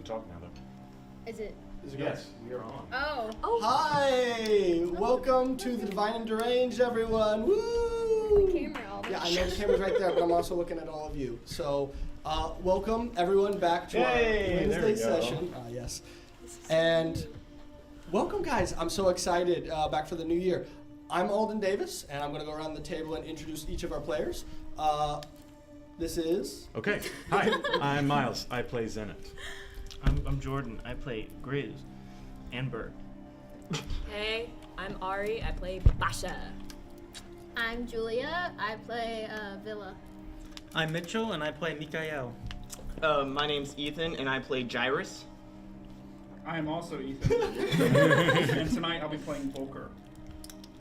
can talk now, though. Is it? Yes, we are on. Oh. Hi! Welcome to the Divine and Deranged, everyone. Woo! The camera all the Yeah, I know the camera's right there, but I'm also looking at all of you. So, welcome everyone back to our Wednesday session. Yes. And welcome, guys. I'm so excited back for the new year. I'm Alden Davis, and I'm going to go around the table and introduce each of our players. This is... Okay. Hi, I'm Miles. I play Zenith. I'm Jordan. I play Grizz and Bird. Hey, I'm Ari. I play Basha. I'm Julia. I play Villa. I'm Mitchell, and I play Mikael. My name's Ethan, and I play Gyrus. I'm also Ethan. And tonight I'll be playing Volker.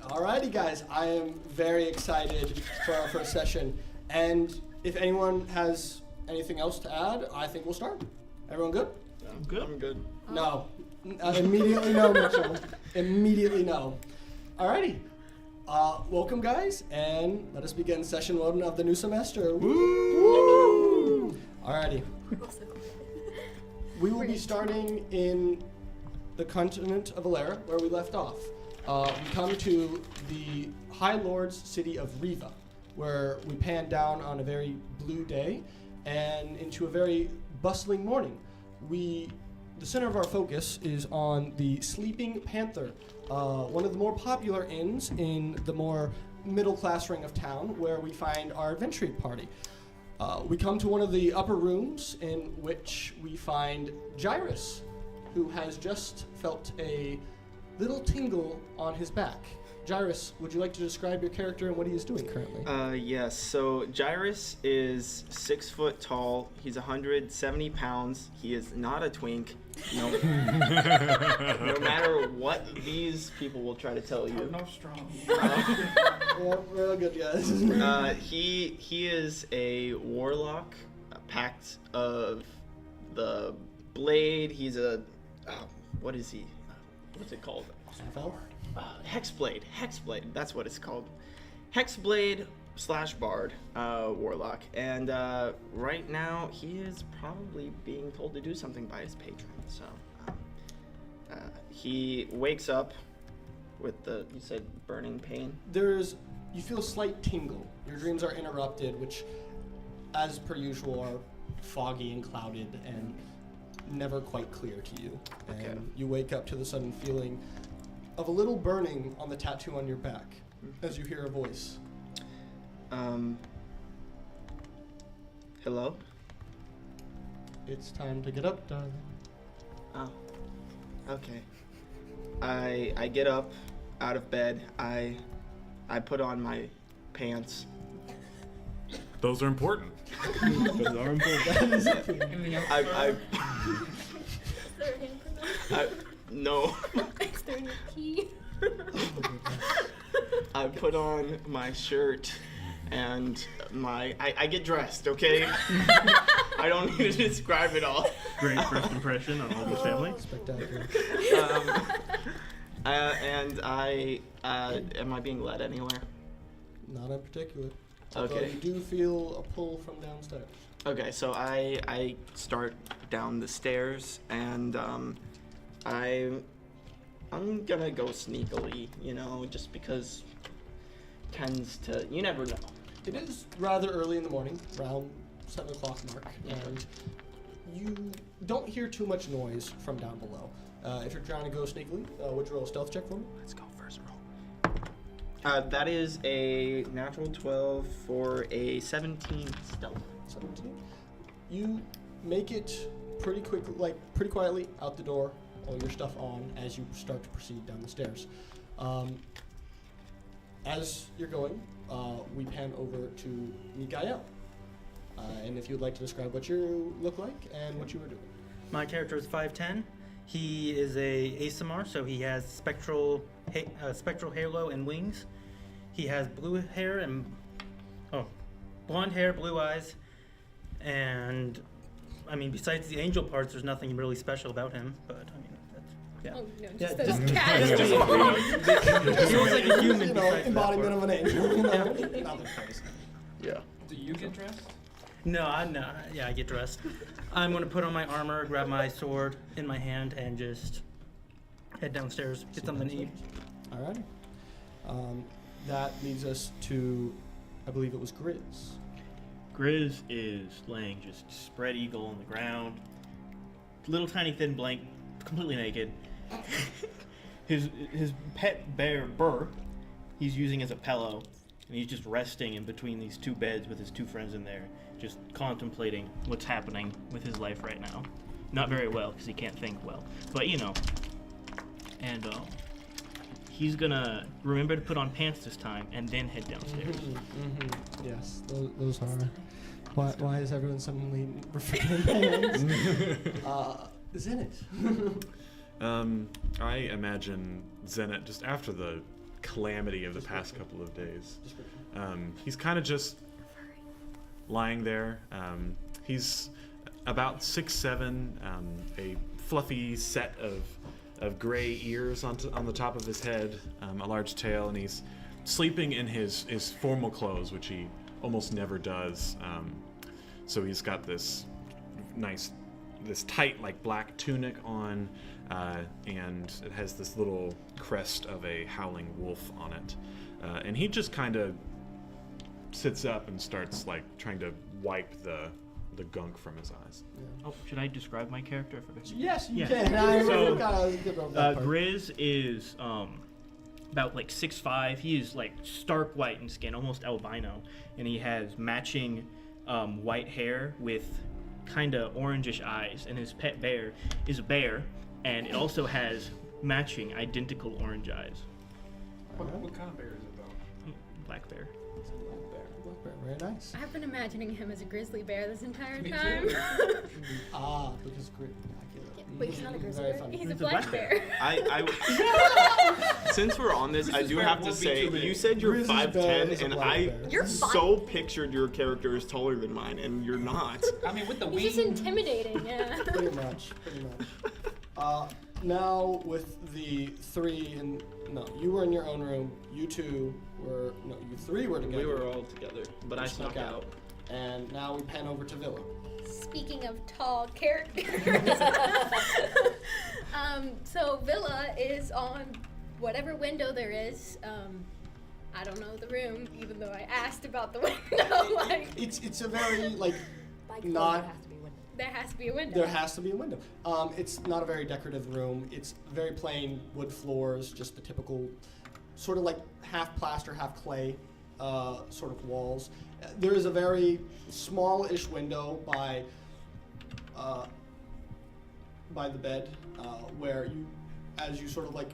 Alrighty, guys. I am very excited for our first session. And if anyone has anything else to add, I think we'll start. Everyone good? I'm good. I'm good. No. Immediately no, Mitchell. Immediately no. Alrighty. Welcome, guys, and let us begin session 1 of the new semester. Woo! Alrighty. We will be starting in the continent of Alera, where we left off. We come to the High Lord's city of Riva, where we pan down on a very blue day and into a very bustling morning. The center of our focus is on the Sleeping Panther, one of the more popular inns in the more middle-class ring of town, where we find our adventuring party. We come to one of the upper rooms, in which we find Gyrus, who has just felt a little tingle on his back. Gyrus, would you like to describe your character and what he is doing currently? Yes. So Gyrus is 6 foot tall. He's 170 pounds. He is not a twink. No, no matter what these people will try to tell you. No strong. Yeah, real good, guys. He is a warlock, a pact of the blade. He's a what is he? What's it called? Half-elf? Hexblade. That's what it's called. Hexblade / bard warlock. And right now he is probably being told to do something by his patron. So he wakes up with you said burning pain? You feel a slight tingle. Your dreams are interrupted, which, as per usual, are foggy and clouded and never quite clear to you. Okay. And you wake up to the sudden feeling of a little burning on the tattoo on your back as you hear a voice. Hello? It's time to get up, darling. Oh, okay. I get up out of bed. I put on my pants. Those are important. Those are important. I Is there a handprint? no. Is there a key? I put on my shirt and I get dressed, okay? I don't need to describe it all. Great first impression on Alden's family. Spectacular. And am I being led anywhere? Not in particular. Although Okay. you do feel a pull from downstairs. Okay, so I start down the stairs and I'm gonna go sneakily, just because tends to, you never know. It is rather early in the morning, around 7 o'clock mark, and you don't hear too much noise from down below. If you're trying to go sneakily, would you roll a stealth check for me? Let's go first roll. That is a natural 12 for a 17 stealth. 17. You make it pretty quietly out the door, all your stuff on, as you start to proceed down the stairs. As you're going, we pan over to Mikael. And if you would like to describe what you look like and what you were doing. My character is 5'10". He is a ASMR, so he has spectral halo and wings. He has blue hair and blonde hair, blue eyes, and besides the angel parts, there's nothing really special about him. But yeah. Oh, no, Yeah, just those just- cats. He looks like a human. You know, besides that embodiment part. of an angel. Nothing crazy. Yeah. Do you get dressed? No, yeah, I get dressed. I'm gonna put on my armor, grab my sword in my hand, and just head downstairs, get something to eat. Alrighty. That leads us to, I believe it was Grizz. Grizz is laying just spread eagle on the ground, little tiny thin blank, completely naked. his pet bear Burr, he's using as a pillow, and he's just resting in between these two beds with his two friends in there, just contemplating what's happening with his life right now. Not very well because he can't think well, but you know. And he's gonna remember to put on pants this time and then head downstairs. Yes, those are. Why is everyone suddenly referring to hands? Zenit. I imagine Zenit just after the calamity of the past couple of days. He's kind of just lying there. He's about 6'7", a fluffy set of gray ears on the top of his head, a large tail, and he's sleeping in his formal clothes, which he almost never does. So he's got this tight, like, black tunic on, and it has this little crest of a howling wolf on it. And he just kind of sits up and starts, like, trying to wipe the gunk from his eyes. Yeah. Oh, should I describe my character? Yes, you Yeah. can. So, Grizz. Grizz is about like 6'5". He is like stark white in skin, almost albino, and he has matching white hair with kind of orangish eyes. And his pet bear is a bear, and it also has matching identical orange eyes. What kind of bear is it though? Black bear. Very nice. I've been imagining him as a grizzly bear this entire Me time. too. Because But he's not a grizzly Very bear. funny. He's a He's a black black bear. Since we're on this, I do bear have to won't be say, too big. you said you're Grizz's bear 5'10", is a and black I bear. You're so pictured your character is taller than mine, and you're not. I mean, with the He's just wing. intimidating, yeah. Pretty much. Now with the three you were in your own room. You two were you three were together. We were all together, but I snuck out. And now we pan over to Villa. Speaking of tall characters, so Villa is on whatever window there is. I don't know the room, even though I asked about the window. Like, It's a very Not. there has to be a window. There has to be a window. It's not a very decorative room. It's very plain wood floors, just the typical sort of like half plaster, half clay sort of walls. There is a very small-ish window by the bed where you, as you sort of like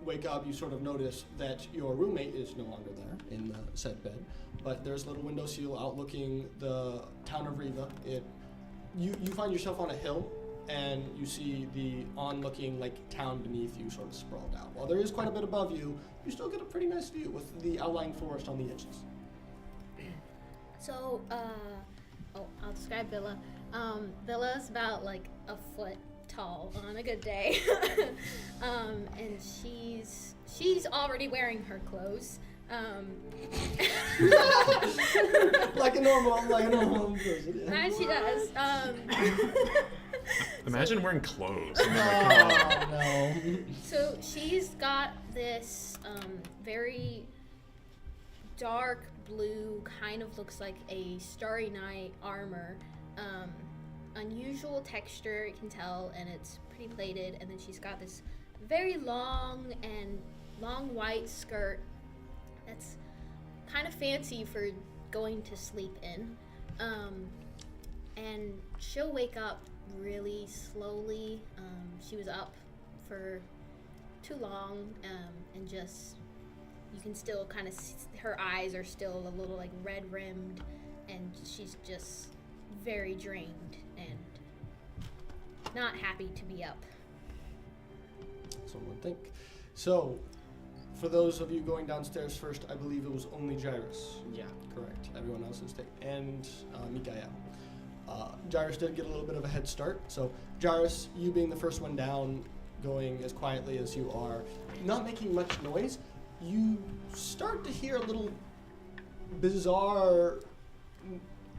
wake up, you sort of notice that your roommate is no longer there in the said bed. But there's a little window sill outlooking the town of Riva. You find yourself on a hill, and you see the onlooking like town beneath you sort of sprawled out. While there is quite a bit above you, you still get a pretty nice view with the outlying forest on the edges. So, I'll describe Villa. Villa's about like a foot tall on a good day, and she's already wearing her clothes. like a normal person. Yeah. As she does. Imagine wearing clothes. I mean, like, come on. No. So she's got this very dark blue, kind of looks like a Starry Night armor. Unusual texture, you can tell, and it's pretty plated. And then she's got this very long white skirt that's kind of fancy for going to sleep in. And she'll wake up really slowly. She was up for too long, and just, you can still kind of see her eyes are still a little like red rimmed, and she's just very drained and not happy to be up. So one would think. So, for those of you going downstairs first, I believe it was only Jairus. Yeah. Correct. Everyone else is and Mikael. Jairus did get a little bit of a head start. So, Jairus, you being the first one down, going as quietly as you are, not making much noise, you start to hear a little bizarre,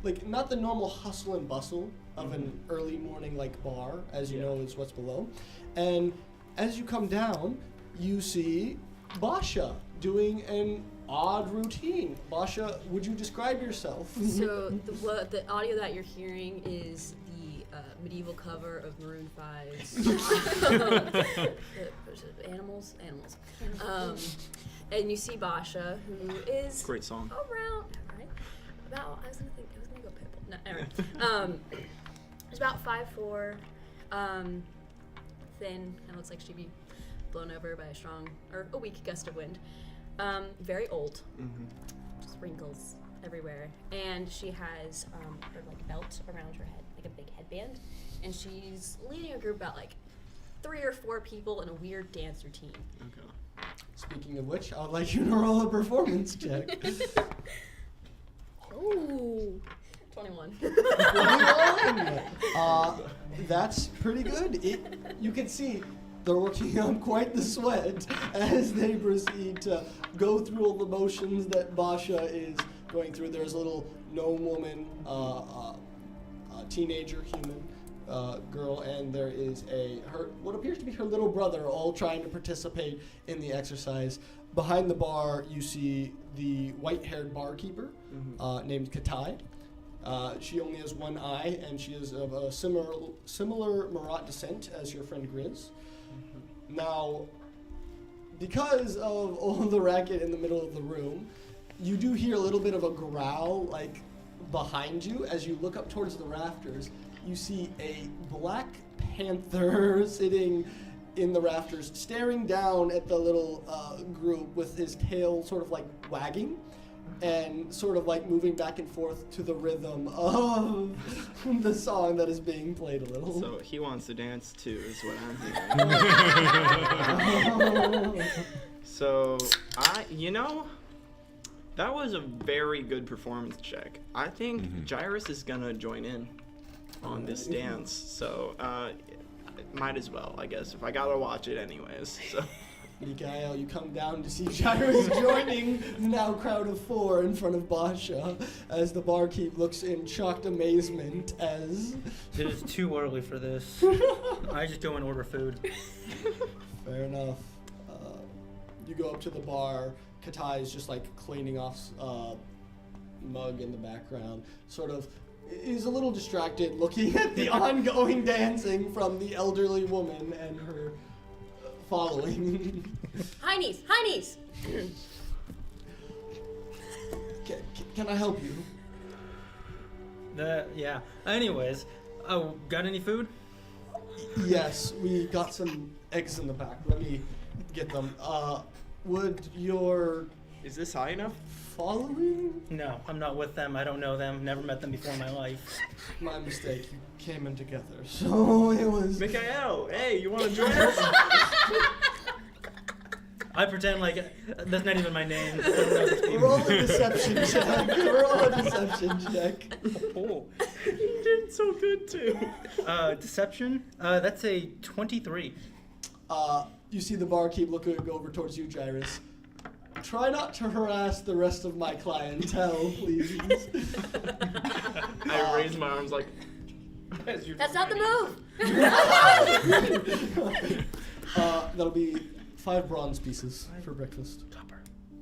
like not the normal hustle and bustle of an early morning like bar, as you know is what's below. And as you come down, you see Basha doing an odd routine. Basha, would you describe yourself? So the audio that you're hearing is the medieval cover of Maroon 5's Animals. And you see Basha, who is Great song. around right about. I was gonna go Pitbull. No, anyway. It's about 5'4", thin, and looks like she'd be blown over by a weak gust of wind. Very old, just wrinkles everywhere, and she has her like belt around her head, like a big headband, and she's leading a group about like 3 or 4 people in a weird dance routine. Okay. Speaking of which, I would like you to roll a performance check. Ooh, 21. 21. That's pretty good. You can see they're working on quite the sweat as they proceed to go through all the motions that Basha is going through. There's a little gnome woman, a teenager human girl, and there is what appears to be her little brother, all trying to participate in the exercise. Behind the bar, you see the white-haired barkeeper named Katai. She only has one eye, and she is of a similar Marat descent as your friend Grizz. Now, because of all the racket in the middle of the room, you do hear a little bit of a growl, like, behind you. As you look up towards the rafters, you see a black panther sitting in the rafters, staring down at the little group with his tail sort of like wagging and sort of like moving back and forth to the rhythm of the song that is being played a little. So he wants to dance too, is what I'm hearing. So, that was a very good performance check. I think Gyrus is gonna join in on this dance, so might as well, I guess, if I gotta watch it anyways. So. Mikael, you come down to see Gyrus joining the now crowd of 4 in front of Basha as the barkeep looks in shocked amazement as... It is too early for this. I just go and order food. Fair enough. You go up to the bar. Katai is just like cleaning off mug in the background. Sort of is a little distracted looking at the ongoing dancing from the elderly woman and her following. High knees. Can I help you? Yeah. Anyways, got any food? Yes, we got some eggs in the back. Let me get them. Would your... Is this high enough? Following? No, I'm not with them. I don't know them. Never met them before in my life. My mistake. You came in together, so it was... Mikael, hey, you want to join us? I pretend like that's not even my name. Roll a deception check. Oh, you did so good too. Deception? That's a 23. You see the barkeep looking over towards you, Gyrus. Try not to harass the rest of my clientele, please. I raise my arms like... That's not the move. That'll be 5 bronze pieces for breakfast.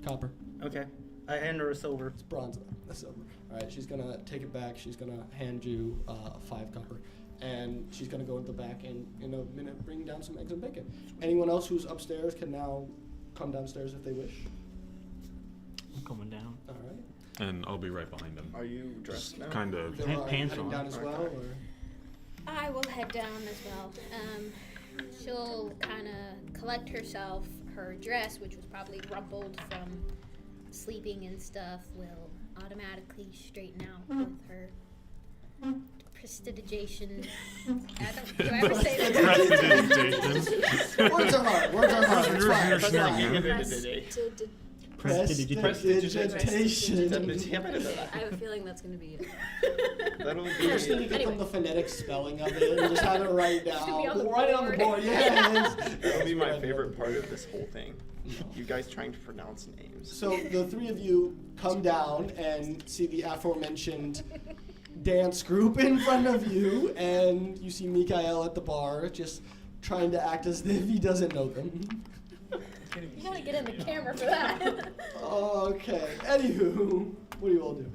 Copper. Okay. I hand her a silver. It's bronze. That's silver. All right, she's gonna take it back. She's gonna hand you 5 copper, and she's gonna go into the back and in a minute bring down some eggs and bacon. Anyone else who's upstairs can now come downstairs if they wish. I'm coming down. All right. And I'll be right behind him. Are you dressed now? Kind of. Villa, are you Pants heading on. down as well, or? I will head down as well. She'll kind of collect herself. Her dress, which was probably rumpled from sleeping and stuff, will automatically straighten out with her prestidigitation. Do I ever say that? Words are hard. Words are hard. It's fine. It's fine. Prestidigitation. I have a feeling that's going to be it. That'll You just need to get Anyway. the phonetic spelling of it and just have it right Just gonna be on down. the Write it on the board. Yes. That'll be my favorite part of this whole thing. You guys trying to pronounce names. So the 3 of you come down and see the aforementioned dance group in front of you, and you see Mikael at the bar just trying to act as if he doesn't know them. You gotta get in the camera for that. Okay. Anywho, what do you all do?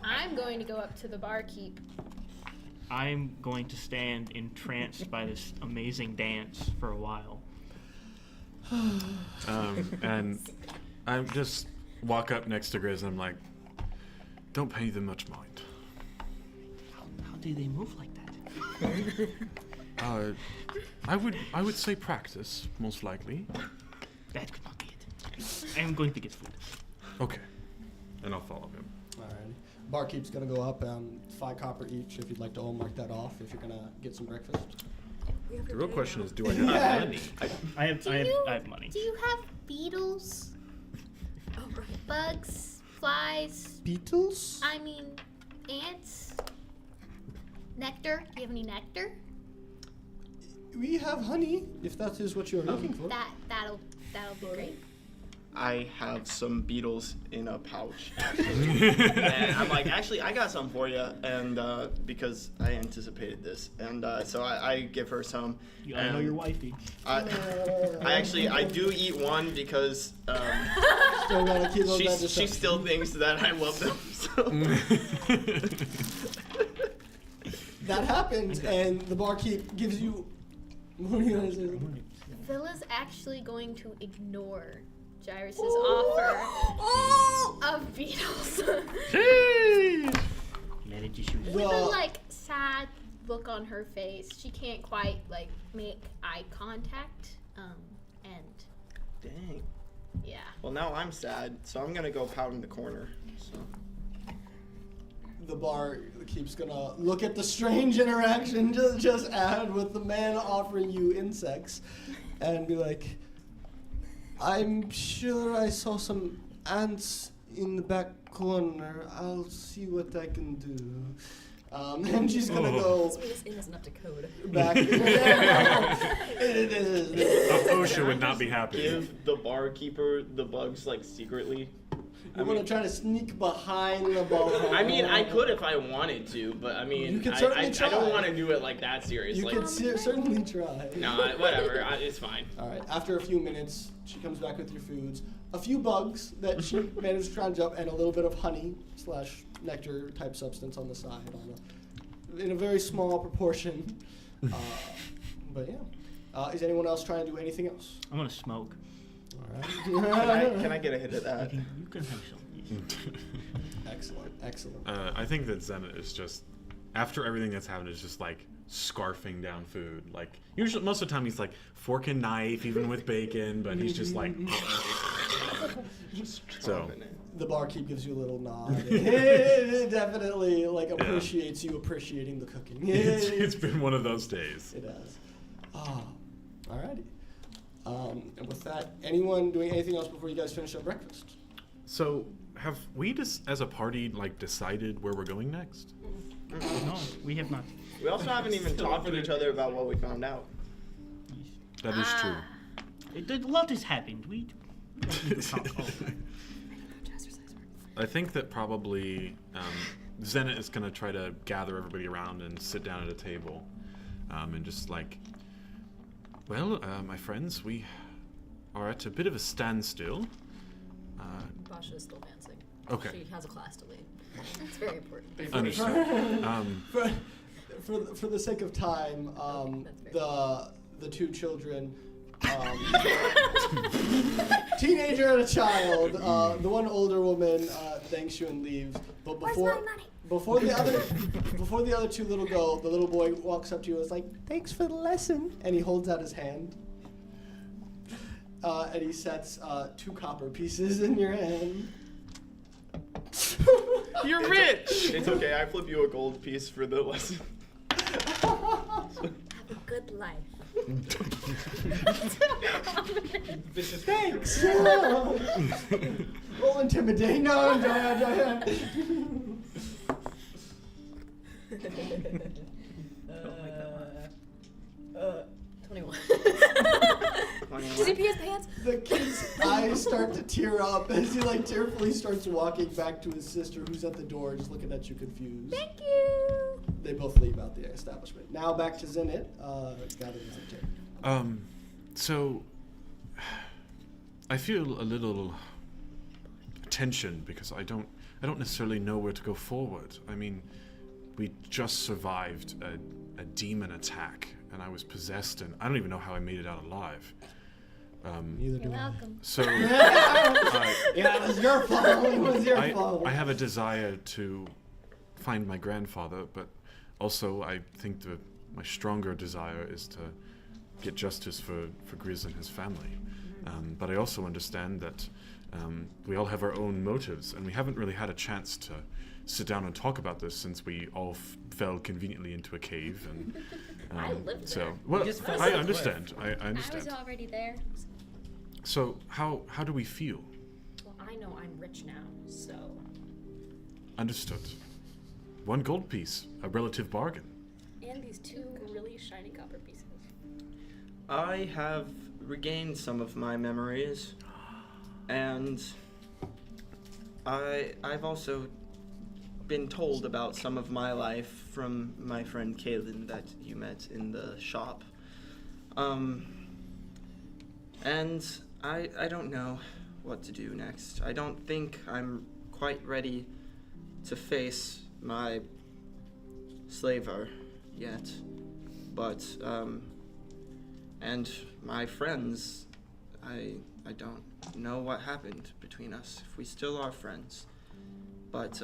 I'm going to go up to the barkeep. I'm going to stand entranced by this amazing dance for a while. And I just walk up next to Grizz and I'm like, don't pay them much mind. How do they move like that? I would say practice, most likely. That could not be it. I am going to get food. Okay. And I'll follow him. Alrighty. Barkeep's gonna go up 5 copper each if you'd like to all mark that off if you're gonna get some breakfast. The real question is, do I have money? I have money. Do you have beetles? Oh, right. Bugs? Flies? Beetles? I mean, ants? Nectar? Do you have any nectar? We have honey, if that is what you're looking for. That'll be great. I have some beetles in a pouch. And I'm like, actually, I got some for you, and because I anticipated this, and so I give her some. You gotta know your wifey. I do eat one because Still gotta keep up that she deception. still thinks that I love them. So. That happens, and the barkeep gives you. What are you gonna say? Villa's actually going to ignore Jairus' offer of beetles. Manage issues. With a sad look on her face. She can't quite make eye contact. And Dang. yeah. Well, now I'm sad, so I'm gonna go pout in the corner. So. The barkeep's gonna look at the strange interaction just had with the man offering you insects, and be like, "I'm sure I saw some ants in the back corner. I'll see what I can do." And she's gonna go So this isn't up to code. back. It is. OSHA would not be happy. Give the barkeeper the bugs secretly. You want to try to sneak behind the bar. I mean, I could if I wanted to, but I mean, You could certainly I try. don't want to do it that serious. You could certainly try. No, whatever. It's fine. All right. After a few minutes, she comes back with your foods. A few bugs that she managed to scrounge up, and a little bit of honey / nectar type substance on the side, in a very small proportion. But yeah. Is anyone else trying to do anything else? I'm gonna smoke. All right. Can I get a hit of that? You can have some. Excellent. I think that Zenit is just, after everything that's happened, is just scarfing down food. Usually, most of the time he's fork and knife, even with bacon, but he's just so. The barkeep gives you a little nod. It definitely appreciates you appreciating the cooking. It's been one of those days. It has. Alrighty. And with that, anyone doing anything else before you guys finish up breakfast? So, have we just, as a party, decided where we're going next? No, we have not. We also haven't even talked to each other about what we found out. That is true. A lot has happened. We I think that probably Zenit is going to try to gather everybody around and sit down at a table and just my friends, we are at a bit of a standstill. Basha is still dancing. Okay. She has a class to lead. It's very important. Understood. For the sake of time, the two children, teenager and a child, the one older woman thanks you and leaves. But before the other two little go, the little boy walks up to you and is like, "Thanks for the lesson," and he holds out his hand. And he sets 2 copper pieces in your hand. You're rich! It's okay, I flip you a gold piece for the lesson. Have a good life. Thanks! Roll intimidate. No. 21. 21. Does he pee his pants? The kid's eyes start to tear up as he like tearfully starts walking back to his sister, who's at the door, just looking at you confused. Thank you. They both leave out the establishment. Now back to Zenit. Gathered as a chair. So I feel a little tension because I don't necessarily know where to go forward. I mean, we just survived a demon attack, and I was possessed, and I don't even know how I made it out alive. Neither do You're I. welcome. So Yeah, it was your fault. It was your fault. I have a desire to find my grandfather, but also I think my stronger desire is to get justice for Grizz and his family. But I also understand that we all have our own motives, and we haven't really had a chance to sit down and talk about this since we all fell conveniently into a cave. And I lived so there. well, just fell I off the understand. I I understand. was already there. So how do we feel? Well, I know I'm rich now, so. Understood. 1 gold piece, a relative bargain. And these 2 really shiny copper pieces. I have regained some of my memories, and I've also been told about some of my life from my friend Kaylin that you met in the shop. And I don't know what to do next. I don't think I'm quite ready to face my slaver yet, but and my friends, I don't know what happened between us, if we still are friends, but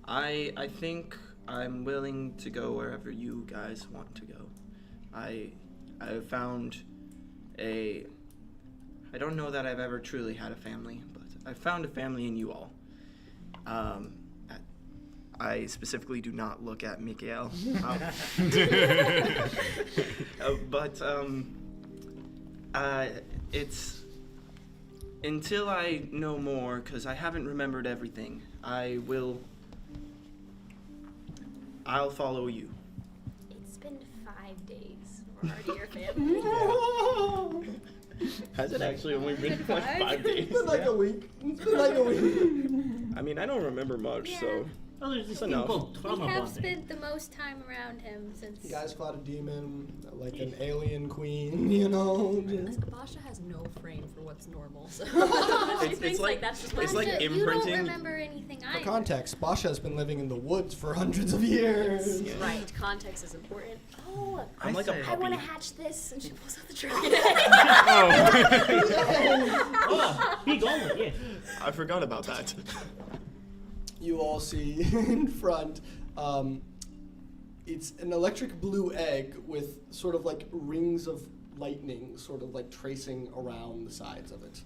I think I'm willing to go wherever you guys want to go. I found I don't know that I've ever truly had a family, but I found a family in you all. I specifically do not look at Mikael. But it's until I know more, because I haven't remembered everything. I'll follow you. It's been 5 days. We're already your family. Has it actually only been like 5 days? It's been like a week. It's been like a week. I mean, I don't remember much, Yeah. so. Oh, there's this That's thing enough. called We trauma have bonding. spent the most time around him since. You guys fought a demon, like an alien queen, you know. Just- Basha has no frame for what's normal, so she It's thinks like- that's just it's what like Basha, you imprinting- don't remember anything For either. context, Basha has been living in the woods for hundreds of years. Yeah. Right, context is important. Oh, I'm like a say- I want to puppy. hatch this, and she pulls out the dragon egg. Oh, big omelet, yeah. I forgot about that. You all see in front, it's an electric blue egg with sort of like rings of lightning sort of like tracing around the sides of it.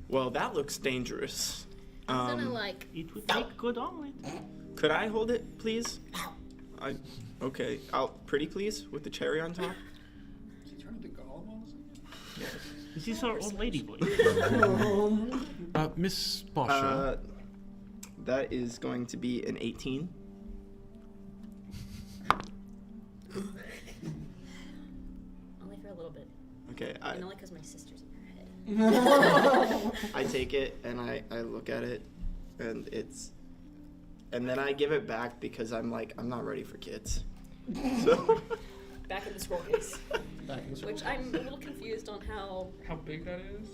Well, that looks dangerous. I'm gonna like. It would make good omelet. Could I hold it, please? Okay. Pretty please, with the cherry on top. Is he turning to Gollum all of a sudden? This is our old lady boy. Miss Basha. That is going to be an 18. Only for a little bit. Okay, And only because my sister's in her head. I take it and I look at it, and then I give it back because I'm not ready for kids. So Back in the scroll case. Back in the Which I'm a little confused on how How big that is?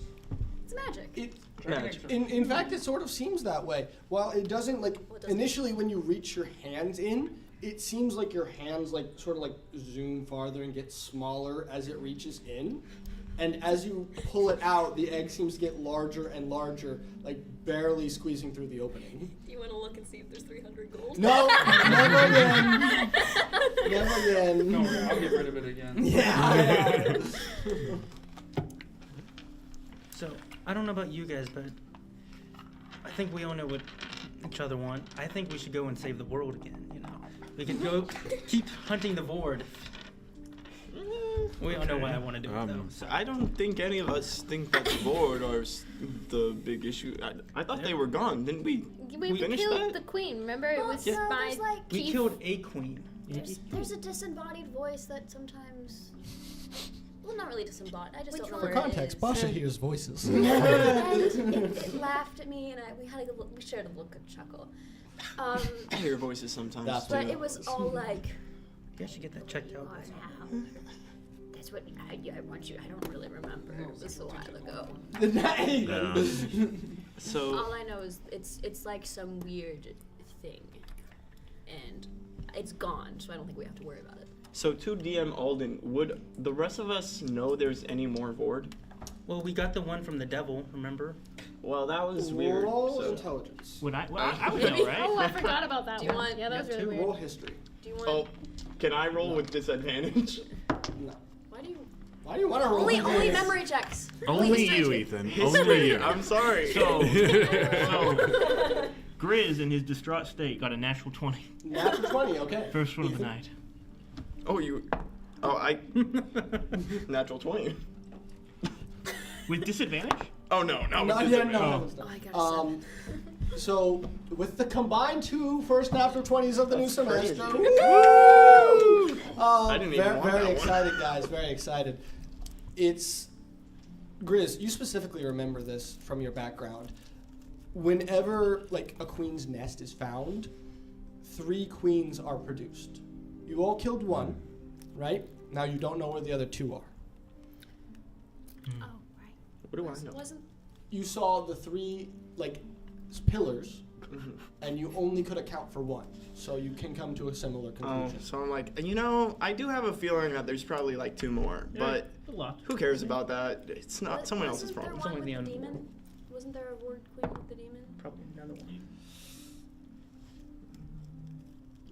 it's magic. Magic. In fact, it sort of seems that way. While it doesn't, like, Well, it doesn't. initially when you reach your hands in, it seems like your hands, like, sort of, like, zoom farther and get smaller as it reaches in. And as you pull it out, the egg seems to get larger and larger, like, barely squeezing through the opening. Do you want to look and see if there's 300 gold? No, never again. Never again. No, I'll get rid of it again. Yeah. So, I don't know about you guys, but I think we all know what each other want. I think we should go and save the world again, you know? We could go keep hunting the Vord. We all know what I want to do, though. So I don't think any of us think that the board are the big issue. I thought they were gone, didn't we? We finish killed that? the queen. Remember, it was Yeah. by there's, like, We Keith. killed a queen. There's a disembodied voice that sometimes. Well, not really disembodied. I just don't know For where context, it is. Basha hears voices. And it laughed at me, and we shared a look of chuckle. I hear voices sometimes. That's But too. it was all like, You should get that checked out. that's what I want you. I don't really remember. It was a while ago. So All I know is it's like some weird thing, and it's gone. So I don't think we have to worry about it. So to DM Alden, would the rest of us know there's any more Vord? Well, we got the one from the devil, remember? Well, that was weird. Roll So. intelligence. Would I? Well, I would know, right? Oh, I forgot about that Do you one. want- Yeah, that was really weird. Roll history. Do you want? Oh, can I roll with disadvantage? No. Why do you? Why do you want to roll? Only history? memory checks. Only history you, checks. Ethan. Only you. I'm sorry. So Grizz, in his distraught state, got a natural 20. Natural 20. Okay. First one of the Ethan? night. Oh, you. Oh, I. Natural 20. With disadvantage? Oh no, not Not with yet. disadvantage. No. Oh, I got So with the combined two first natural 20s of the new That's semester. crazy. Woo! I didn't even very, want very that one. excited, guys. Very excited. It's Grizz. You specifically remember this from your background. Whenever like a queen's nest is found, 3 queens are produced. You all killed one, right? Now you don't know where the other 2 are. Oh, right. What do I know? Wasn't You saw the 3 like pillars, Mhm. and you only could account for 1. So you can come to a similar Oh, conclusion. so I'm like, I do have a feeling that there's probably like 2 more, but A lot. who cares about that? It's not someone else's wasn't problem. There one Someone with the the demon? Wasn't there a word queen with the demon? Probably another one.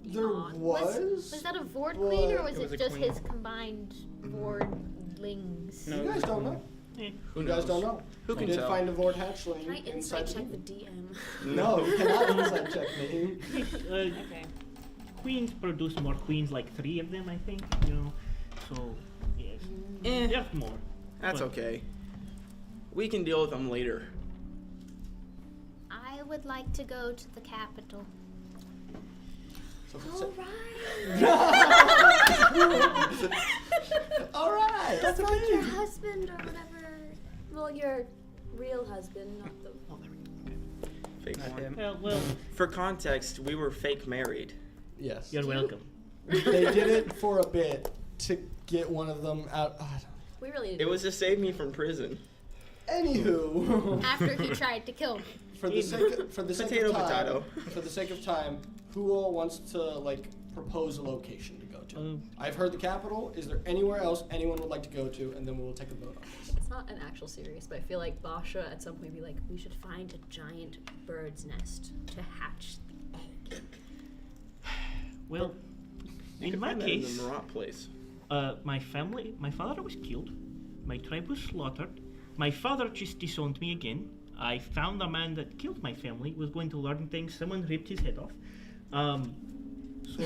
There Yawn. was. Was that a Vord queen, or was It was it a just queen. his combined Vordlings? No, You guys don't know. Who You guys knows? don't know. Who I can did tell? find a Vord hatchling Can I inside insight check the the DM? No, you cannot insight check me. Okay. Queens produce more queens, like 3 of them, I think. So yes, there's more. That's But- okay. We can deal with them later. I would like to go to the capital. So, all right. That's That's like your amazing. husband or whatever. Well, your real husband, not the. Oh, there we go. Okay. Fake Not one. him. Well, For context, we were fake married. Yes. you're welcome. They did it for a bit to get one of them out. We really. It was to save me from prison. Anywho, After he tried to kill me. for the sake of Potato, time, potato. for the sake of time, who all wants to like propose a location to go to? I've heard the capital. Is there anywhere else anyone would like to go to? And then we'll take a vote on this. It's not an actual series, but I feel like Basha at some point would be like, we should find a giant bird's nest to hatch the egg. Well, You in can my find that case, in the Marat place. my father was killed. My tribe was slaughtered. My father just disowned me again. I found a man that killed my family, was going to learn things. Someone ripped his head off. So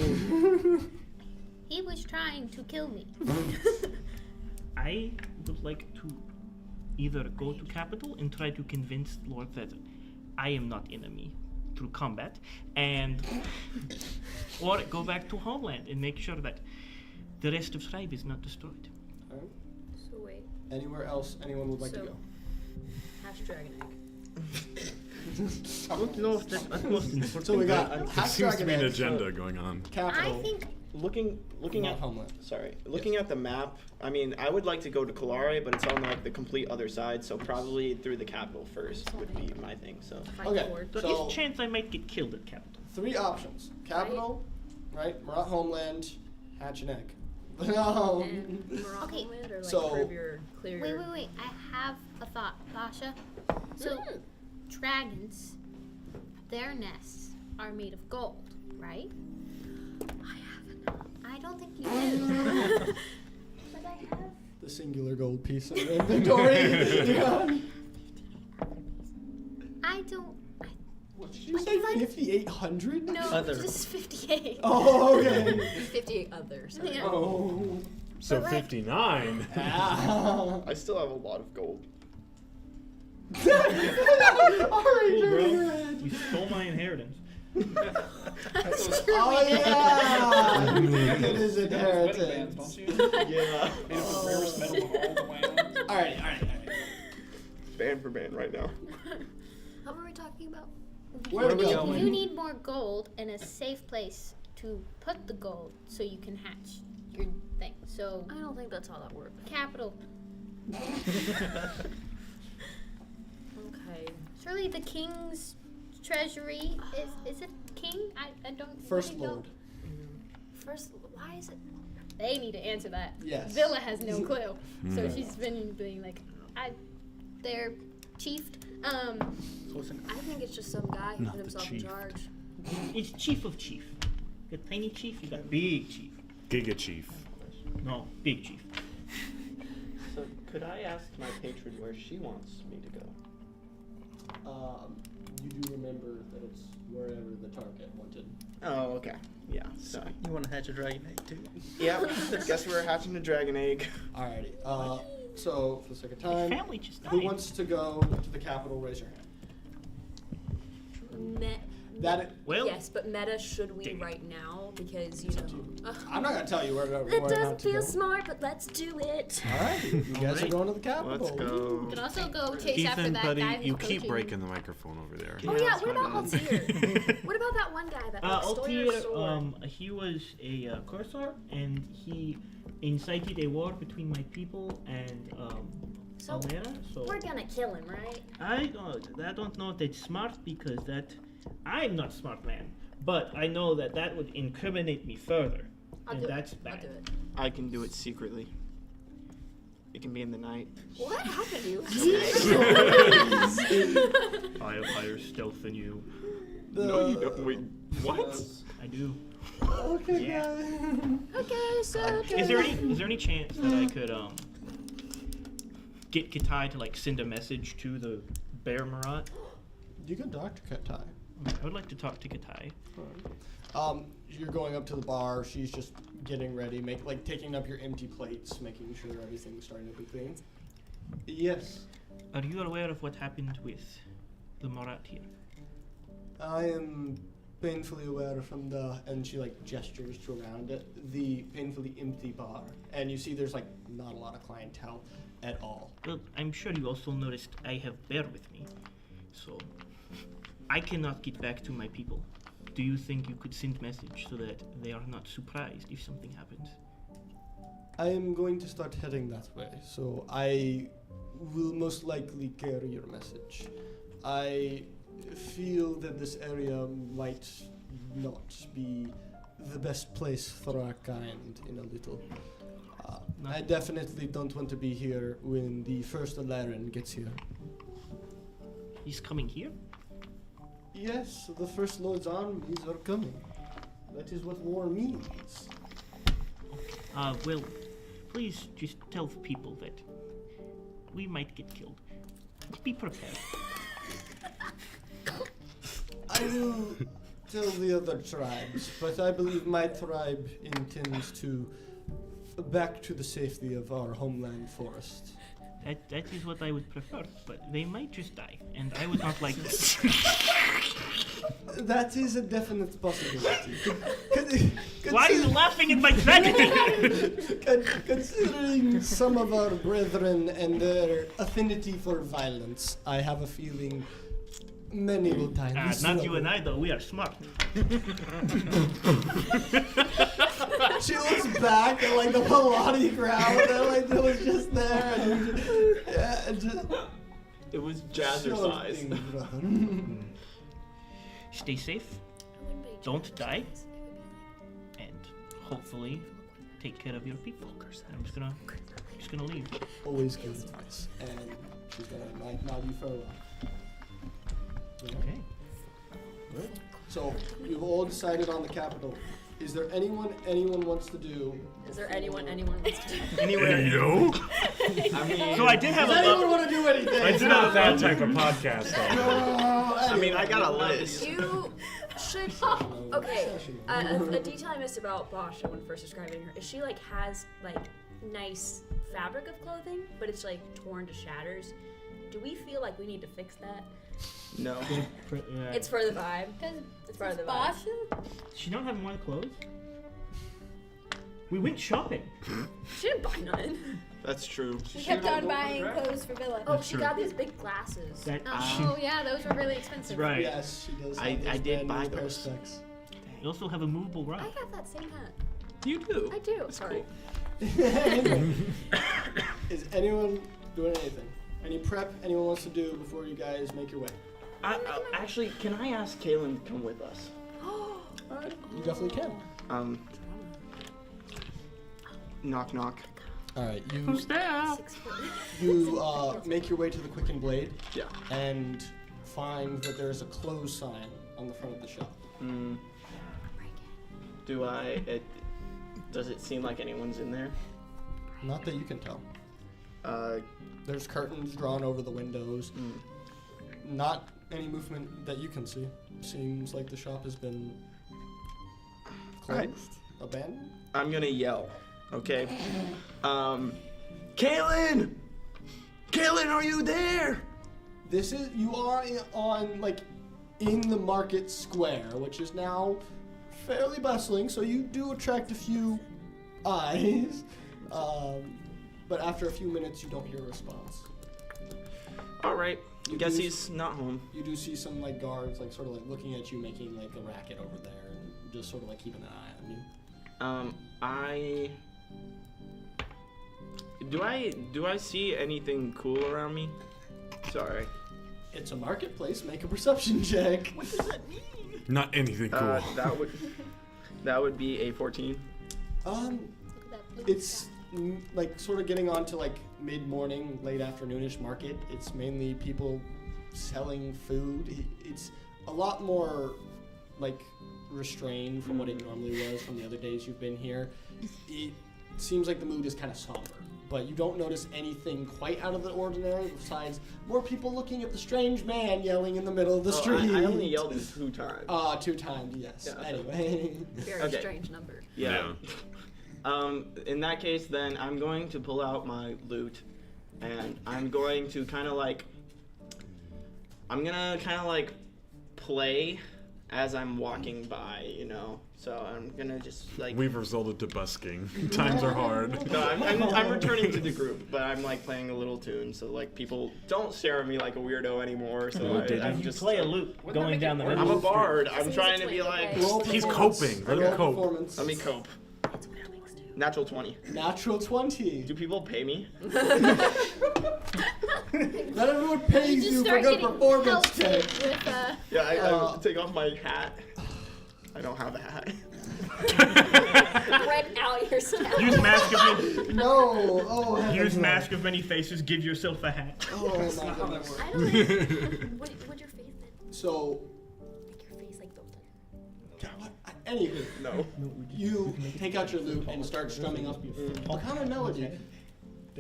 He was trying to kill me. I would like to either go to capital and try to convince Lord that I am not enemy through combat, and or go back to homeland and make sure that the rest of tribe is not destroyed. All right. So wait, Anywhere else anyone would like to So- go? hatch dragon egg. I don't know if that's most important. So we got There half seems to be an dragon egg agenda for going on. Capital. I think Looking not at homeland. looking at the map. I mean, I would like to go to Kalare, but it's on like the complete other side. So probably through the capital first would be my thing. So Fight Okay. forward. There So- is a chance I might get killed at capital. 3 options: capital, right? Marat homeland, hatch an egg. No. And Morocco Okay. land or like So- clear Wait. I have a thought, Basha. So, dragons, their nests are made of gold, right? I haven't. I don't think you do. But I have. The singular gold piece in your inventory. Yeah. I don't. What did you say? 5,800? No, Other. this is 58. Oh, okay. 58 others. Yeah. Oh. So But, like- 59. Ah. I still have a lot of gold. Alright, Cool, turn bro. your head. You stole my inheritance. That's true. Oh yeah, it is Wedding bands, don't inheritance. you? Yeah. Made of the rarest metal of all the land. Alrighty. Band for band right now. What were we talking about? Where are we You going? need more gold and a safe place to put the gold so you can hatch your thing. So, I don't think that's how that works. capital. Okay. Surely the king's treasury is it king? I don't. First really know. Lord. First, why is it? They need to answer that. Yes. Villa has no clue, so she's been being like, they're chiefed. I think it's just some guy who Not put the himself in chief. charge. It's chief of chief. You got tiny chief, you got big chief. Giga Chief. No, big chief. So could I ask my patron where she wants me to go? You do remember that it's wherever the target wanted. Oh, okay. Yeah. So. You want to hatch a dragon egg too? Yep. Guess we're hatching a dragon egg. Alrighty. So for the sake of My time, family just died. who wants to go to the capital? Raise your hand. Well, Yes, but meta should we Dang it. right now because you It's up to know. you. I'm not gonna tell you where It not doesn't to feel go. smart, but let's do it. Alright, you guys are Alright. going to the capital. Let's go. You can also go chase after Ethan, that buddy, guy who's you keep coaching. breaking the microphone over there. Oh Yeah, yeah, that's what my about bad. Altair? What about that one guy that like, stole your Altair, sword? he was a cursor, and he incited a war between my people and So, Almera. So We're gonna kill him, right? I don't know if that's smart because I'm not smart man, but I know that would incriminate me further, I'll and do that's it. bad. I'll do it. I can do it secretly. It can be in the night. What happened to you? I have higher stealth than you. No, you don't. Wait, what? I do. Okay, Yeah. guys. Okay, so Is there any chance that I could get Kitai to like send a message to the Bear Marat? You can talk to Katai. I would like to talk to Kitai. You're going up to the bar. She's just getting ready, taking up your empty plates, making sure everything's starting to be clean. Yes, Are you aware of what happened with the Marat here? I am painfully aware from and she gestures to around it, the painfully empty bar, and you see there's not a lot of clientele at all. Well, I'm sure you also noticed I have Bear with me, so I cannot get back to my people. Do you think you could send message so that they are not surprised if something happens? I am going to start heading that way, so I will most likely carry your message. I feel that this area might not be the best place for our kind in a little. I definitely don't want to be here when the first Alarin gets here. He's coming here? Yes, the First Lord's armies are coming. That is what war means. Well, please just tell the people that we might get killed. Be prepared. I will tell the other tribes, but I believe my tribe intends to back to the safety of our homeland forest. That is what I would prefer, but they might just die, and I would not like this. That is a definite possibility. Why are you laughing at my tragedy? Considering some of our brethren and their affinity for violence, I have a feeling many will die. in this Not you struggle. and I, though. We are smart. She looks back at the Pilati crowd that it was just there, and just It was shove jazzercise. things around. Stay safe, don't die, and hopefully take care of your people. I'm just gonna leave. Always good advice, and she's gonna nod you farewell. Okay. Right. So you've all decided on the capital. Is there anyone wants to do? Is there anyone wants to do? Anywhere. No? I mean, So I did have Does a anyone want to do anything? It's not that type of podcast, though. I mean, I got a list. You should. Okay. A detail I missed about Basha when first describing her is she has nice fabric of clothing, but it's torn to shatters. Do we feel like we need to fix that? No. It's for the vibe. Because It's part of the vibe. She don't have more clothes. We went shopping. She didn't buy none. That's true. We kept on buying clothes for Villa. Oh, she got these big glasses. That Oh, yeah, those were really expensive. right. Yes, she does. I have those did brand buy new pair of those. specs. You also have a movable I rug. have that same hat. You do. I do. Sorry. Anyway, is anyone doing anything? Any prep anyone wants to do before you guys make your way? Actually, can I ask Kaylin to come with us? You definitely can. Knock knock. All right, Who's there? 6 foot. you make your way to the Quicken Blade Yeah. and find that there's a close sign on the front of the shop. Does it seem like anyone's in there? Not that you can tell. Uh, There's curtains drawn over the windows. Not any movement that you can see. Seems like the shop has been closed, abandoned. I'm gonna yell. Okay. Kaylin! Kaylin, are you there? This is you are in the market square, which is now fairly bustling. So you do attract a few eyes, but after a few minutes, you don't hear a response. All right. You Guess do- he's not home. You do see some guards sort of looking at you, making a racket over there, and just sort of keeping an eye on you. Do I see anything cool around me? Sorry. It's a marketplace. Make a perception check. What does that mean? Not anything cool. That would be a 14. Look at that blue It's sort of getting on to mid-morning, late afternoonish market. It's mainly people selling food. It's a lot more restrained from what it normally was from the other days you've been here. It seems like the mood is kind of somber, but you don't notice anything quite out of the ordinary besides more people looking at the strange man yelling in the middle of the street. I only yelled it 2 times. 2 times, yes. Yeah. Anyway. Very Okay. strange number. Yeah. In that case, then I'm going to pull out my loot, and I'm going to kind of play as I'm walking by, you know. So I'm gonna just We've resorted to busking. Times are hard. No, I'm returning to the group, but I'm playing a little tune, so people don't stare at me like a weirdo anymore. So I'm You just play a loop Wouldn't that going make down it the worse? middle. I'm a of the street. bard. I'm He's trying a to be twin, like. okay. Roll He's performance. coping. Let him Roll cope. performance. Let me cope. That's what Alex do. Natural 20. Natural 20. Do people pay me? Not everyone pays just you for start good getting performance pelted check. with Yeah, I Uh, take off my hat. I don't have a hat. Rip out your stuff. Use mask of many. No. Oh, heavens Use no. mask of many faces. Give yourself a hat. Oh my goodness. I don't know. What'd your face then? So, Make your face built anywho, No. you take out your lute and start strumming up a kind of melody.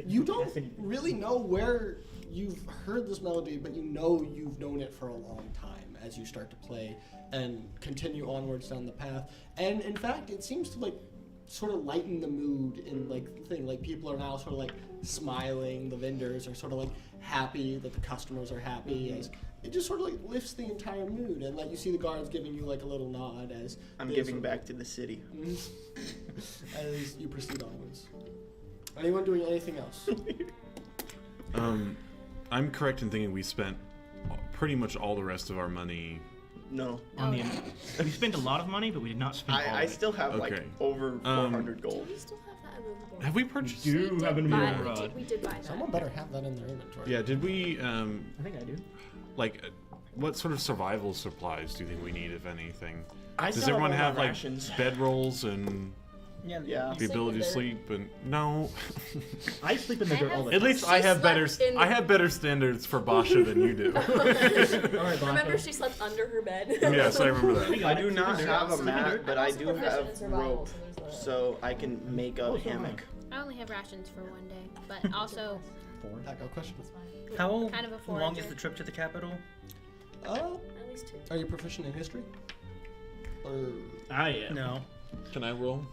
You don't really know where you've heard this melody, but you know you've known it for a long time as you start to play and continue onwards down the path. And in fact, it seems to sort of lighten the mood in the thing. People are now sort of smiling. The vendors are sort of happy that the customers are happy. As it just sort of lifts the entire mood. And you see the guards giving you a little nod as I'm they giving sort back to the city. as you proceed onwards. Anyone doing anything else? I'm correct in thinking we spent pretty much all the rest of our money. No. On the we spent a lot of money, but we did not spend all I of it. still have Okay. over 400 Do gold. we still have that immovable? Have we purchased? You We have did an buy- immovable we rod. did- We did buy that. Someone better have that in their inventory. Yeah. Did we? I think I do. What sort of survival supplies do you think we need, if anything? I Does still everyone all my have rations. bedrolls and Yeah. the Sleep ability in to the- sleep? And no. I sleep in the I dirt have- all the At time. least I have better. slept in- I have better standards for Basha than you do. All right, Remember, she slept under her bed. Yes, I remember that. I do not have a I'm mat, but I also do proficient have in survival, rope, so there's that. so I can make a Oh, so am I. hammock. I only have rations for one day, but also Back up question. How Kind of a long is forager. the trip to the capital? At least 2. Are you proficient in history? Or I am. No. Can I roll?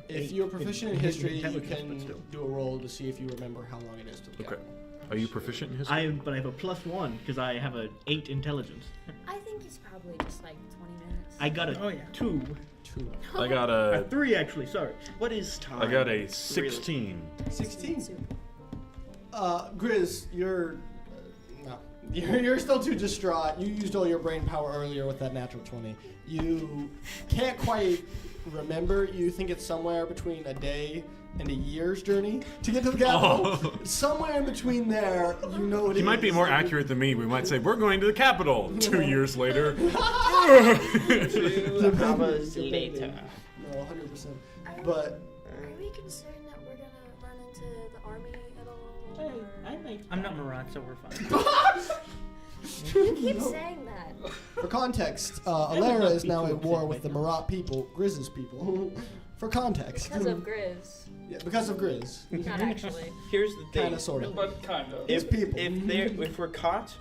if you're proficient in history, you intelligence, but can still. do a roll to see if you remember how long it is to the Okay. capital. Are you proficient in history? But I have a +1 because I have an 8 intelligence. I think it's probably just like 20 minutes. I got a 2. 2. I got A a 3 actually. Sorry. What is time? I got a 16. 16. Grizz, you're no, you're still too distraught. You used all your brain power earlier with that natural 20. You can't quite remember. You think it's somewhere between a day and a year's journey to get to the capital. Oh. Somewhere in between there, you know what it He might be is. more accurate than me. We might say, we're going to the capital 2 years later. 2 hours later. No, 100%. But Are we concerned that we're gonna run into the army at all? or- I'm not Marat, so we're fine. You keep saying that. for context, Alara is now at war with the Marat people, Grizz's people. For context. Because of Grizz. Yeah, because of Grizz. Not actually. Here's the thing. Kind of, sort of. But kind of. It's people. If we're caught,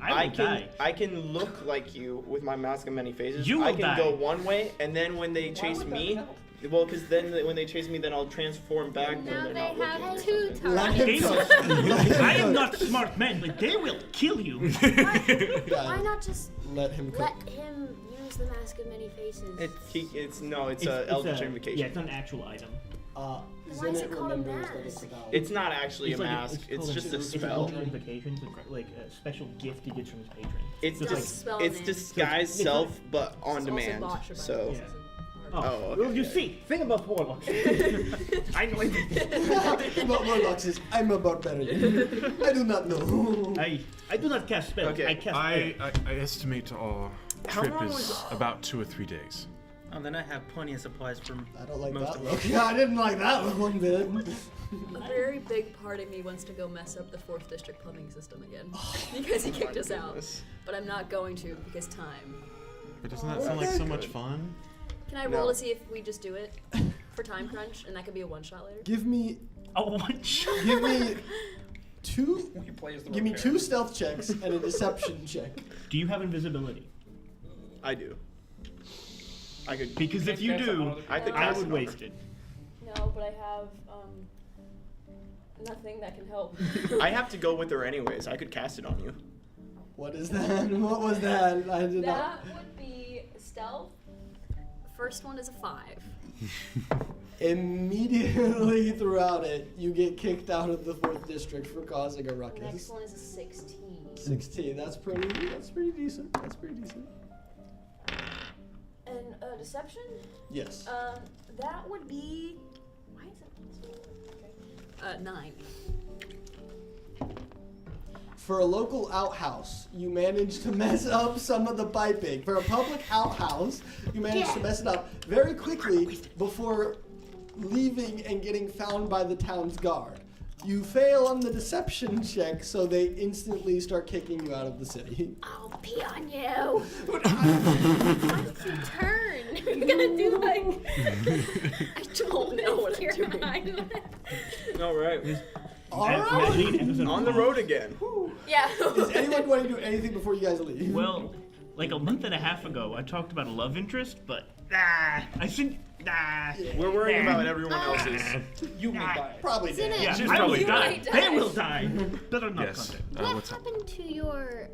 I will die. I can look like you with my mask of many faces. You I will can die. go one way, and then when they chase would that me, help? well, because then when they chase me, then I'll transform back when Now they're they not looking. have or two something. Let targets. him cook. Let him I am cook. not smart man, but they will kill you. Why not just Let him cook. let him use the mask of many faces? It's Eldritch a- Invocation. Yeah, it's an actual item. Why is it Zenit called a remembers that it's mask? about. It's not actually a It's like mask. It's called just a it's an spell. Eldritch Invocation. It's like a special gift he gets from his patron. It's Just That's just spell it's name. disguised So it's- self, but on It's demand. Also botched by So. the Yeah. pieces of Oh, art. okay. Well, you see, thing about warlocks. I know everything. About Warlocks is, I'm a barbarian. I do not know. I do not cast spells. Okay, I cast I estimate our How trip long is was- about 2 or 3 days. Oh, then I have plenty of supplies from. I don't like Most that of look. Yeah, I didn't like that look one bit. A very big part of me wants to go mess up the 4th District plumbing system again. Because he kicked us out. goodness. But I'm not going to because time. But doesn't that sound like so much fun? Can I roll No. to see if we just do it for time crunch and that could be a one shot later? Give me one shot. Give me two. He plays the Give me repair. 2 stealth checks and a deception check. Do you have invisibility? I do. I could. Because if you Cast that do, on other I could people. I cast would it waste it. No, but I have nothing that can help. I have to go with her anyways. I could cast it on you. What is that? What was that? I did That not. would be stealth. First one is a 5. Immediately throughout it, you get kicked out of the 4th district for causing a Next ruckus. one is a 16. 16. That's pretty decent. That's pretty decent. And deception? Yes. That would be. Why is it? Okay. 9. For a local outhouse, you manage to mess up some of the piping. For a public outhouse, you manage to mess it up very quickly before leaving and getting found by the town's guard. You fail on the deception check, so they instantly start kicking you out of the city. I'll pee on you. Once you turn, you're gonna do like. I don't know what your I'm doing. eyelid. All right. Alright! On the road again. Yeah. Is anyone going to do anything before you guys leave? Well, like a month and a half ago, I talked about a love interest, but I think We're worrying about everyone else's. You may die. Probably Isn't did. it? Yeah, She's I probably will die. might They die. will die. Better not Yes. contact. What What's up? happened to your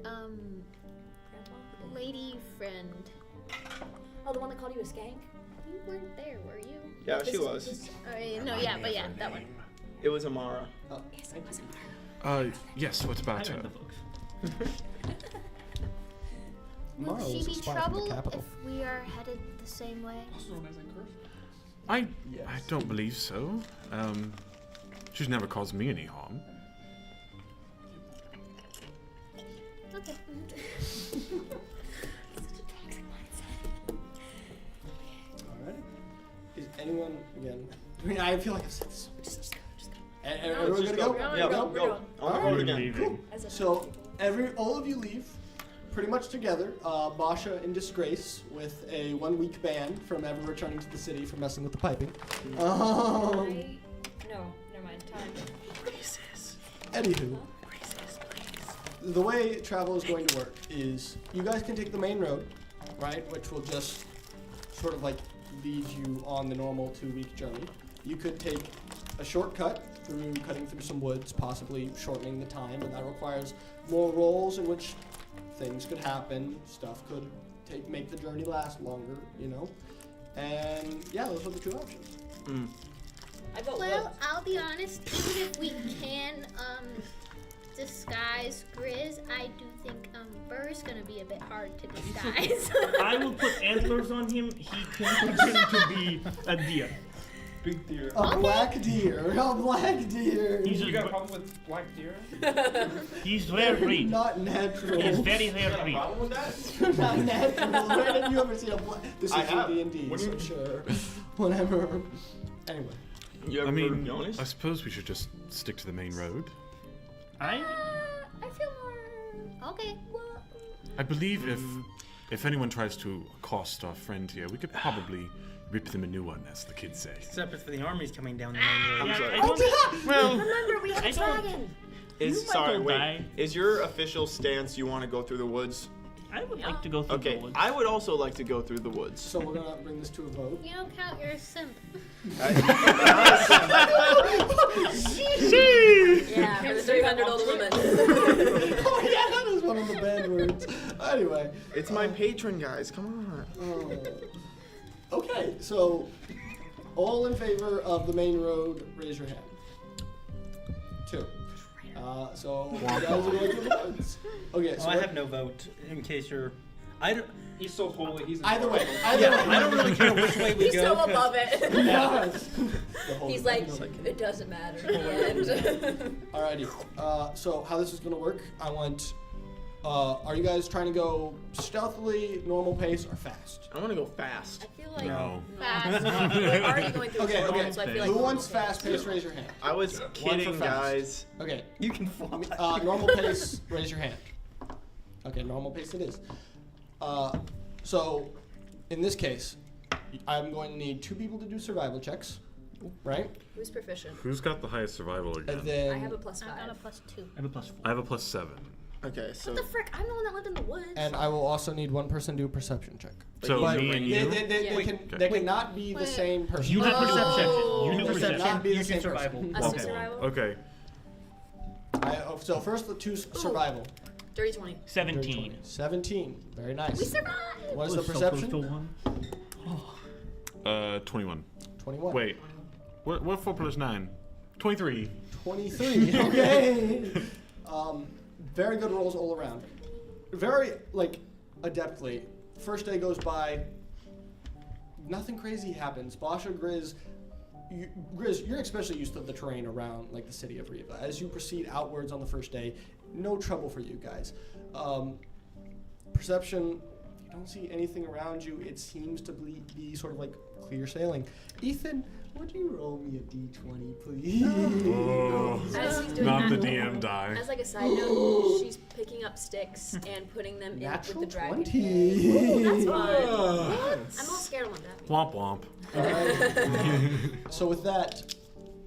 lady friend? Oh, the one that called you a skank? You weren't there, were you? Yeah, she This- was. this- No, yeah, but yeah, that one. It was Amara. Yes, it wasn't. Yes, what I about read her? the books. Will Tomorrow she is a be spy from the trouble capital. if we are headed the same way? Also known as a curse. I Yes. don't believe so. She's never caused me any harm. Okay. Alright. Is anyone, again, I mean, I feel like I've said this. Just go. Everyone Let's gonna just go? Yeah, Go? go. On the road again. Cool. As a So, all of you leave pretty much together. Basha in disgrace with a 1-week ban from ever returning to the city for messing with the piping. No, never mind. Time. Anywho, the way travel is going to work is you guys can take the main road, right, which will just sort of like lead you on the normal 2-week journey. You could take a shortcut through cutting through some woods, possibly shortening the time, and that requires more rolls in which things could happen, stuff could make the journey last longer, you know. And yeah, those are the 2 options. I vote Well, woods. I'll be honest. Even if we can disguise Grizz, I do think Burr's gonna be a bit hard to disguise. I will put antlers on him. He can pretend to be a deer. Big deer. A black deer, a black deer. He's You got a a, problem with black deer? he's rare breed. Not natural. He's very rare breed. Problem with that? Not natural. When have you ever seen a black? This is I have. D&D, What do so you- sure. Whatever. Anyway. You ever I heard of mean, Jonas? I suppose we should just stick to the main road. I feel more okay. Well, I believe if anyone tries to accost our friend here, we could probably rip them a new one, as the kids say. Except if the army's coming down the main road. I'm sorry. I don't, well, Remember, we have I a don't- dragon. Is You sorry, might wait. die. Is your official stance you want to go through the woods? I would like to go through the Okay, woods. I would also like to go through the woods. So we're gonna bring this to a vote. you don't count. You're a simp. Yeah, for the 300 old woman. Oh yeah, that is one of the bad words. Anyway. It's my patron, guys. Come on. Okay, so all in favor of the main road, raise your hand. 2. So you guys are going to the woods. Okay, so Well, I have no vote in case you're. I don't. He's so holy. He's either way, Yeah, I don't really care which way we He's go. so 'cause- above it. Yes. He's like, it doesn't matter in the end. Alrighty. So how this is gonna work? I want. Are you guys trying to go stealthily, normal pace, or fast? I want to go fast. I feel like No. Fast. we're already going through Okay, four okay. rounds, so I feel like Who normal wants pace. fast pace? Raise your hand. I was kidding, fast. guys. Okay. You can fly. Normal pace. Raise your hand. Okay, normal pace it is. So, in this case, I'm going to need 2 people to do survival checks, right? Who's proficient? Who's got the highest survival again? And then I have a +5. I got a +2. I have a +4. I have a +7. Okay, so What the frick? I'm the one that lived in the woods. and I will also need 1 person to do a perception check. So But me and they, you. they, they, Yeah. they, can, Okay. they cannot be the Wait. same person. You do Oh. perception. You do Perception. perception. Not be the You same do survival. person. Us do Okay. survival? Okay. So first the 2 survival. Dirty 20. 17. 17. Very nice. We survived. What is the Was so close perception? to 1. 21. 21. Wait. What 4 plus 9? 23. 23. Okay. Very good rolls all around. Very adeptly. First day goes by. Nothing crazy happens. Basha, Grizz, you're especially used to the terrain around the city of Riva. As you proceed outwards on the first day, no trouble for you guys. Perception, you don't see anything around you. It seems to be sort of clear sailing. Ethan, would you roll me a d20, please? Oh, As he's doing not the that, DM die. as a side note, she's picking up sticks and putting them in with Natural the dragon. 20. Ooh, that's fun. I'm a little scared on that. Womp womp. So with that,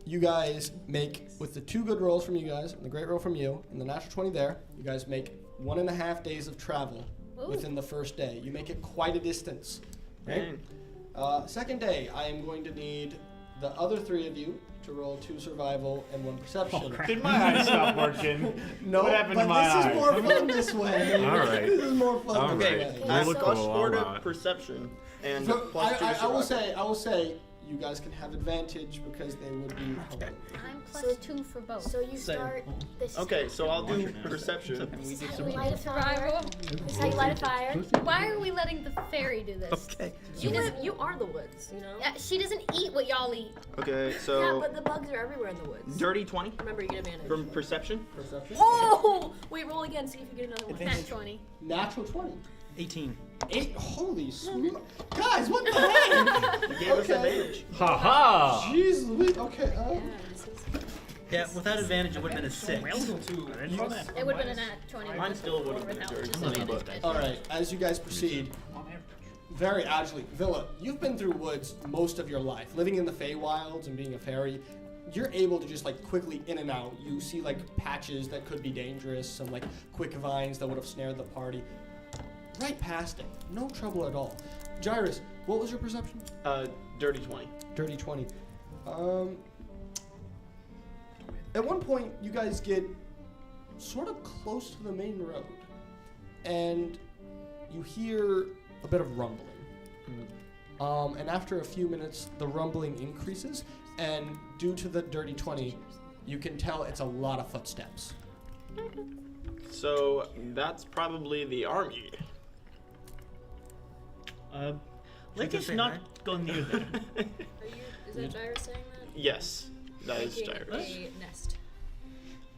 you guys make, with the 2 good rolls from you guys, and the great roll from you, and the natural 20 there, you guys make 1.5 days of travel Ooh. within the first day. You make it quite a distance. Right? Dang. Second day, I am going to need the other 3 of you to roll 2 survival and 1 perception. Did my eyes stop working? No, What happened but to my this eyes? is more fun this way. All right. This is more fun All this right. way. Roll Ask a us cool, for the alright. perception and So plus 2 I will survival. say, you guys can have advantage because they would be. I'm So- +2 for both. So you start this. Okay, so I'll do Watch it now. perception. And we do How some. you light a fire. Survival. This is how you light a fire. Why are we letting the fairy do this? Okay. You are the woods, you know? Yeah, she doesn't eat what y'all eat. Okay, Yeah, so but the bugs are everywhere in the woods. dirty 20 Remember, you get advantage. from perception. Perception. Oh! Wait, roll again, see if you get another one. Nat 20. Natural 20. 18. 8. Holy smoke. Guys, what the heck? You gave us Okay. advantage. Ha Jeez Louise. Okay. Yeah, this is... Yeah, without advantage, it would have been a 6. It would have been a nat 20. Mine still would have been a without dirty disadvantage, 20, but- but Alright, as you guys proceed, very agilely. Villa, you've been through woods most of your life. Living in the Feywilds and being a fairy, you're able to just quickly in and out. You see patches that could be dangerous, some quick vines that would have snared the party. Right past it. No trouble at all. Gyrus, what was your perception? dirty 20. Dirty 20. At one point, you guys get sort of close to the main road, and you hear a bit of rumbling. And after a few minutes, the rumbling increases, and due to the dirty 20, you can tell it's a lot of footsteps. So that's probably the army. Let's just just not go near them. Is that Gyra saying that? Yes, that is Making Gyrus. a nest.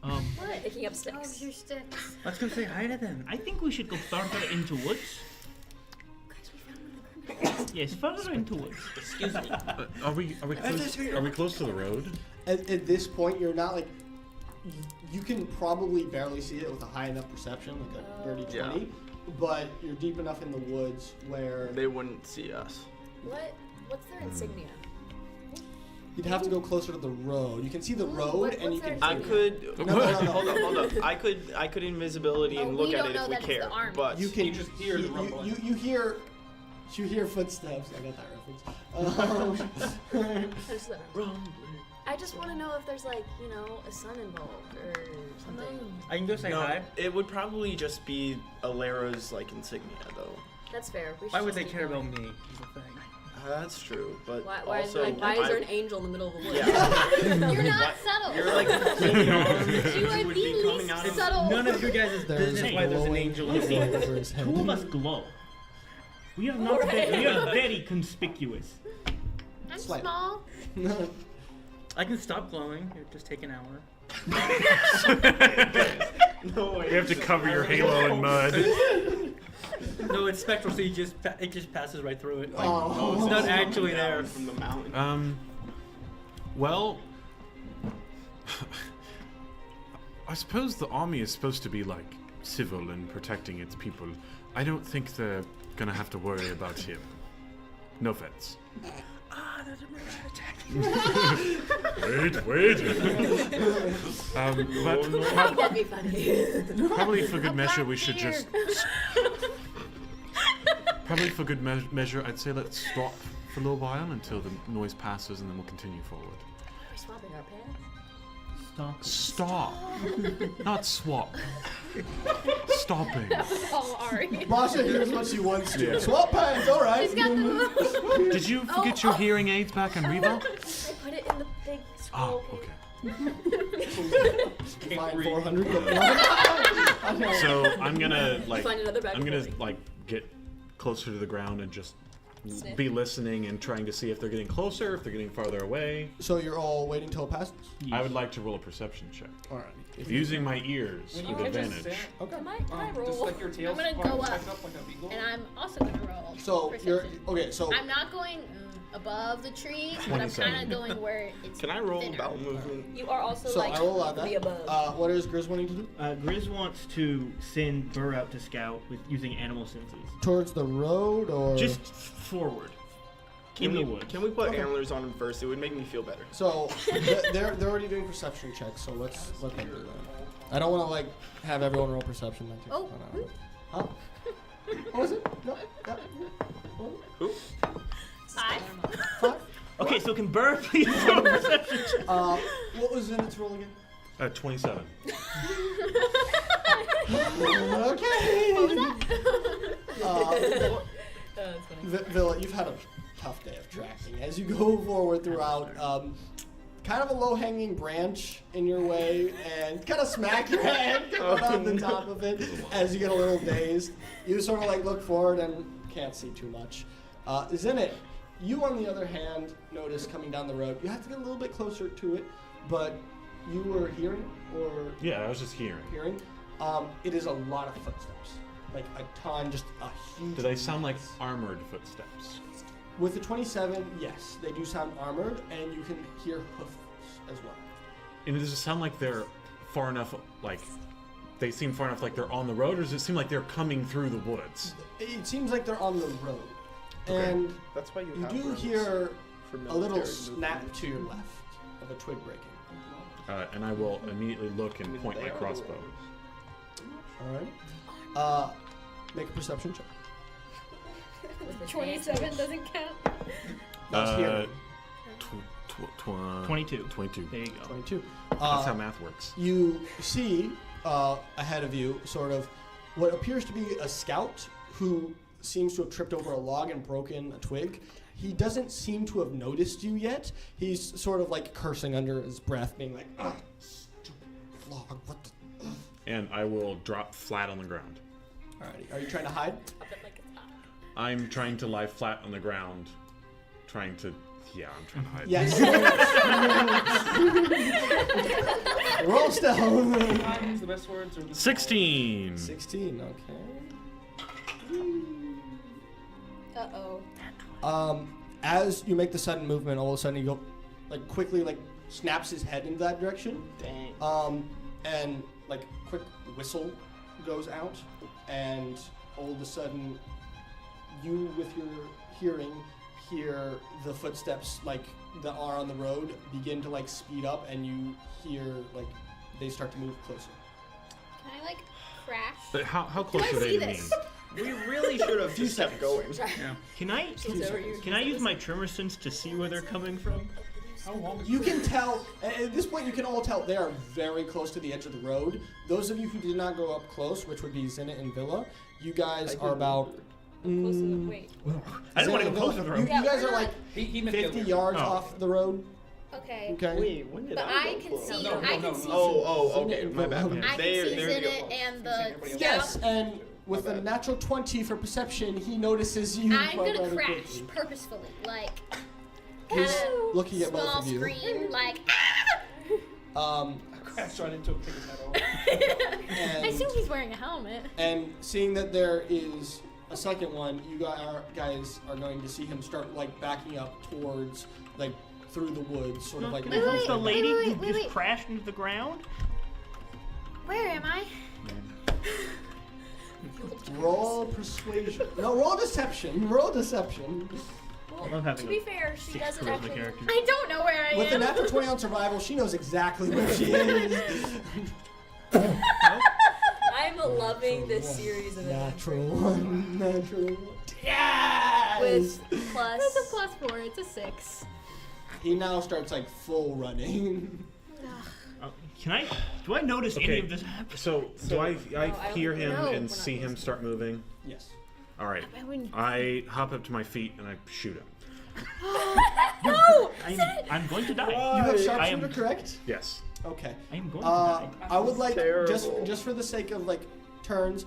What? Picking up Oh, sticks. your sticks. Let's go say hi to them. I think we should go further into woods. Guys, we found one of the criminals. Yes, further into woods. Excuse me. Are we close to the road? At this point, you're not like you can probably barely see it with a high enough perception, like a dirty 20, but you're deep enough in the woods where They wouldn't see us. What's their insignia? you'd have to go closer to the road. You can see the road, and you can. I could. No. Hold up. I could invisibility and look we at don't it know if we that it's the care. army. But You can You just hear the rumbling. You hear footsteps. I got that reference. I just want to know if there's like, a sun involved or something. I can go say no, hi. it would probably just be Alera's like insignia, though. That's fair. We Why should would just they keep care going. about me? Is the thing. That's true, but Why is also there an angel in the middle of the woods? Yeah. You're not subtle. You're like thinking You are would the be coming least out of subtle. None of your guys' There's business a why there's an glowing angel in thing the over his head. Two of us glow. We are not we are very conspicuous. I'm Slightly. small. I can stop glowing. It would just take an hour. No way. You have to cover your halo in mud. No, it's spectral, so it just passes right through it. Oh. It's not actually there. From the mountain. Well, I suppose the army is supposed to be like civil and protecting its people. I don't think they're gonna have to worry about him. No offense. There's a merchant attack. Wait. That'd be funny. Probably for good measure, we should here. just. Probably for good measure, I'd say let's stop for a little while until the noise passes, and then we'll continue forward. Are we swapping our pants? Stop. Not swap. Stopping. Oh, Ari. Masha hears what she wants to. Yeah. Swap pants, all right. She's got the Did you forget your hearing aids back in Reva? I put it in the big Oh, scroll. okay. Fine, 400. So I'm gonna Find another bag I'm of gonna holding. get closer to the ground and just Sniff. be listening and trying to see if they're getting closer, if they're getting farther away. So you're all waiting till it passes? I would like to roll a perception check. All right. Using my ears When you with catch a advantage. scent, Okay. Can I roll? just like your tail I'm gonna spikes go back up. like a beagle. And I'm also gonna roll. So you're perception. okay. So I'm not going above the trees, but I'm 27. kind of going where it's. Can I roll thinner. bowel movement? You are also so like I will allow be that. above. What is Grizz wanting to do? Grizz wants to send Burr out to scout with using animal senses. Towards the road or Just forward. In the woods. Can we put Okay. antlers on them first? It would make me feel better. So they're already doing perception checks. So let's let them do that. I don't want to like have everyone roll perception. Like, Oh. Huh? What was it? No. Yeah. Who? 5. 5. Okay, so can Burr please roll a perception check? What was in its roll again? 27. Okay. What was that? That's funny. Villa, you've had a tough day of tracking. As you go forward throughout, kind of a low-hanging branch in your way, and kind of smack your head going on the top of it as you get a little dazed. You sort of like look forward and can't see too much. Zenit, you on the other hand notice coming down the road. You have to get a little bit closer to it, but you were hearing or Yeah, I was just hearing. it is a lot of footsteps, like a ton, just a huge. Do they sound like armored footsteps? With the 27, yes, they do sound armored, and you can hear hoofs as well. And does it sound like they're far enough, like, they seem far enough like they're on the road, or does it seem like they're coming through the woods? It seems like they're on the road, Okay. and That's why you you have do roads hear for a little military snap movement. to your left of a twig breaking. And I will immediately look and point my crossbow. All right. Make a perception check. With the 27 doesn't count. That's here. 22. 22. There you go. 22. That's how math works. You see ahead of you sort of what appears to be a scout who seems to have tripped over a log and broken a twig. He doesn't seem to have noticed you yet. He's sort of like cursing under his breath, being like, "Ah, stupid log, what the..." And I will drop flat on the ground. Alrighty, are you trying to hide? I'm trying to lie flat on the ground, trying to hide. Yes. Roll stealth. Times the best words or the 16. 16, okay. Uh-oh. As you make the sudden movement, all of a sudden you go, like, quickly, like, snaps his head into that direction. Dang. And, like, quick whistle goes out, and all of a sudden, you, with your hearing, hear the footsteps, like, that are on the road begin to, like, speed up, and you hear, like, they start to move closer. Can I, like, crash? But how close I are they see to me? this? We really should have just kept going. Yeah. Can I use my tremor sense to see where they're coming from? How long? You can tell, at this point you can all tell they are very close to the edge of the road. Those of you who did not go up close, which would be Zenit and Villa, you guys are about... Close to the wait. I didn't want to Zenit go and close to the Villa, road. You guys we're are like He missed 50 the yards Oh. off the road. Okay. Okay. Wait, when did But I I go can close? see. No, I no, can no, see. no. Oh, okay. My bad. I I They're can see real Zenit close. and the Everybody else. Yes, scout. and with a natural 20 for perception, he notices you. I'm quite gonna rather crash quickly. purposefully, like He's kinda looking at both small of you. scream, like. I crashed right into him, took his head off. And, I assume he's wearing a helmet. and seeing that there is a second one, you guys are going to see him start like backing up towards like through the woods, sort of like. Can I help the wait, lady wait, who wait, just wait. crashed into the ground? Where am I? Roll persuasion. No, roll deception. Roll deception. I love having To be fair, she doesn't charisma actually. character. I don't know where I With a am. natural 20 on survival, she knows exactly where she is. I'm loving this series of Natural adventures. one. Natural one. Yes! With plus. It's a +4. It's a 6. He now starts like full running. Do I notice any Okay. of this happen? So do I don't hear think- him No, we're and not see him close. start moving? Yes. All right. I wouldn't- I hop up to my feet and I shoot him. No! I'm going to die. You have I sharpshooter, am. correct? Yes. Okay. I am going to die. I would like Terrible. just for the sake of like turns,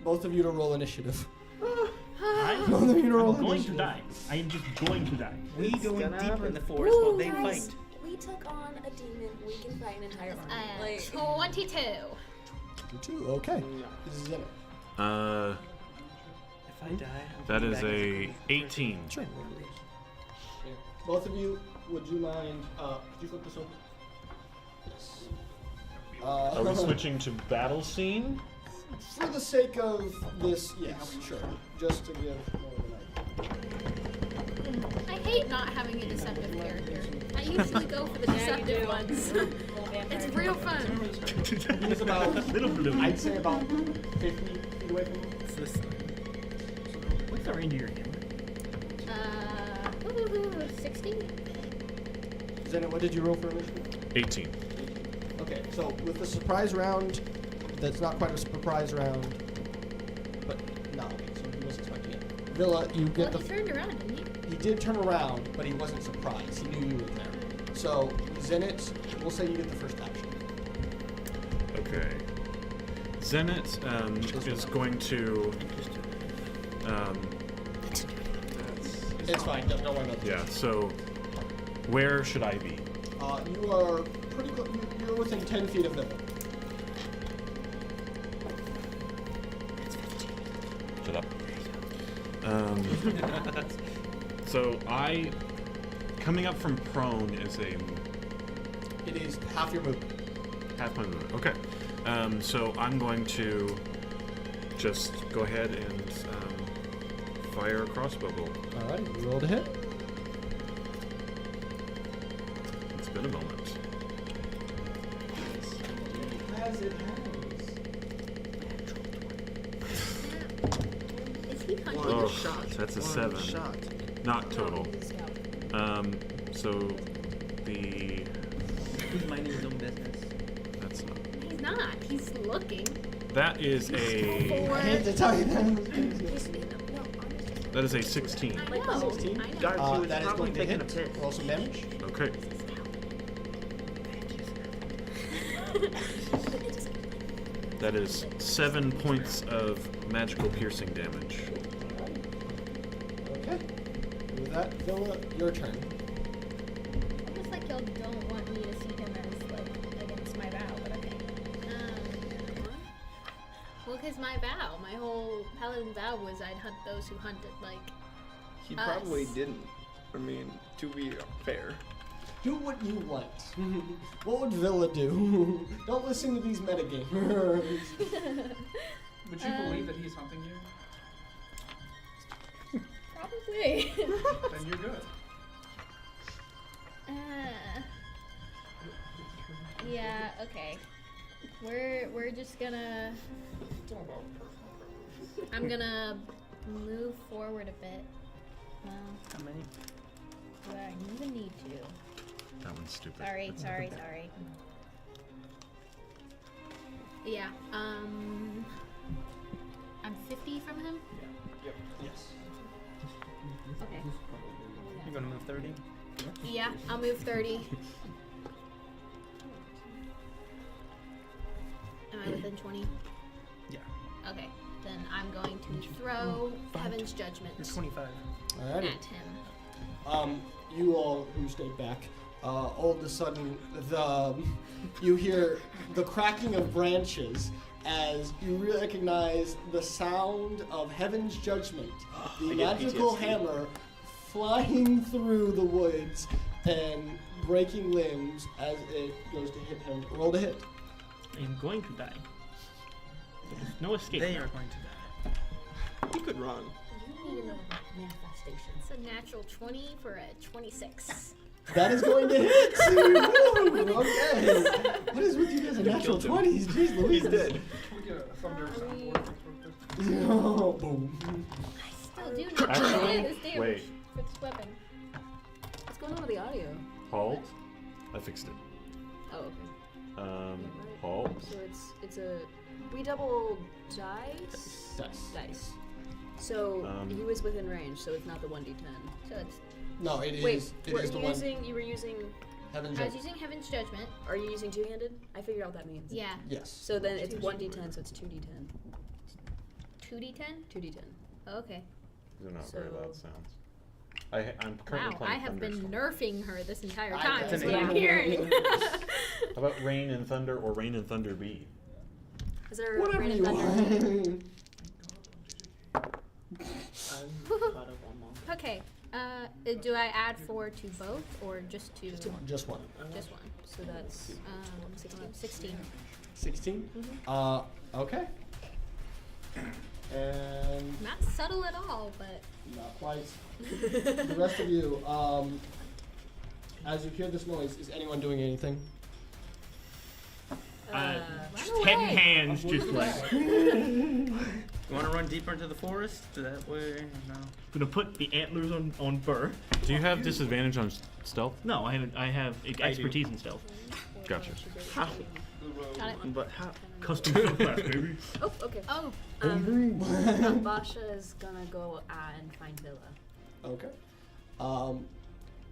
both of you to roll initiative. Both of you to roll I'm going to initiative. die. I am just going to die. We It's go in gonna deeper happen. in the forest while they Guys, fight. we took on a demon. We can fight an entire army. Like, 22. 22. Okay. This is it. If I die, I'm That coming is back as a queen. 18. Sure. Both of you, would you mind? Could you flip this over? Yes. Are we switching to battle scene? For the sake of this, yes, sure. Just to give more of an idea. I hate not having a deceptive character. I usually go for the deceptive ones. It's real fun. He's about, Little blue. I'd say about 50 feet away from you. What's our reindeer again? 60? Zenit, what did you roll for initiative? 18. Okay, so with the surprise round, that's not quite a surprise round, but no, so he was expecting it. Villa, you Well, get he the. turned around, didn't he? He did turn around, but he wasn't surprised. He knew you were there. So Zenit, we'll say you get the first action. Okay. Zenit is going to. It's fine. Don't worry about this. Yeah. So, where should I be? You are pretty close. You're within 10 feet of Villa. Shut up. So coming up from prone is a It is half your movement. half my movement. Okay. So I'm going to just go ahead and fire a crossbow bolt. Alright, roll to hit. It's been a moment. As it Is he hunting? Oh, shot. that's a One 7. shot. Not total. he's a scout. So the Who's minding his own business? That's not. He's not. He's looking. That is a. I hate to tell you that. That is a 16. I know. 16? I know. Guys, he was That is probably going to taking a hit. piss. Roll some damage. Okay. That is 7 points of magical piercing damage. Okay. With that, Villa, your turn. Almost like y'all don't want me to see him as like against my vow, but okay. Well, cause my vow, my whole paladin vow was I'd hunt those who hunted like. He Us. probably didn't. I mean, to be fair. Do what you want. What would Villa do? Don't listen to these metagamers. Would you believe that he's hunting you? Probably. Then you're good. Yeah. Okay. We're just gonna. It's all about personal I'm gonna move forward a bit. Well, How many? do I even need to? That one's stupid. Sorry. Yeah, I'm 50 from him? Yes. Okay. You're gonna move 30? Yeah, I'll move 30. Am I within 20? Yeah. Okay, then I'm going to throw Heaven's Judgment You're 25. Alrighty. at him. You all who stayed back, all of a sudden, you hear the cracking of branches as you recognize the sound of Heaven's Judgment, the I get magical PTSD. hammer flying through the woods and breaking limbs as it goes to hit him. Roll to hit. I'm going to die. There's no escape. They now. are going to die. He could run. You need another manifestation. It's a natural 20 for a 26. That is going to hit. Woo! Okay. What is with you guys in natural killed him. 20s? Jeez Louise. He's dead. Can we get a thunder soundboard? Oh, boom. I still do not understand this damage Wait. for this weapon. What's going on with the audio? Halt. I fixed it. Oh, okay. Halt. So it's a we double dice. Dice. So Um, he was within range, so it's not the 1d10. So it's. No, it is. Wait, It were is the you one. using? You were using? Heaven's I was Judgment. using Heaven's Judgment. Are you using two-handed? I figured out what that means. Yeah. Yes. So then it's 1d10, so it's 2d10. 2d10? 2d10. Okay. These are not very So- loud sounds. I'm currently Wow, playing I have been Thunderstorm. nerfing her this entire I- time. that's That's an what I'm eight. hearing. How about Rain and Thunder or Rain and Thunder B? Is there Whatever rain you and thunder? want. Okay. Do I add 4 to both or just to? Just one. Just one. So that's 16. 16? Mm-hmm. Okay. And Not subtle at all, but not quite. The rest of you, as you hear this noise, is anyone doing anything? Just run head away. and hands, just like. You want to run deeper into the forest? That way, no. Gonna put the antlers on Burr. Do you have disadvantage on stealth? No, I have expertise in stealth. Gotcha. How? Got it. But how? Custom subclass, baby. Oh, okay. Oh, Basha is gonna go and find Villa. Okay.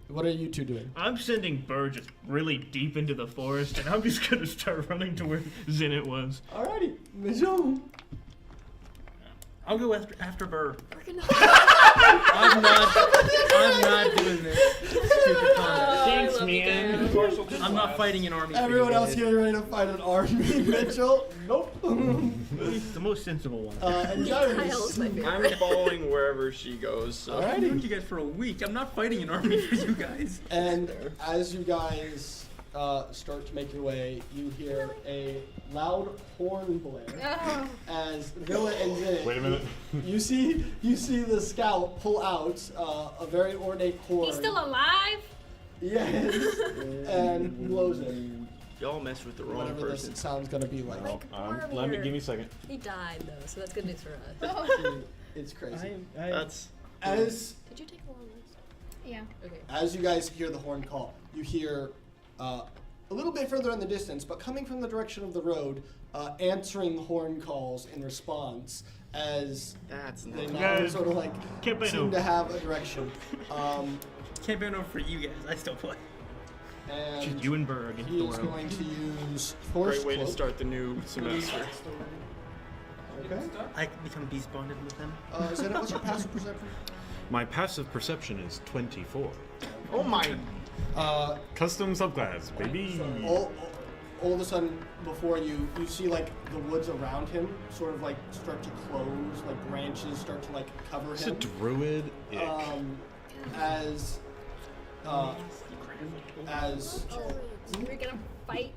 What are you two doing? I'm sending Burr just really deep into the forest, and I'm just gonna start running to where Zenit was. Alrighty, Mitchell. I'll go after Burr. We're gonna. I'm not doing this. Stupid combat. Thanks, man. I'm not fighting an army. for you Everyone else guys. getting ready to fight an army. Mitchell, nope. He's the most sensible one. And Kyle's Gyrus. my favorite. I'm following wherever she goes. So. I've been Alrighty. with you guys for a week. I'm not fighting an army for you guys. And as you guys start to make your way, you hear a loud horn blare oh. as Villa and Zinnick. Wait a minute. You see the scout pull out a very ornate horn. He's still alive? Yes, and blows it. Y'all messed with the wrong Whatever this person. sound's gonna be like. Give me a second. He died though, so that's good news for us. It's crazy. That's As Did you take a long rest? Yeah. Okay. as you guys hear the horn call, you hear a little bit further in the distance, but coming from the direction of the road, answering horn calls in response as That's they not. now sort of like Can't play seem no. to have a direction. Can't bear no for you guys. I still play. And Just you and Burr against he the is world. going to use Force Great way to Cloak. start the new semester. Okay. I become beast bonded with them. Zenit, what's your passive perception? My passive perception is 24. Oh my! Custom subclass, baby. All of a sudden, before you see like the woods around him sort of like start to close, like branches start to like cover It's a him. druid. Ick. As We're gonna fight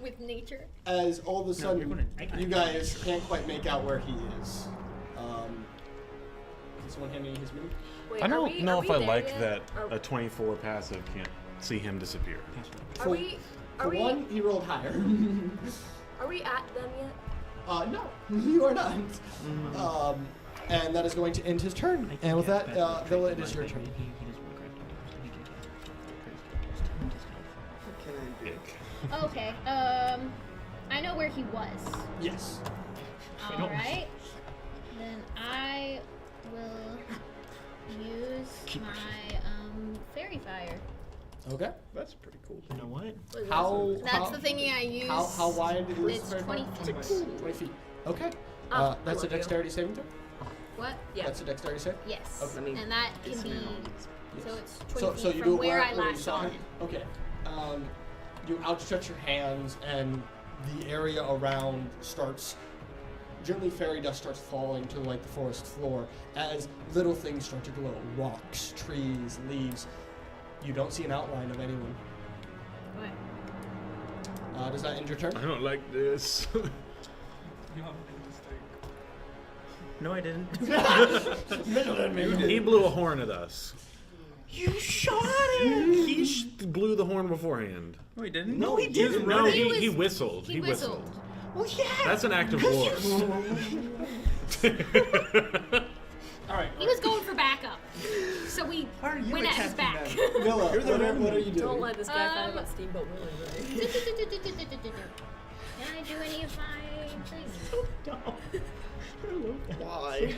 with nature. as all of a you're sudden gonna- you guys can't quite make out where he is. Can someone hand me his mini? Wait, I are don't we- know are if we I there like yet? that Are, a 24 passive can't see him disappear. are we? Are For we? one, he rolled higher. Are we at them yet? No, you are not. And that is going to end his turn. And with that, Villa, it is your turn. What can I do? Ick. Okay. I know where he was. Yes. All right. Then I will use my fairy fire. Okay. That's pretty cool. You know what? How? That's the thingy I use. How wide is It's the 20 feet. feet. 20 feet. Okay. I That's a love you. dexterity saving throw. What? Yeah. That's a dexterity save. Yes. Okay. Let me And that get can some be. ammo. So it's 20 So feet you from do it where I you last saw saw him. him. Okay. You outstretch your hands, and the area around starts. Gently, fairy dust starts falling to like the forest floor as little things start to glow. Rocks, trees, leaves. You don't see an outline of anyone. Okay. Does that end your turn? I don't like this. You have to stay. No, I didn't. He blew a horn at us. You shot him. He blew the horn beforehand. No, he didn't. No, he didn't. No, He he was- whistled. He whistled. Well, yeah. That's an act of war. All right. He was going for backup. So we Why are you went at his attacking back. them? Villa, what are you doing? Don't let this guy fight Um, about Steamboat Willie, right? Can I do any of my things? Why?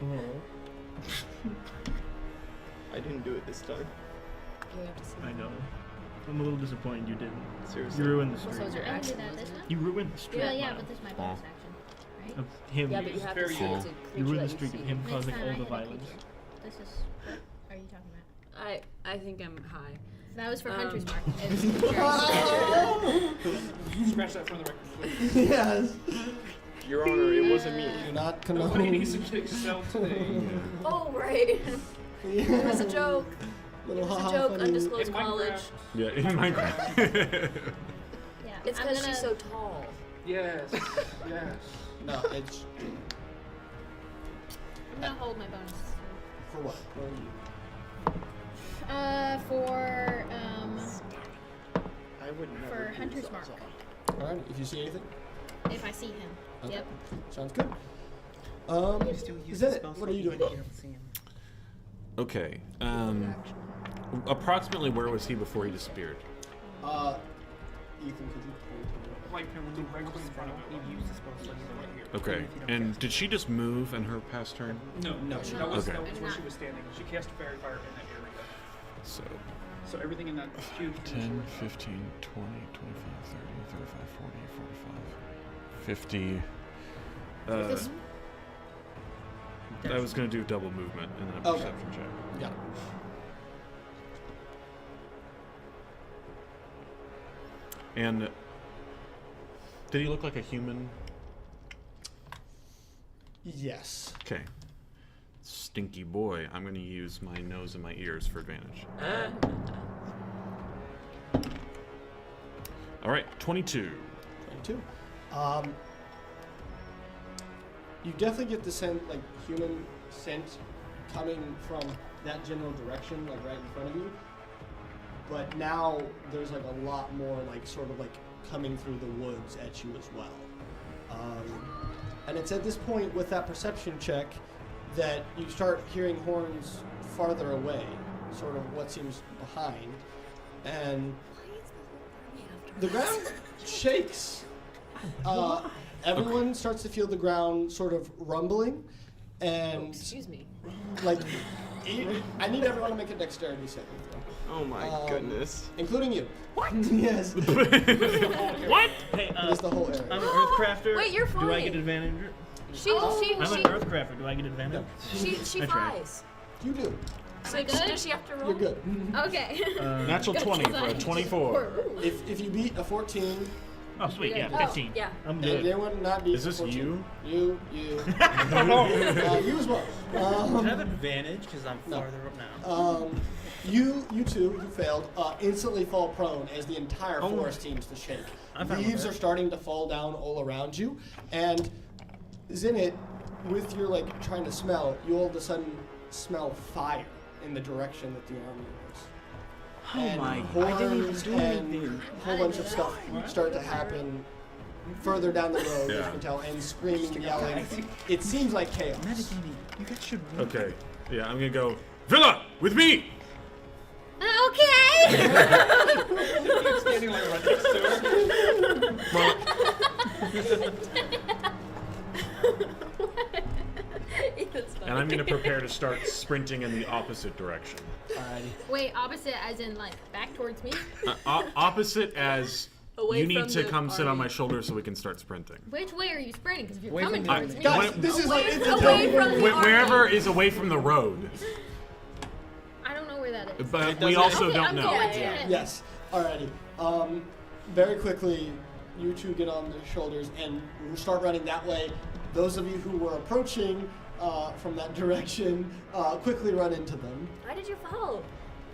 Um, I didn't do it this time. We have to see. I know. I'm a little disappointed you didn't. Seriously. You ruined the So streak. is your I can do action, that wasn't this it? time? You ruined the streak. Yeah, yeah, Milo. but this is my bonus action, right? Of him. Yeah, but you have to very see it's a You creature ruined the that streak you of see. him Next causing time all I the hit a violence. creature. This is what are you talking about? I think I'm high. That was for Hunter's Mark. Scratch that from the record, please. Yes. Your Honor, it wasn't me. Do not Nobody condone. needs to kick yourself today. Oh right. It was a joke. Little It was a haha joke. funny. Undisclosed In college. Minecraft. Yeah, in Minecraft. Yeah, It's I'm because gonna- she's so tall. Yes. Yes. No, it's I'm gonna hold my bonus. for what? What are you? For I would never. for do Hunter's that. Mark. Alright, if you see anything. If I see him. Okay. Yep. Sounds good. You still use the Zenit, spell what are you slot doing? even if you don't see him. Okay. Approximately where was he before he disappeared? Ethan, could you point Like when we right in front of You it. use the spell slot right here. Okay. Even if you don't And cast did she just move in her past turn? No, No, that she was Okay. that was I did where not. she was standing. She cast fairy fire in that area. So So everything in that cube. 10, 15, 20, 25, 30, 35, 40, 45, 50. This- I was going to do double movement in that Okay. perception check. Yeah. And did he look like a human? Yes. Okay. Stinky boy. I'm going to use my nose and my ears for advantage. All right, 22. 22. You definitely get the scent, like human scent, coming from that general direction, like right in front of you. But now there's like a lot more, like sort of like coming through the woods at you as well. And it's at this point with that perception check that you start hearing horns farther away, sort of what seems behind, and The ground shakes. Everyone starts to feel the ground sort of rumbling, and Excuse me. like, I need everyone to make a dexterity saving throw. Oh my goodness. Including you. What? Yes. It What? Hey, is the whole area. I'm an Earthcrafter. Wait, you're Do I flying. get advantage? She I'm an Earthcrafter. Do I get advantage? she I tried. flies. You do. So good? does she have to roll? You're good. Okay. Natural 20 for a 24. If you beat a 14, Oh, sweet. Yeah, Oh, 15. yeah. I'm and good. anyone not beat Is this 14. you? You. You as well. Do I have advantage because I'm No. farther up now? You two who failed instantly fall prone as the entire forest seems to shake. I'm fine with Leaves that. are starting to fall down all around you, and Zenit, with your trying to smell, you all of a sudden smell fire in the direction that the army is. Oh And my! I horns didn't even do and anything. a whole bunch of stuff start to happen further down the road, as Yeah. you can tell, and screaming, yelling. It seems like chaos. Metagaming. You guys should. Okay. Yeah, I'm gonna go. Villa, with me. Okay. Standing like right next to her. Well, That's funny. and I'm gonna prepare to start sprinting in the opposite direction. Alrighty. Wait, opposite as in like back towards me? Opposite as Away you need from to the come sit on army. my shoulder so we can start sprinting. Which way are you sprinting? Because if you're Away coming from the- towards me. Guys, When- this is like it's a away double- from the Wherever is away from the road, I don't know where that is. but It we doesn't- also Okay, don't I'm know. going to Yeah. it. Yes. Alrighty. Very quickly, you two get on their shoulders and start running that way. Those of you who were approaching from that direction quickly run into them. Why did you fall?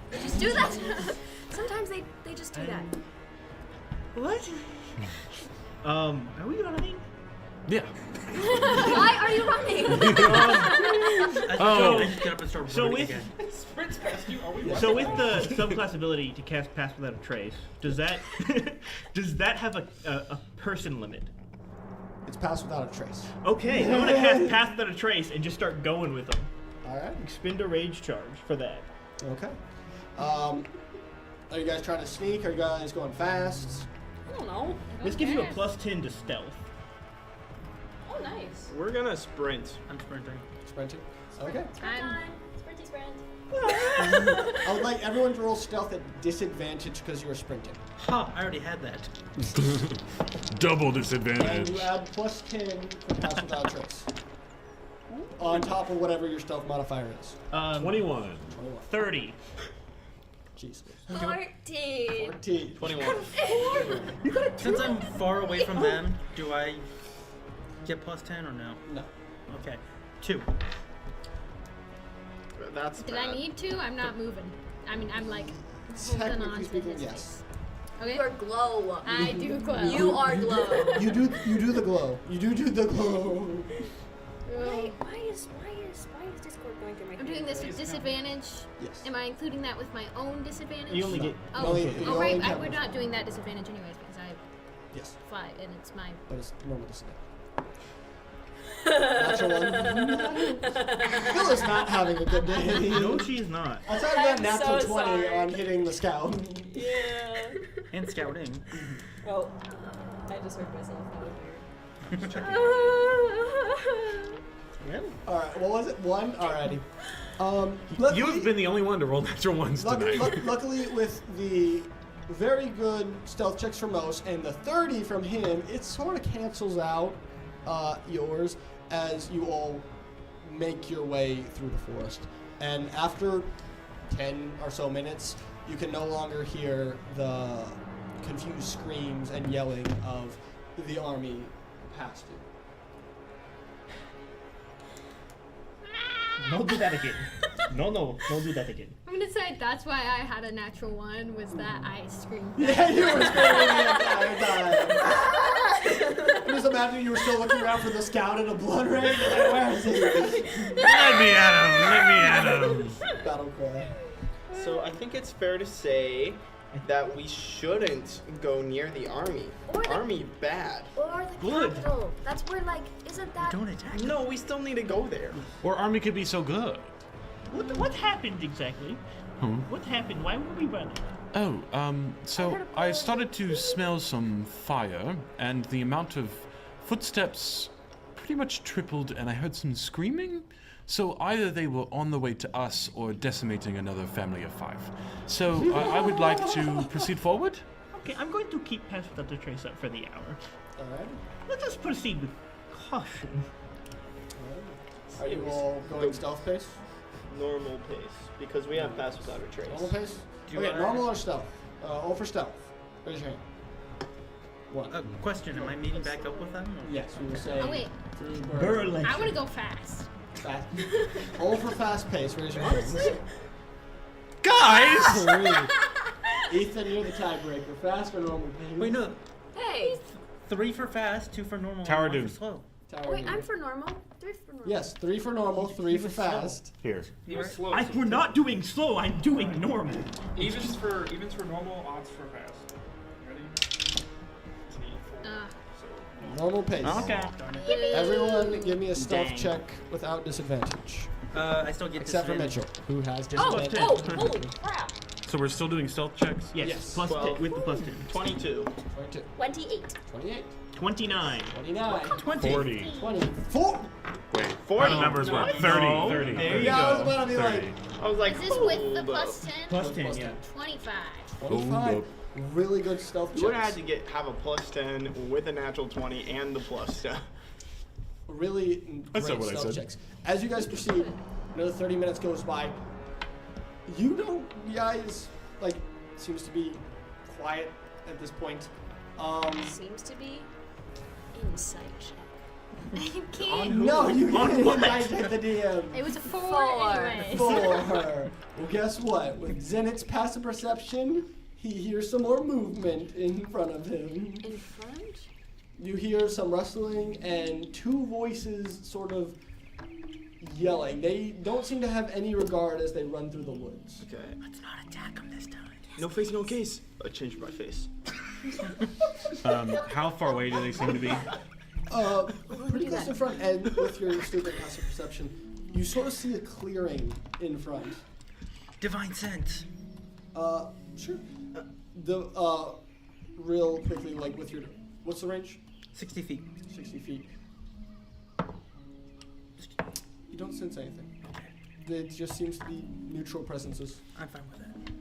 They just do that. Sometimes they just do that. What? Are we running? Yeah. Why are you running? Oh. I just get up and start So running with again. Sprints past you. Are we so with the subclass ability to cast Pass Without a Trace, does that have a person limit? It's passed without a trace. Okay, I'm gonna cast Pass Without a Trace and just start going with them. Alright. Expend a rage charge for that. Okay. Are you guys trying to sneak? Are you guys going fast? I don't know. This gives you a Okay. +10 to stealth. Oh, nice. We're gonna sprint. I'm sprinting. Sprinting? Okay. I'm Sprinty sprint. I would like everyone to roll stealth at disadvantage because you were sprinting. Ha! I already had that. Double And disadvantage. you add +10 for pass without a trace. On top of whatever your stealth modifier is. 21. 21. 30. Jeez. 14. 14. 21. Since I'm far away from them, do I get +10 or no? No. Okay. 2. That's Did bad. I need to? I'm not moving. I mean, I'm like holding on Technically to speaking, his yes. face. Okay. You are glow. I do glow. You are glow. You do the glow. You do the glow. Why is Discord going through my I'm doing this with disadvantage. Yes. Am I including that with my own disadvantage? You only get. Oh, No, you oh right. only have We're one. not doing that disadvantage anyways because I Yes. fly and it's my. But it's normal disadvantage. Natural one. Phil is not having a good day. No, she is not. I thought that I'm natural so 20 sorry. on hitting the scout. Yeah. And scouting. Oh, I just heard myself. Well, Alright, what was it? 1? Alrighty. You've been the only one to roll natural ones tonight. Luckily, with the very good stealth checks from most and the 30 from him, it sort of cancels out yours as you all make your way through the forest. And after 10 or so minutes, you can no longer hear the confused screams and yelling of the army past you. don't do that again. No, don't do that again. I'm gonna say that's why I had a natural one was that I screamed. Yeah, you were screaming the entire time. Just imagine you were still looking around for the scout in a blood rain. Like, where is he? Let me at him. Let me at him. Battle cry. So I think it's fair to say that we shouldn't go near the army. Or the- Army bad. Or the Good. capital. That's where, like, isn't that? Don't attack. No, we still need to go there. Or army could be so good. What happened exactly? Hmm? What happened? Why were we running? So I started to smell some fire, and the amount of footsteps pretty much tripled, and I heard some screaming. So either they were on the way to us or decimating another family of 5. So I would like to proceed forward. Okay, I'm going to keep Pass Without a Trace up for the hour. Alright. Let us proceed with caution. Are you all going stealth pace? Normal pace, because we have Pass Without a Trace. Normal pace? Do Okay, I- normal or stealth? All for stealth. Raise your hand. 1. Question, am I meeting back up with them? or- Yes, we will say. Oh wait, Burley. I want to go fast. Fast. All for fast pace. Raise your hand. Guys! 3. Ethan, you're the tiebreaker. Fast or normal pace? Wait, no. Hey. 3 for fast, 2 for normal, Tower and 1 Doom. for slow. Tower Wait, Doom. I'm for normal. 3 for normal. Yes, 3 for normal, 3 for fast. Here. He was slow. We're not doing slow, I'm doing normal. Evens for normal, odds for fast. Ready? Normal pace. Okay. Everyone, give me a stealth Dang. check without disadvantage. I still get Except for disadvantage. Mitchell, who has Oh, disadvantage. holy crap. So we're still doing stealth checks? Yes, Yes. plus 12. 10, with the plus 10. 22. 22, 28. 28, 29. 29, 20. 40. 24. Wait, 40. the numbers were What? 30. No. 30. There you Yeah, I was go. about to be like, 30. I was like, Is this with the hold plus up. 10? Plus 10, Plus yeah. 10. 25. 25. Really good stealth You would have had checks. to have a plus 10 with a natural 20 and the plus 10. Really That's great not what I stealth said. checks. As you guys proceed, another 30 minutes goes by. You guys, like, seems to be quiet at this point. Seems to be insight check. You can't. No, you can't hijack the DM. It was a 4 4. anyway. For her. Well, guess what? With Zenith's passive perception, he hears some more movement in front of him. In front? You hear some rustling and 2 voices sort of yelling. They don't seem to have any regard as they run through the woods. Okay. Let's not attack them this time. No face, no case. I changed my face. How far away do they seem to be? Pretty close in front, and with your stupid passive perception, you sort of see a clearing in front. Divine sense. Sure. Real quickly, like with your, what's the range? 60 feet. 60 feet. You don't sense anything. It just seems to be neutral presences. I'm fine with that.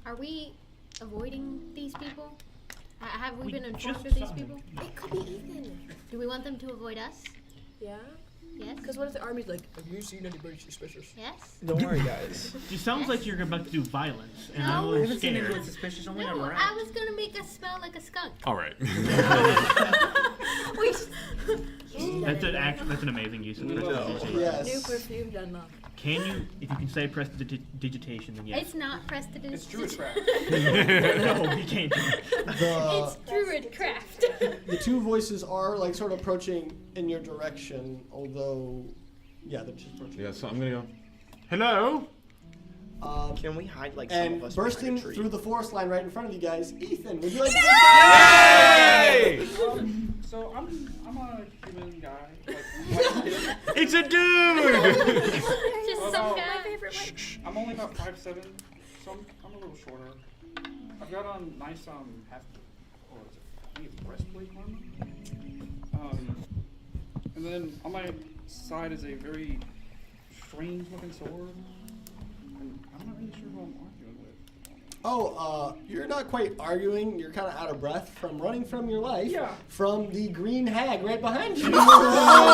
Are we avoiding these people? Have we been informed just of these saw people? It could be Ethan. Do we want them to avoid us? Yeah? Yes? Because what if the army's like, have you seen anybody suspicious? Yes? Don't worry, guys. It sounds like you're about to do violence, and No. I'm a I little haven't seen anyone scared. suspicious, only No, on I rats. was gonna make us smell like a skunk. Alright. That's an amazing use of prestidigitation. Yes. New perfume unlocked. Can you, if you can say prestidigitation, then yes. It's not prestidigitation. It's Druidcraft. No, you can't do it. It's druidcraft. The 2 voices are like sort of approaching in your direction, although, yeah, they're just approaching. Yeah, so I'm gonna go. Hello? Can we hide like some And of us bursting behind a tree? through the forest line right in front of you guys, Ethan, would you like to Hey! So I'm a human guy. Like, It's a dude! Just Oh, some no. guy. My favorite one. I'm only about 5'7", so I'm a little shorter. I've got on nice half, or is it? I think it's breastplate armor. And then on my side is a very strange looking sword. And I'm not really sure who I'm arguing with. You're not quite arguing. You're kind of out of breath from running from your life. Yeah. From the green hag right behind you.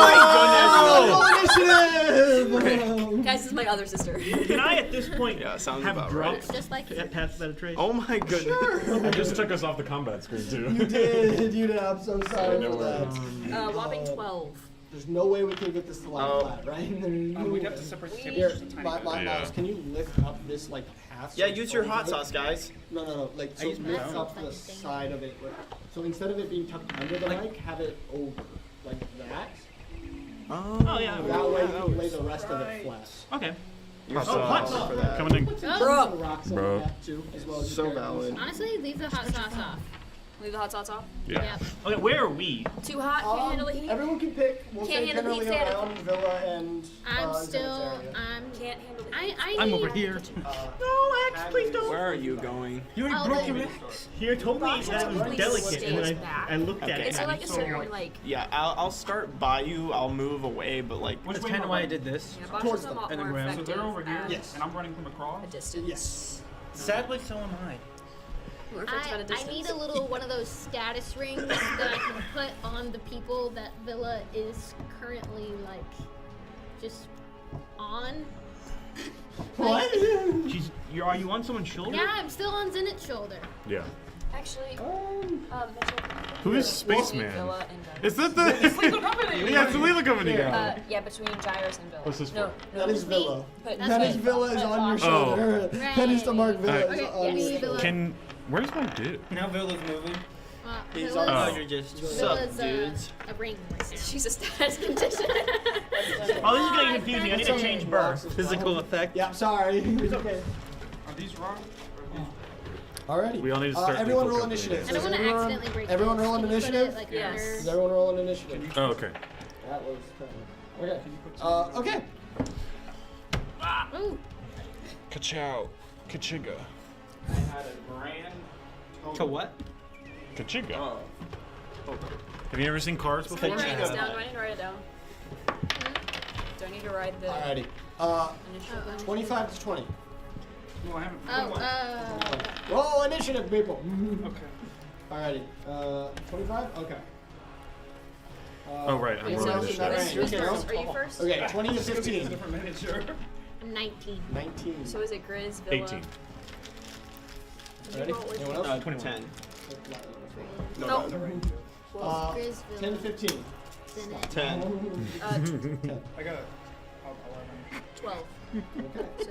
Oh Initiative! Guys, this is my other sister. Can I, at this point, Yeah, sounds have about dropped right. Just like Pass Without a Trace? Oh my goodness. I just took us off the combat screen too. You did. I'm so sorry No for that. worries. Whopping 12. There's no way we can get this to lie Oh. flat, right? There's no We'd way. have to separate the Here, tables just a tiny my bit. mouse, can you lift up this like half? Yeah, so it's use your over hot it? sauce, guys. No. Like, so use my lift phone. up the side of it. So instead of it being tucked under the mic, have it over. Like that. Oh, yeah. That way you can lay the rest of it flat. Okay. You're so sauce. awesome for that. Coming in. Put Oh. some rocks on Bro. that too, as well as So your characters. valid. Honestly, leave the hot sauce off. Leave the hot sauce off. Yeah. Yep. Okay, where are we? Too hot, can't handle the heat. Everyone can pick. We'll Can't say handle the generally heat, stand up. around Villa and I'm Zenith's still. area. Can't can't handle the I'm need- over here. No, X, please don't. Where are you going? You already Oh, broke the- your X. Here told me that it was Please delicate, stay and then back. I looked at Okay. it. Is and there I like a saw certain like? Yeah, I'll start by you. I'll move away, but like That's kind of why I did this. Yeah, Bosch Towards is a them. lot And then more round. So effective they're over here, at Yes. and I'm running from across. a distance. Yes. Sadly, so am I. More effective at a I distance. need a little one of those status rings that I can put on the people that Villa is currently like just on. What? Are you on someone's shoulder? Yeah, I'm still on Zenith's shoulder. Yeah. Actually, Who is between Spaceman? Villa and Is that the? Yeah, it's the Leela Company guy. yeah, between Gyrus and Villa. What's this No, for? That is Villa. That's That is me. Villa is on your Oh. shoulder. That is the mark Villa is Okay, on yes. your shoulder. Can where's my dude? Now Villa's moving. He's Villa's, on- Oh, you're just. Villa's dudes? a ring right now. She's a status condition. Oh, this is getting confusing. I need to Some change Burr. boxes. Physical effect. Yeah, sorry. It's okay. Are these wrong? Alrighty. We all need to start everyone Lethal roll Company. initiative. I don't want to Everyone- accidentally break Everyone this. roll an Can you put initiative? it, like, Yes. Does under- everyone roll an initiative? Oh, okay. That was okay. Okay. Ooh, Kachow. Kachiga. I had a grand To what? Kachiga. Oh. Have you ever seen Cars Do I before? need to write this down? Do I need to write it down? Do I need to write the Alrighty. initial? 25 to 20. No, I haven't. oh, Roll initiative, people. Okay. Alrighty. 25? Okay. Oh right, I'm Wait, rolling so this who's shit. first? Who's Are you first? Okay, 20 to It's a 15. different miniature. 19. 19. So is it Grizz, Villa? 18. Ready? Anyone else? 10. No. Uh, Grizz, 10 to Villa, 15. Zenith. 10. 10. I got 11. 12. Okay.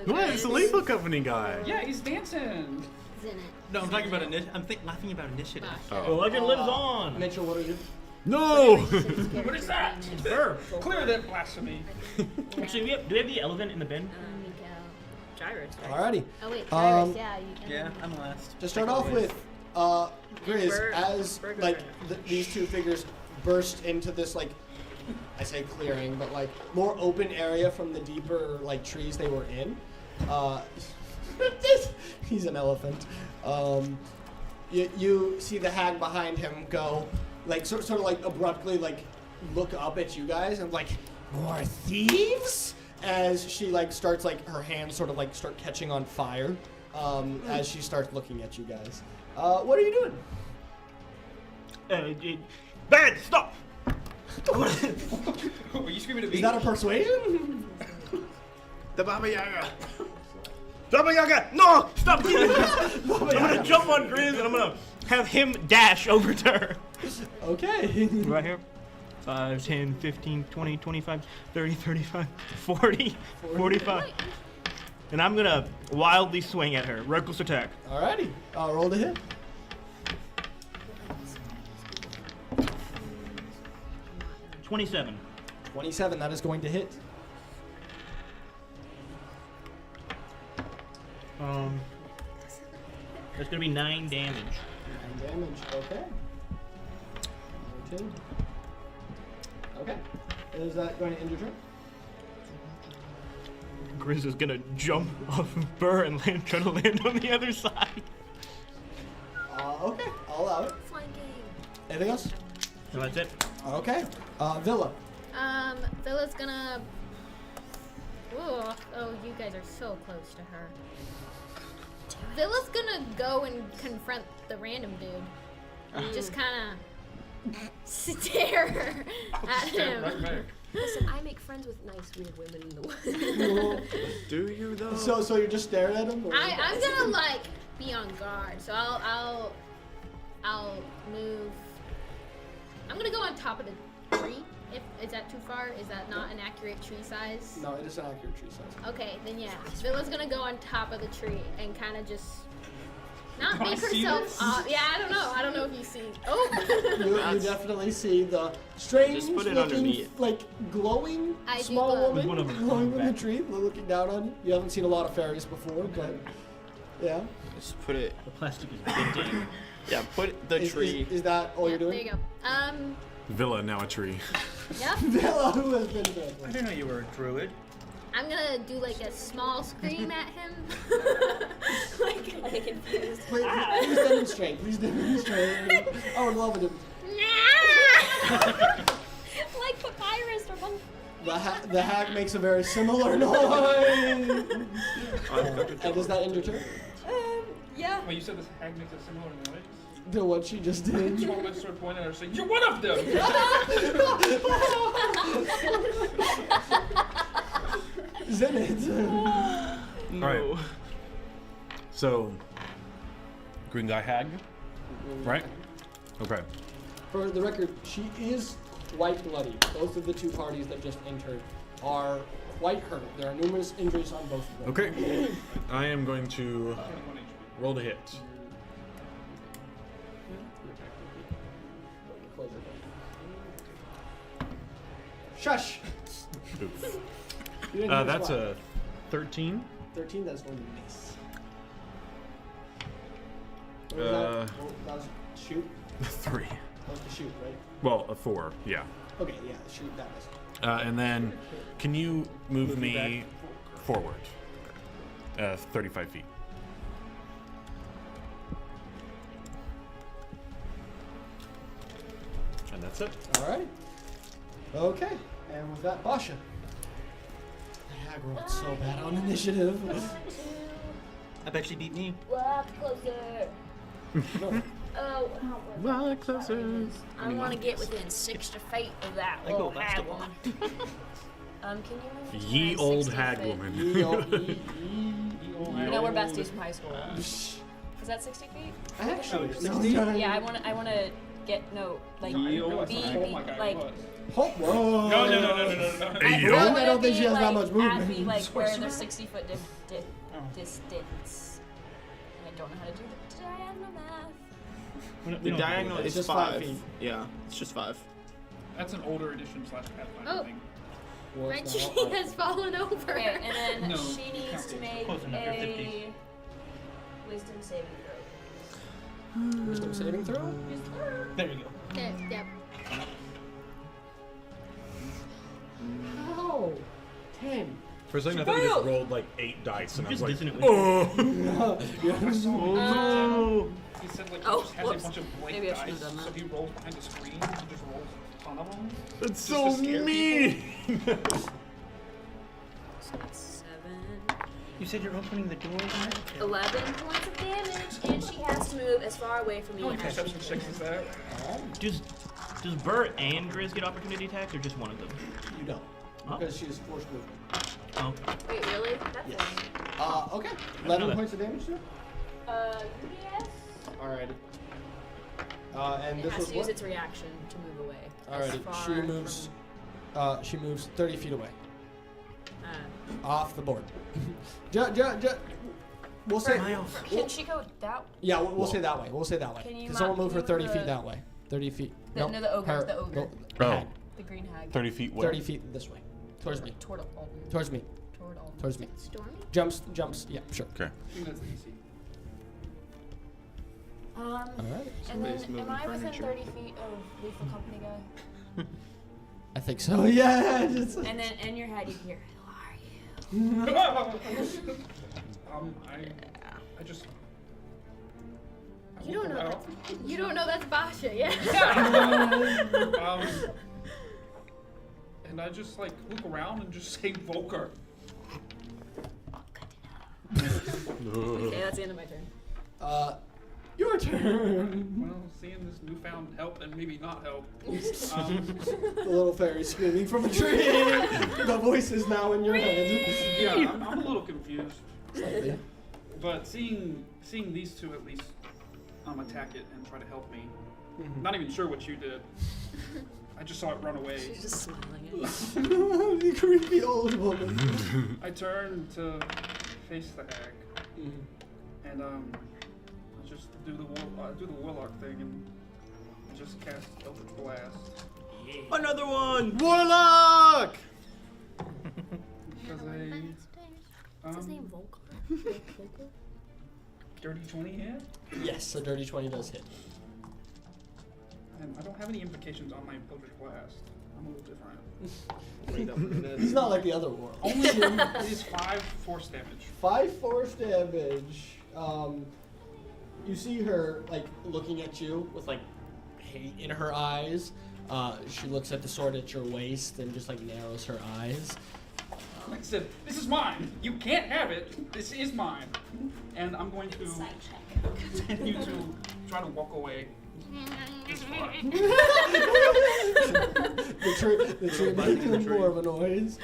So What? It's the Grizz, Lethal Company guy. Yeah, he's dancing. Zenith. No, I'm talking about laughing about initiative. Bosh. Oh. Legend lives on. Mitchell, what are you? No! What is that? Burr. Clear that blasphemy. Actually, do we have the elephant in the bin? Miko. Gyrus, right? Alrighty. Oh wait, Um, Cyrus, yeah, you can. Yeah, I'm last. To start off with, Grizz, Bird- as Bird like goes these two figures burst into this like, I say clearing, but like more open area from the deeper like trees they were in. He's an elephant. You see the hag behind him go, like sort of like abruptly like look up at you guys and like, more thieves? As she like starts like her hands sort of like start catching on fire as she starts looking at you guys. What are you doing? Bad, stop! Were you screaming at me? Is that a persuasion? The Baba Yaga. Baba Yaga! No! Stop! I'm gonna jump on Grizz and I'm gonna have him dash over to her. Okay. Right here. 5, 10, 15, 20, 25, 30, 35, 40, 45. And I'm gonna wildly swing at her. Reckless attack. Alrighty. Roll to hit. 27. 27. That is going to hit. That's gonna be 9 damage. 9 damage. Okay. 2. Okay. Is that going to end your turn? Grizz is gonna jump off of Burr and try to land on the other side. Okay. I'll allow it. Flanking. Anything else? So that's it. Okay. Villa. Villa's gonna. Ooh, oh, you guys are so close to her. Villa's gonna go and confront the random dude. Just kind of stare at him. Right back. Listen, I make friends with nice, weird women in the woods. Do you though? So you're just staring at him? Or? I'm gonna like be on guard, so I'll move. I'm gonna go on top of the tree. Is that too far? Is that not an accurate tree size? No, it is an accurate tree size. Okay, then yeah. Villa's gonna go on top of the tree and kind of just not Do I make see herself. this? Yeah, I don't know. I don't know if you see. Oh. You definitely see the strange Just put it looking, underneath. like glowing I do small glow. woman One of them glowing coming from the back. tree, looking down on you. You haven't seen a lot of fairies before, but yeah. Just put it. The plastic is bending. Yeah, put the tree. Is that all Yeah, you're there doing? you go. Villa, now a tree. Yep. Villa, who has been I didn't know you were a druid. I'm gonna do like a small scream at him. Like confused. Please demonstrate. Please demonstrate. I would love it. Like papyrus or monk. The hag makes a very similar noise. And does that end your turn? Yeah. Well, you said this hag makes a similar noise. To what she just did. You want me to start pointing at her saying, "You're one of them." Zenith. All right. So, green guy hag, right? Okay. For the record, she is quite bloody. Both of the two parties that just entered are quite hurt. There are numerous injuries on both of them. Okay. I am going to roll to hit. Shush! Oof. You didn't hear That's squat. a 13. 13, that's going to miss. What was that? Oh, that was shoot? 3. That was the shoot, right? Well, a 4. Yeah. Okay, yeah, shoot, that missed. And then, can you move me forward? 35 feet. And that's it. Alright. Okay, and with that, Basha. The hag rolled so bad on initiative. I bet she beat me. Walk closer. No. Oh, Walk closer. I want to get within 6 feet of that I go little back hag to woman. Can you move? to Ye my old 60 hag feet? woman. You know we're besties from high school. Is that 60 feet? Actually, Yeah, I want to get like Ye old be hag. Oh my God, like. what? Whoa. No. Hey, yo. I don't think she has that much movement. At me, like where there's 60 foot distance. And I don't know how to do the diagonal math. The diagonal It's is just 5. 5 feet. Yeah, it's just 5. That's an older edition / Pathfinder Oh. thing. Well, My it's cheek not- has fallen over. Okay, and then No, she needs count to it. make Close enough, you're 50. a wisdom saving throw. Wisdom saving throw? There you go. Okay, yep. Oh, 10. For a second, I thought you just rolled like 8 dice, and I was Just like, dissing it with oh. Oh. He said like Oh, he just has whoops. a bunch of blank Maybe I shouldn't dice, have done so that. he rolls behind the screen. He just rolls a ton of them. That's Just so to scare mean. So that's 7. You said you're opening the door. 11 points of damage, and she has to move as far away from me How many as she perception checks is that? Does Burr and Grizz get opportunity attacks, or just one of them? You don't. Oh. Because she is forced movement. Oh. Wait, really? That's Yes. Okay. 11 that. points of damage to her? yes. Alrighty. And It this has was to use what? its reaction to move away. as Alrighty. far She moves 30 feet away. from, Off the board. We'll say. Miles. Can she go that? Yeah, we'll say that way. We'll say that way. Can you Because someone map- move her move 30 the- feet that way. 30 feet. The- Nope. no, the ogre, Her- the ogre. the Oh. hag. The green hag. 30 feet where? 30 feet this way. Towards me. Toward Alton. Towards me. Toward Alton. Towards me. Stormy? Jumps. Yeah, sure. Okay. I think that's easy. Alright. And Somebody's then, moving am I within furniture. 30 feet of Lethal Company guy? I think so. Yeah. Just, And then in your head you hear, who are you? I just. I You don't look know around. that's, you don't know that's Basha, yeah? And I just like look around and just say Volker. Okay, that's the end of my turn. your turn. Well, seeing this newfound help and maybe not help. The little fairy screaming from a tree. The voice is now in your head. Yeah, I'm a little confused. Slightly. But seeing these two at least attack it and try to help me. Not even sure what you did. I just saw it run away. She's just smiling at you. The creepy old woman. I turned to face the hag, and I just do the warlock thing and just cast Eldritch Blast. Another one! Warlock! Because What's his name? Volker? dirty 20 hit, Yes, a dirty 20 does hit. and I don't have any implications on my Eldritch Blast. I'm a little different. Wait a minute. He's not like the other war. Only it is 5 force damage. 5 force damage. You see her like looking at you with like hate in her eyes. She looks at the sword at your waist and just like narrows her eyes. Like I said, this is mine. You can't have it. This is mine. And I'm going to continue to try to walk away. This far. the tree making more of a noise.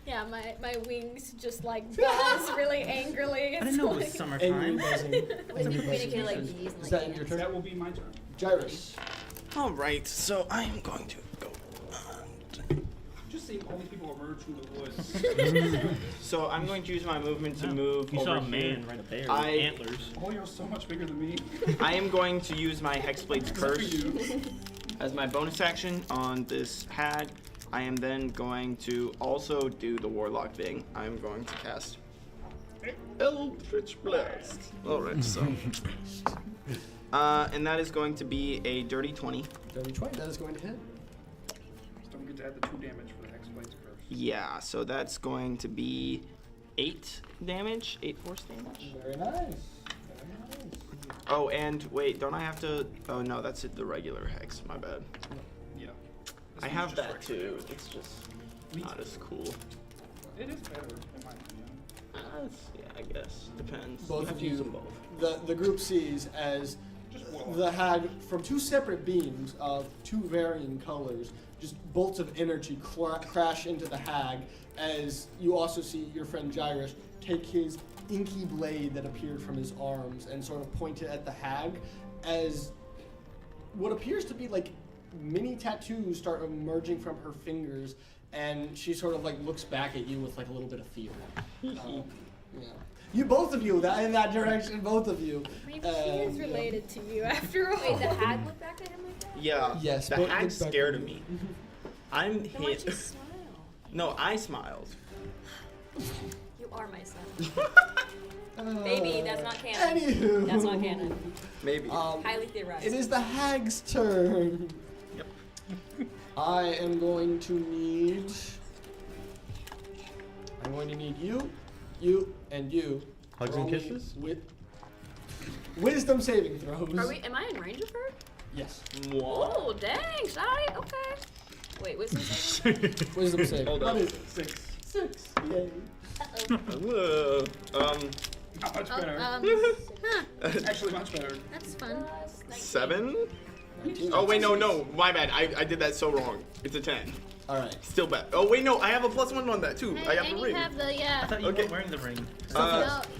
Yeah, my wings just like buzz really angrily. I didn't know it was Angry summertime. buzzing. Wait, we Angry communicate like buzzing. these and Is like that in your turn? That will be my turn. Gyrus. All right, so I am going to go. Just seeing all these people emerge from the woods. So I'm going to use my movement to move You over saw a here. man ride a bear with I- antlers. Oh, you're so much bigger than me. I am going to use my Hexblade's Except for Curse you. as my bonus action on this hag. I am then going to also do the Warlock thing. I'm going to cast Eldritch Blast. Alright, so. And that is going to be a dirty 20. Dirty 20. That is going to hit. Don't get to add the 2 damage for the Hexblade's Curse. Yeah, so that's going to be 8 damage, 8 force damage. Very nice. Very nice. Oh, and wait, don't I have to? Oh no, that's the regular hex. My bad. Yeah. I have that too. It's just not as cool. It is better, in my opinion. Yeah, I guess depends. Both you have of to use you- them both. The group sees as Just Warlock. the hag from 2 separate beams of 2 varying colors, just bolts of energy crash into the hag. As you also see your friend Gyrus take his inky blade that appeared from his arms and sort of point it at the hag, as what appears to be like mini tattoos start emerging from her fingers, and she sort of like looks back at you with like a little bit of fear. Yeah. You both of you in that direction, both of you. Maybe she is Yeah. related to you after all. Wait, the hag looked back at him like that? Yeah. Yes, The but hag's look back scared at of me. me. I'm Then why'd you hit. smile? No, I smiled. You are my son. Baby, that's not canon. Anywho. That's not canon. Maybe. Highly theorized. It is the hag's turn. Yep. I am going to need. I'm going to need you, and you. Hugs Roll and me kisses? Wisdom saving throws. Am I in range of her? Yes. What? Oh, dang, shy. Okay. Wait, wisdom saving? Wisdom saving. Hold What up. is it? 6. 6. Yay. Not much better. Huh, Actually, much better. that's fun. 7? Oh wait, no, my bad. I did that so wrong. It's a 10. All right. Still bad. Oh wait, no, I have a +1 on that too. I have and the you ring. have the, I yeah. thought you Okay. weren't wearing the ring.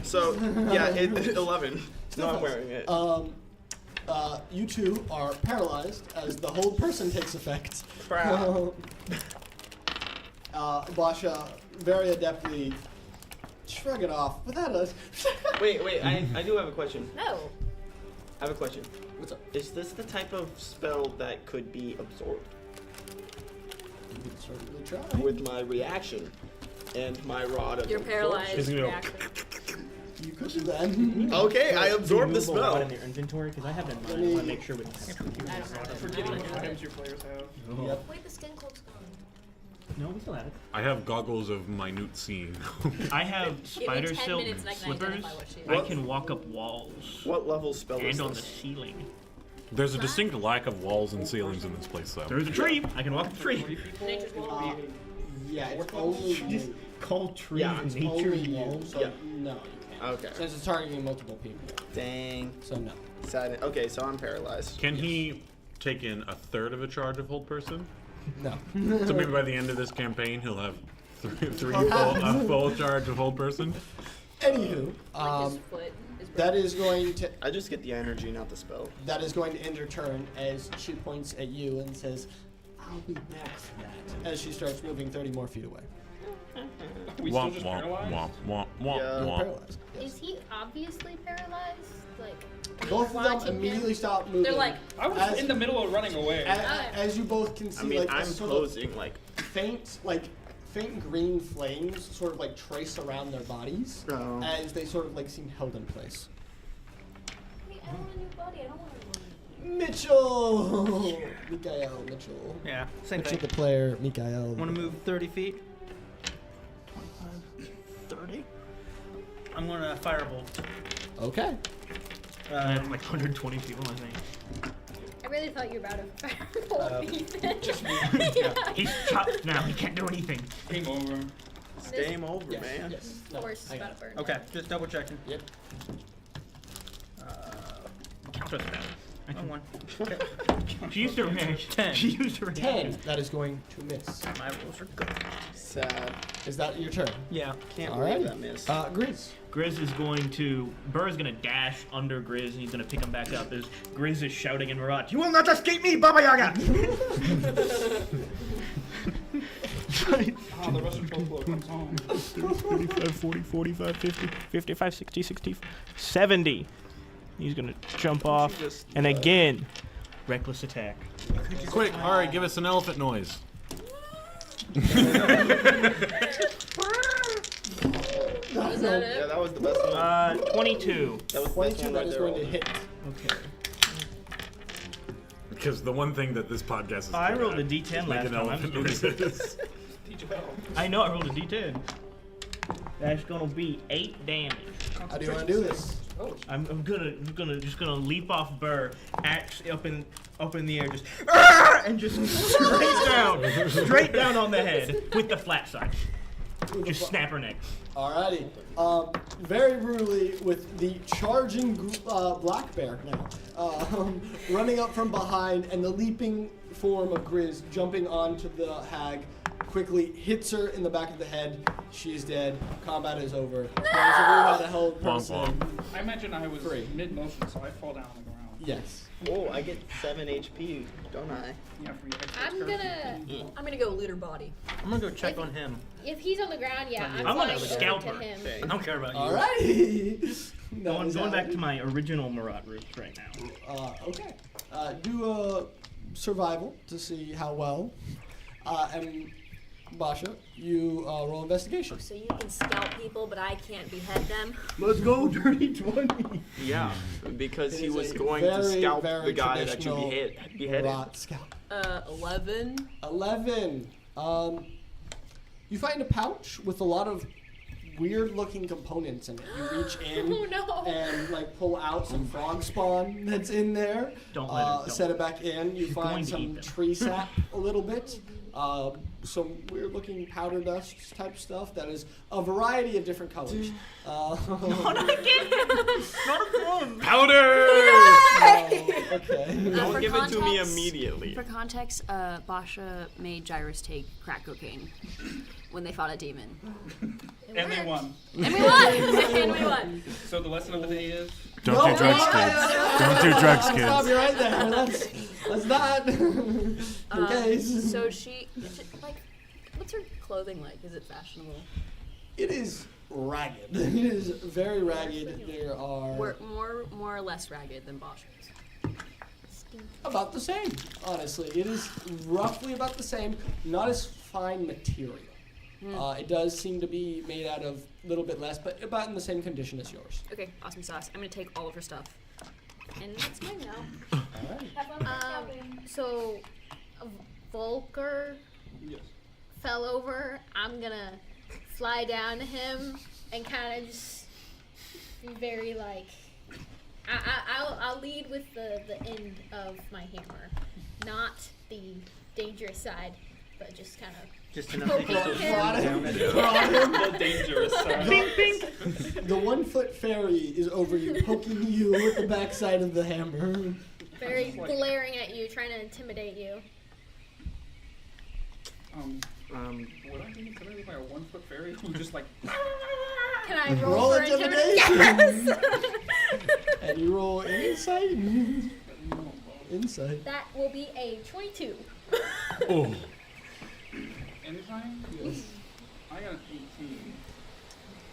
So yeah, 11. No, I'm wearing it. You two are paralyzed as the hold person takes effect. Crap. Basha very adeptly shrug it off without us. Wait, I do have a question. No. I have a question. What's up? Is this the type of spell that could be absorbed You can certainly try. with my reaction and my rod of You're absorption? paralyzed. She's gonna go- Reaction. You could do that. Okay, I absorbed the Do you move a lot spell. in their inventory? Because I have it in Let mine. I want me- to make sure we don't have to use I it. don't know. Forgetting I what don't know. items your players have. Yep. Wait, the skin cloak's gone. No, we still have it. I have goggles of minute seeing. I have Give spider me 10 silk minutes and I can slippers. identify what she is. I can walk up walls What level spell is and on the this? ceiling. There's a distinct lack of walls and ceilings in this place, though. There's a tree. I can walk up the tree. 3 people. Nature's it would wall. be Yeah, it's What level? only you. Call trees Yeah, It's nature's only you, walls. so Yeah. no, you can't. Okay. Since it's targeting multiple people, Dang. so no. Sad. Okay, so I'm paralyzed. Can he take in a third of a charge of hold person? No. So maybe by the end of this campaign, he'll have a full charge of hold person. Anywho, Like his foot is that is going to I just get the energy, not the spell. that is going to end her turn as she points at you and says, "I'll be back for that." As she starts moving 30 more feet away. Are we still just paralyzed? womp, Yeah. You're womp. paralyzed. Yes. Is he obviously paralyzed? Like, are you Both of them watching immediately him? stop moving. They're like, I was As- in the middle of running away. as you both can see, I mean, like a I'm sort posing like. of faint green flames sort of like trace around their bodies as they sort of like seem held in place. hey, I want a new body. I don't want to Mitchell. Mikael Mitchell. Yeah, same Mitchell thing. the player. Mikael. Want to move 30 feet? 30? I'm going to firebolt. Okay. I have like 120 people, I think. I really thought you were about to fireball Ethan. Just me. He's chopped now. He can't do anything. Game over. It's game over, Yes. man. Yes. No, Force I got about to burn. Okay, just double checking. Yep. Counter spell. Oh, 1. She used her reaction. 10. She used her 10. reaction. That is going to miss. My rolls are good. Sad. Is that your turn? Yeah. Can't All believe right. that missed. Grizz. Grizz is going to. Burr is going to dash under Grizz and he's going to pick him back up as Grizz is shouting in Marat, "You will not escape me, Baba Yaga!" Ah, the Russian folklore comes home. 35, 40, 45, 50, 55, 60, 60, 70. He's going to jump off. Just, And again, reckless attack. Quick, Ari, give us an elephant noise. Was that Yeah, it? that was the best one. 22. That was the best 22. one That right is there. going to hit. Okay. Because the one thing that this podcast is I good rolled at a D10 is last making time. elephant I'm just- noises. Teach about. I know I rolled a D10. That's gonna be 8 damage. How do you want to do this? I'm just gonna leap off Burr, axe up in the air, just and just straight down on the head with the flat side. Just snap her neck. Alrighty. Very rudely with the charging black bear now, running up from behind, and the leaping form of Grizz jumping onto the hag, quickly hits her in the back of the head. She's dead. Combat is over. Those of you had a held person. Womp I imagine I was Free. mid-motion, so I fall down on the ground. Yes. Oh, I get 7 HP, don't I? Yeah, for your extra I'm excursion. gonna. I'm gonna go looter body. I'm going to go check on him. If he's on the ground, yeah, I'm I'm gonna flying scalp over her. to him. Okay. I don't care about you. Alrighty. Going back to my original Marat roots right now. Okay. Do a survival to see how well. And Basha, you roll investigation. So you can scalp people, but I can't behead them. Let's go, dirty 20. Yeah, because It he is was a going to very, scalp very the guy that you traditional beheaded. Rot scalp. 11. 11. You find a pouch with a lot of weird-looking components in it. You reach in Oh no! and like pull out some frog spawn that's in there. Don't let her- don't. Set it back in. You She's going find to some eat them. tree sap a little bit. Some weird-looking powder dust type stuff that is a variety of different colors. Powder! Okay. Don't For give it to me context- immediately. For context, Basha made Gyrus take crack cocaine when they fought a demon. And they won. And we won! And we won. So the lesson of the day is, Don't do drugs, kids. Don't do drugs, Stop you kids. right there. That's not. Okay. So she, like, what's her clothing like? Is it fashionable? It is ragged. It is very ragged. There are We're more or less ragged than Basha's. about the same, honestly. It is roughly about the same. Not as fine material. It does seem to be made out of a little bit less, but about in the same condition as yours. Okay, awesome sauce. I'm gonna take all of her stuff. And it's mine now. Alright. So Volker yes. fell over. I'm gonna fly down to him and kind of just be very like. I'll lead with the end of my hammer, not the dangerous side, but just kind of. Just enough to get Prod him. The dangerous side. The 1 foot fairy is over you, poking you with the backside of the hammer. Very glaring at you, trying to intimidate you. Would I be intimidated by a 1 foot fairy who just like Can I roll, Roll for intimidation. Yes! And you roll insight. Insight. That will be a 22. Oh. anytime? Yes. I got an 18.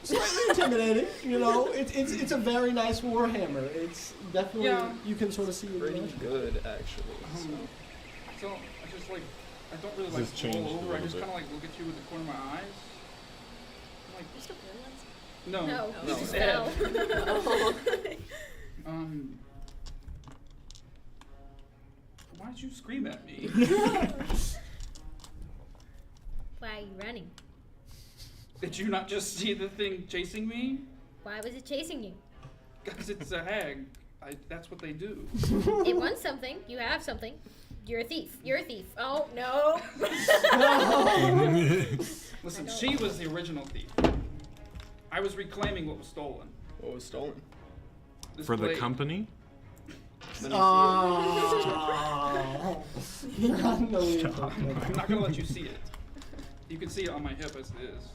Slightly intimidating, you know. It's a very nice warhammer. It's definitely Yeah. you can sort of see it. Pretty good, actually. So I just like I don't really This like changed roll a over. I little just bit. kind of like look at you with the corner of my eyes. I'm You're still good ones? like, no, No, no. you fell. Um, Why'd you scream at me? Why are you running? Did you not just see the thing chasing me? Why was it chasing you? Because it's a hag. That's what they do. It wants something. You have something. You're a thief. You're a thief. Oh, no. Listen, she was the original thief. I was reclaiming what was stolen. What was stolen? This For the blade. company? Let me Oh. Unbelievable. I'm not gonna let you see it. You can see it on my hip as it is.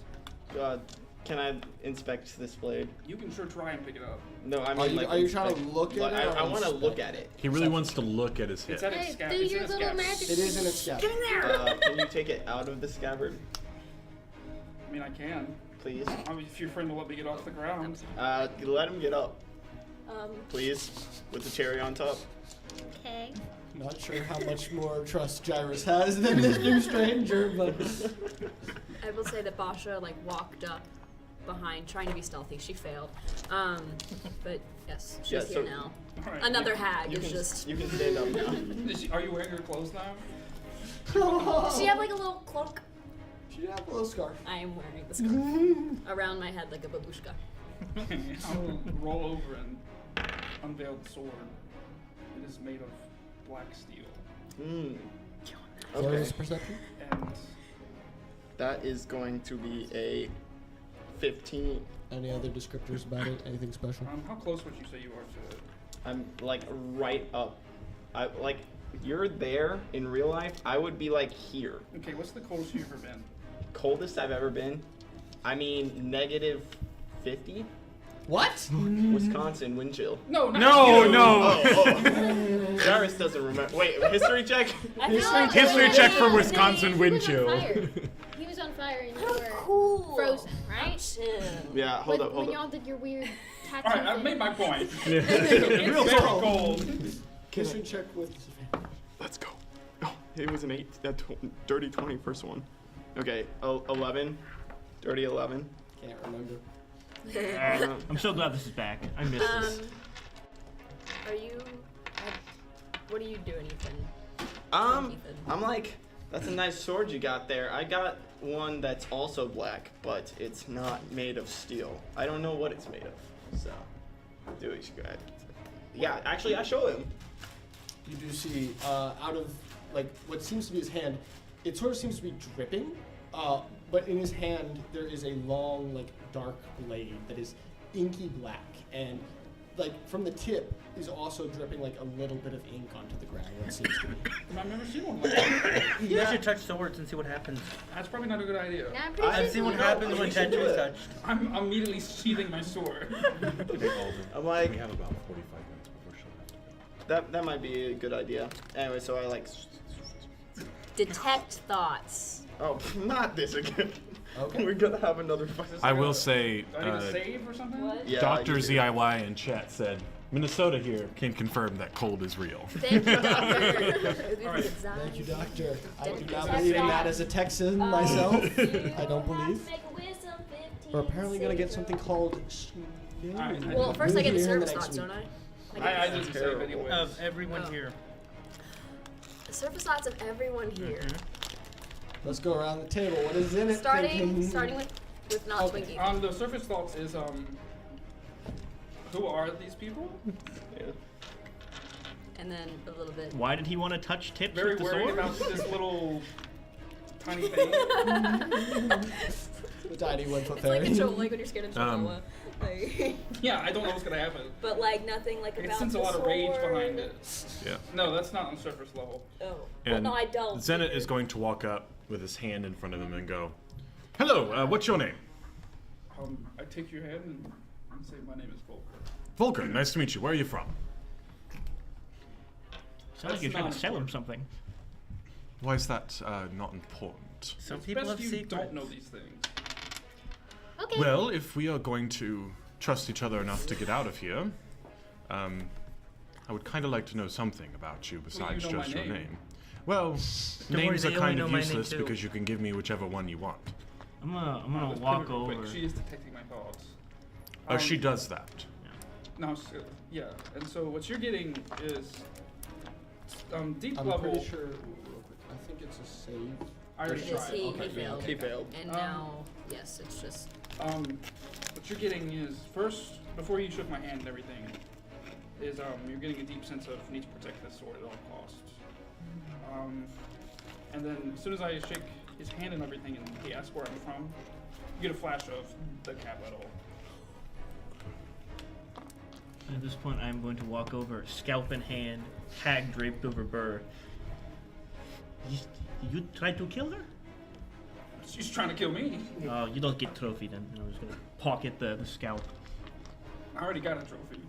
Can I inspect this blade? You can sure try and pick it up. No, I mean Are you trying to look at it? I want to look at it. He really wants to look at his It's hip. at its Hey, scab. do It's in your its little scabbard. magic. It is in its scabbard. Get in there. Can you take it out of the scabbard, I mean, I can. please? I mean, if your friend will let me get off the ground. Let him get up, Um, please, with the cherry on top. Okay. Not sure how much more trust Gyrus has than this new stranger, but I will say that Basha like walked up behind, trying to be stealthy. She failed. But yes, she's Yeah, here so- now. All right. Another hag You is can, just. you can stand up now. Are you wearing your clothes now? Does she have like a little cloak? she had a little scarf. I am wearing the scarf around my head like a babushka. I'll roll over and unveil the sword. It is made of black steel. Hmm. What Okay. is perception? And That is going to be a 15. Any other descriptors about it? Anything special? how close would you say you are to it? I'm like right up. You're there in real life. I would be like here. Okay, what's the coldest you've ever been? Coldest I've ever been. I mean, negative 50. What? Wisconsin wind chill. No, not No, you. no. Oh. Darius doesn't remember. Wait, history check? I feel like History he check for was- Wisconsin he wind was on chill. fire. He was on fire and you were Cool. frozen, right? Chill. Yeah, hold When- up, hold when up. y'all did your weird tattoo All right, I've thing. made my point. Yeah. It's Real very cold. cold. History check with. Let's go. Oh, it was an 8. That dirty 20 first one. Okay, 11. Dirty 11. Can't remember. I'm so glad this is back. I missed this. Are you? What are you doing, Ethan? I'm like, that's a nice sword you got there. I got one that's also black, but it's not made of steel. I don't know what it's made of. So, do it. Yeah, actually, I show him. You do see out of like what seems to be his hand, it sort of seems to be dripping, but in his hand there is a long, like dark blade that is inky black, and like from the tip is also dripping like a little bit of ink onto the ground. It seems to be. I've never seen one like that. You guys should touch swords and see what happens. That's probably not a good idea. Nah, I'm pretty I've sure I've seen what you- happens when we should do tattoo is it. touched. I'm immediately sheathing my sword. I'm like, We have about 45 minutes before she'll have to go. that might be a good idea. Anyway, so I like, Detect thoughts. oh, not this again. Okay. We're gonna have another fight. I will say, Do I need to save or something? What? Yeah, Dr. I do. ZIY in chat said, Minnesota here can confirm that cold is real. Thank you, Doctor. Thank you, Doctor. I do not Detect believe in that thoughts. as a Texan myself. I don't believe. We're apparently gonna get something called. Alright, Well, first I get the Here in surface next thoughts, week. don't I? I get didn't save terrible. anyways. Of everyone Oh. here. the surface thoughts of everyone here. Let's go around the table. What is in it? Starting with not Okay. Twinkie. The surface thoughts is who are these people? Yeah. And then a little bit. Why did he want to touch tips Very with the worried sword? about this little tiny thing. The tiny one foot It's like fairy. a like when you're scared of Chihuahua. Like, Yeah, I don't know what's gonna happen. but like nothing like I can about sense a the lot of rage sword. behind it. Yeah. No, that's not on surface level. Oh. Well, And no, I don't. Zenit is going to walk up with his hand in front of him and go, "Hello, what's your name?" I take your hand and say my name is Volker. Volker, nice to meet you. Where are you from? Sounds like you're trying to sell him something. Why is that not important? Some It's people best have you secrets. don't know these things. Okay. Well, if we are going to trust each other enough to get out of here, I would kind of like to know something about you besides know my just your name. name. Well, Don't worry, names they are only kind know of my name useless too. because you can give me whichever one you want. I'm gonna Let's walk pivot real quick. over. She is detecting my thoughts. Oh, she does that. No, yeah. And so what you're getting is Deep I'm level. pretty sure. Real quick, I think it's a save. I already Yes, tried. he Okay, failed. He failed. And now, yes, it's just. What you're getting is first, before you shook my hand and everything, is you're getting a deep sense of need to protect this sword at all costs. And then as soon as I shake his hand and everything, and he asks where I'm from, you get a flash of the capital. At this point, I'm going to walk over, scalp in hand, hag draped over Burr. You tried to kill her? She's trying to kill me. Oh, you don't get trophy then. I'm just gonna pocket the scalp. I already got a trophy.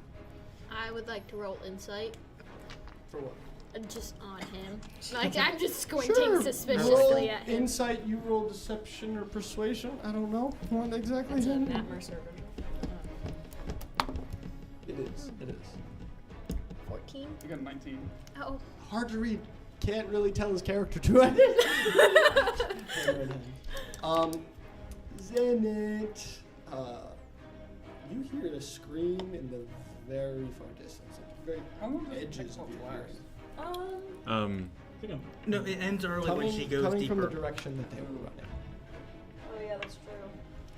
I would like to roll insight. For what? Just on him. Like, I'm just squinting Roll suspiciously at him. insight. You roll deception or persuasion. I don't know what exactly. It's a him. Matt Mercer It is. It is. 14. You got a 19. Oh. Hard to read. Can't really tell his character to it. Zenit. You hear a scream in the very far distance, like very How long does it edges take of to your last? hearing. No, it ends early when Coming, she goes coming deeper. from the direction that they were running. Oh yeah, that's true.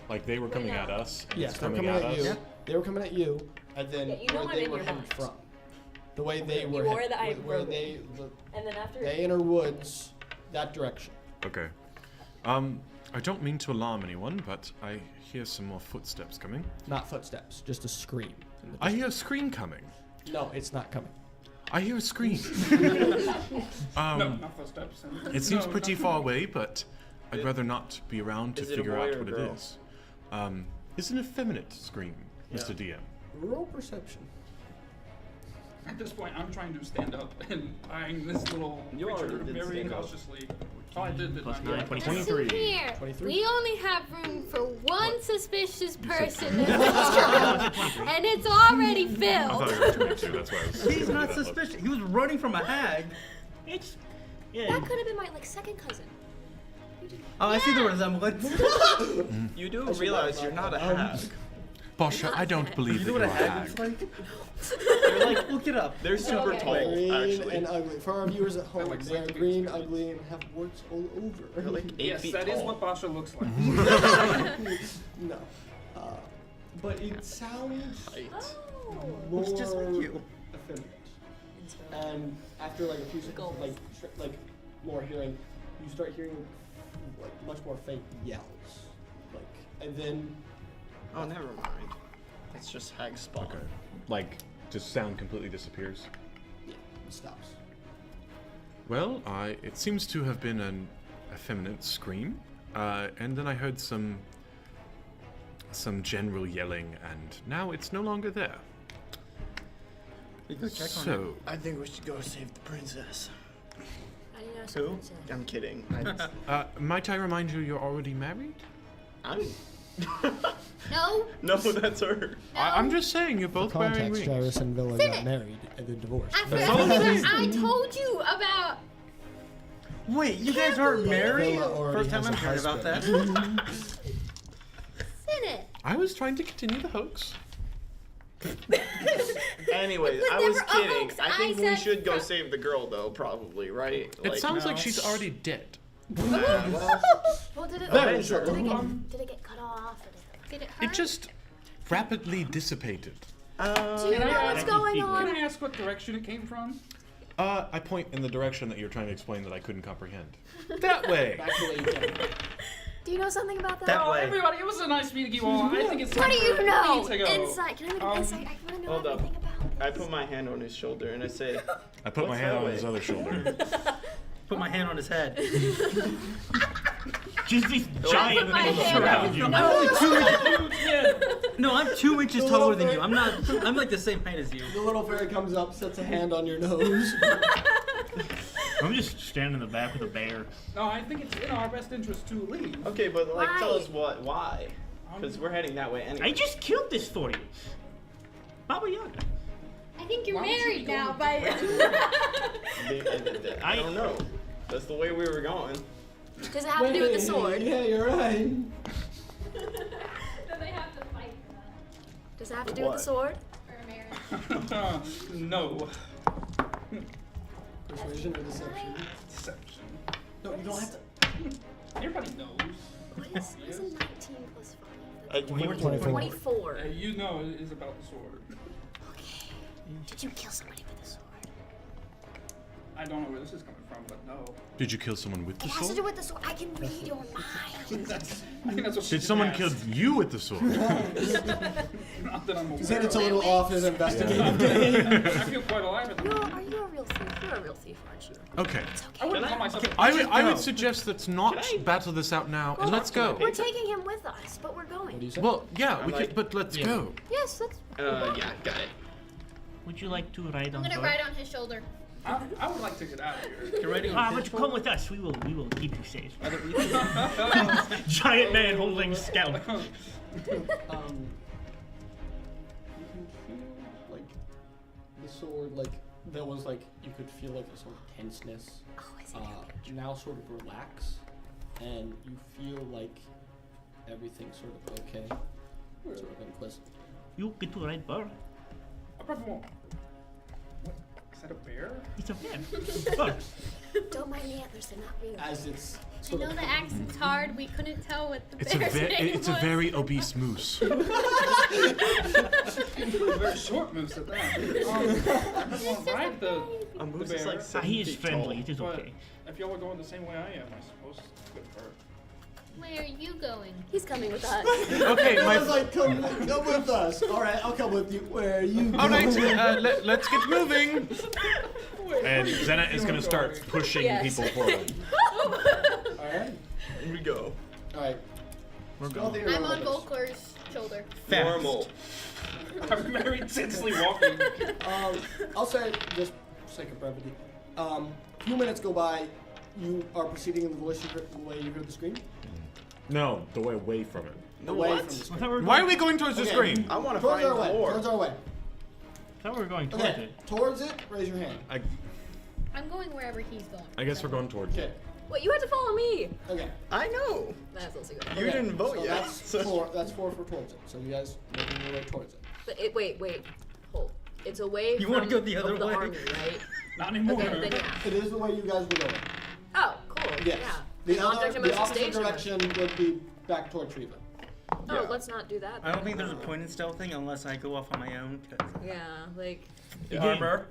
Like they were coming at us. and Yes, it's they're coming coming at at us. you. They were coming at you, and then Yeah, you know where I'm they in were your headed mind. from. The way they You were were headed, the I where wrote they, And then after. they inner woods, that direction. Okay. I don't mean to alarm anyone, but I hear some more footsteps coming. Not footsteps, just a scream. in the I hear a scream coming. distance. No, it's not coming. I hear a scream. No, not footsteps. It seems No, pretty not- far away, but I'd rather not be around to Is it a figure boy out or a what it girl? is. It's an effeminate scream, Mr. DM. Roll perception. At this point, I'm trying to stand up and eyeing this little You creature already did very stand up. cautiously. Oh, I did, didn't Plus I? 9, 23. Listen 23. here. 23. We only have room for one suspicious person in this room, and it's already I thought filled. it was 22, that's why I was. He's not suspicious. He was running from a hag. It's yeah. That could have been my second cousin. Oh, I see the resemblance. You do realize you're not a hag. Bosha, I don't believe You that know you're what a a hag. hag looks like? They're like, look it up. They're super Okay. tall, Green actually. and ugly. For our viewers at home, like they are scientific green, experiments. ugly, and have warts all over. They're like 8 Yes, feet that tall. is what Basha looks like. No. But it sounds Height. more Looks just like you. effeminate. And after like a few seconds of like more hearing, you start hearing like much more faint yells. Like, and then Oh, never mind. It's just hag spawn. Okay. Like, just sound completely disappears. yeah, it stops. Well, it seems to have been an effeminate scream, and then I heard some general yelling, and now it's no longer there. You go check on it. So, I think we should go save the princess. How do you know Who? something said? I'm kidding. might I remind you you're already married? I'm. No. No, that's her. I'm just saying you're both wearing Context: rings. Jarvis and Villa got married and then divorced. I That's all I'm forgot. saying. I told you about. Wait, you guys aren't married? Villa already First time has I'm a hearing about that. Senate. I was trying to continue the hoax. Anyways, was I was never a kidding. hoax. I think I we said should go fro- save the girl, though, probably, right? It sounds no. like she's already dead. Well, did it? Very Did true. it get cut off? Or did it hurt? It just rapidly dissipated. Do you know what's going Can on? I ask what direction it came from? I point in the direction that you're trying to explain that I couldn't comprehend. That way. Back the way you came. Do you know something about that? That Oh, way. everybody, it was a nice meeting you all. I think it's What time do you for know? me to go. Insight. Can I make an insight? I want to know Hold up. everything about I put my hand on his shoulder and I say, I put my What's hand that on way? his other shoulder. Put my hand on his head. Just these giant my things hand around on you. I'm only 2 inches. No, I'm 2 inches taller than you. I'm not. I'm like the same height as you. The little fairy comes up, sets a hand on your nose. I'm just standing in the back with a bear. No, I think it's in our best interest to leave. okay, but like, tell Why? us why? Because we're heading that way anyway. I just killed this for you. Baba Yaga. I think you're Why don't you married go now, with but. I don't know. That's the way we were going. it. Does it have to do with the sword? Yeah, you're right. Do they have to fight for that? Does it have to do with What? the sword? Or a marriage? No. Persuasion or deception? Deception. No, you don't have to. Everybody knows. What is 19 plus 5? 24. 24. You know it is about the sword. Okay. Did you kill somebody with a sword? I don't know where this is coming from, but no. Did you kill someone with the It has to sword? do with the sword. I can read your mind. I think that's what she Did someone asked. kill you with the sword? Not that I'm aware Then it's a of. little off his investigative game. I feel quite alive at the moment. Are you a real thief? You're a real thief, aren't you? Okay. It's I okay. wouldn't call myself a I would suggest let's not battle this out now, and let's go. We're taking him with us, but we're going. What do you say? Well, yeah, we like- could, but let's go. Yes, that's. Yeah, got it. Would you like to ride I'm on gonna board? ride on his shoulder. I would like to get out of here. You're riding on but you come with us. We will keep you safe. Giant man holding scout. You can feel like the sword, like there was like you could feel like a sort of tenseness. Oh, I see. Now sort of relax, and you feel like everything's sort of okay. Sort of inquisitive. You get to ride bird. I probably won't. What? Is that a bear? It's a bear. Bird. Don't mind the antlers, they're not real. As it's I sort know of the accent's hard. We couldn't tell what the It's a bear's name it's a was. very obese moose. A very short moose at that. I won't ride the moose bear. is like He is 7 feet friendly. tall. It is But okay. if y'all are going the same way I am, I suppose good for her. Where are you going? He's coming with us. Okay, I was my. like, come with us. All right, I'll come with you. Where are you going? All right, let's get moving. And Zena is gonna start pushing Yes. people forward. All right. Here we go. All right. We're Stealthy going. or I'm on normal? Volker's shoulder. Normal. I'm very intensely walking. I'll say, just for sake of brevity, a few minutes go by, you are proceeding in the way you heard the scream. No, the way away from it. Away what? from the I scream. thought we were Why are going, we going towards the Okay. screen? I want to Towards find our way. more. Towards our way. I thought we were going towards Okay. it. Towards it, raise your hand. I'm going wherever he's going. I guess we're going towards Okay. it. Wait, you had to follow me. Okay. I know. That's also good. You Okay, didn't vote so yet. That's four. That's four for towards it. So you guys making your way towards it. But wait, hold. It's away You from wanna go the other way? army, right? Not anymore. Okay, then yeah. It is the way you guys were going. Oh, cool. Yes. Yeah. The Wrong other, direction the moves to opposite station. direction would be back toward Treva. Oh, let's not do that. I don't think there's a point in stealthing unless I go off on my own. 'Cause Yeah, like Armor.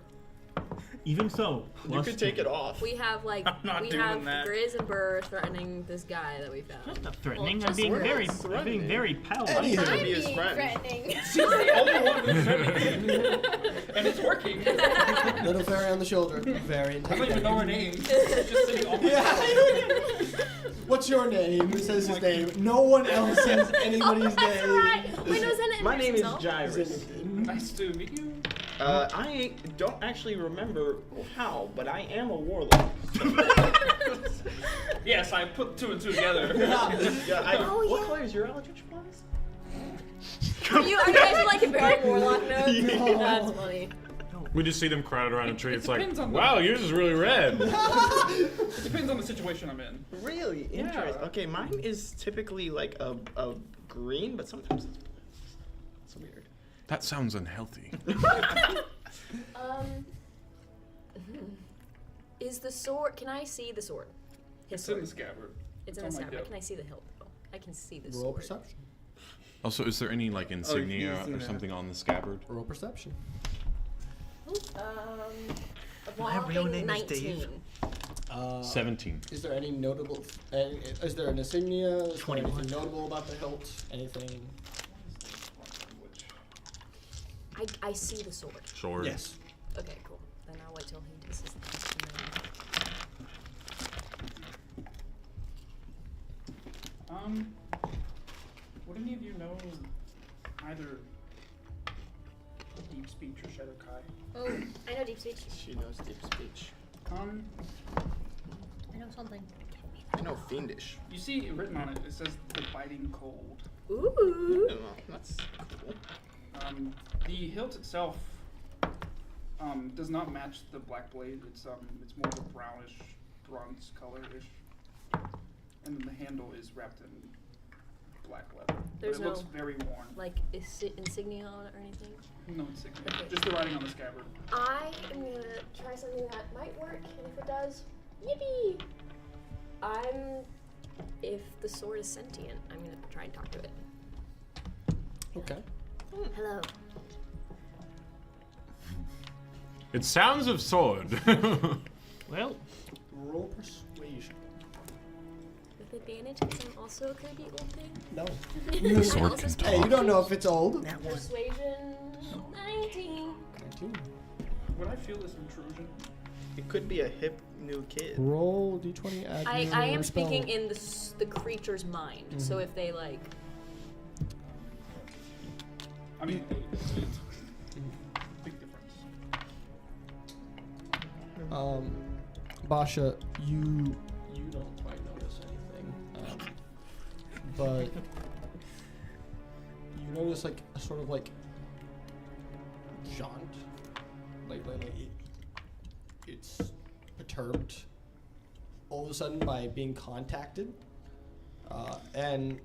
Even so, You could take it off. we have like I'm not we doing have that. Grizz and Burr threatening this guy that we found. That's not threatening. Well, I'm being just very, threatening. I'm being very powerful. Anywho. to I'm be his being friend. threatening. She's the only one who's threatening. And it's working. Little fairy on the shoulder. Very I don't even know her intimidating. name. She's just sitting on my Yeah. What's your name? Who says his name? No one else says anybody's That's name. right. Wait, no, Zenit My name is himself. Gyrus. Nice to meet you. I don't actually remember how, but I am a warlock. Yes, I put two and two together. Oh, what yeah. color is your eldritch blast? Are you guys like comparing warlock notes? That's funny. We just see them crowded around a tree. It's like, depends on the- wow, yours is really red. It depends on the situation I'm in. Really interesting. Yeah. Okay, mine is typically like a green, but sometimes it's blue. It's weird. That sounds unhealthy. Is the sword? Can I see the sword? His It's in the sword. scabbard. It's in on the my scabbard. hip. Can I see the hilt? though? I can see the Roll sword. perception. Also, is there any like insignia seen or that. something on the scabbard? Roll perception. My real whopping name is Dave. 19. 17. Is there any notable? Is there an insignia? Is there 21. anything notable about the hilt? Anything? I see the sword. Sword. Yes. Okay, cool. Then I'll wait till he does his thing. Would any of you know either deep speech or Shadow Kai? Oh, I know deep speech. She knows deep speech. I know something. I know fiendish. You see written on it, it says the biting cold. Ooh. Oh, that's cool. The hilt itself does not match the black blade. It's more of a brownish, bronze color-ish. And then the handle is wrapped in black leather. There's but it no- looks very worn. Like insignia on it or anything? No insignia. Okay. Just the writing on the scabbard. I am gonna try something that might work, and if it does, yippee! If the sword is sentient, I'm gonna try and talk to it. Okay. Hello. It sounds of sword. Well, Roll persuasion. With advantage, because I'm also a creepy old thing. No. Sword can Hey, you don't know if it's old. That one. Persuasion 19. 19. Would I feel this intrusion? It could be a hip new kid. Roll d20. Add I your am spell. speaking in the creature's mind, so if they like. I mean, big difference. Basha, you don't quite notice anything, but you notice like a sort of like jaunt, like it's perturbed all of a sudden by being contacted, and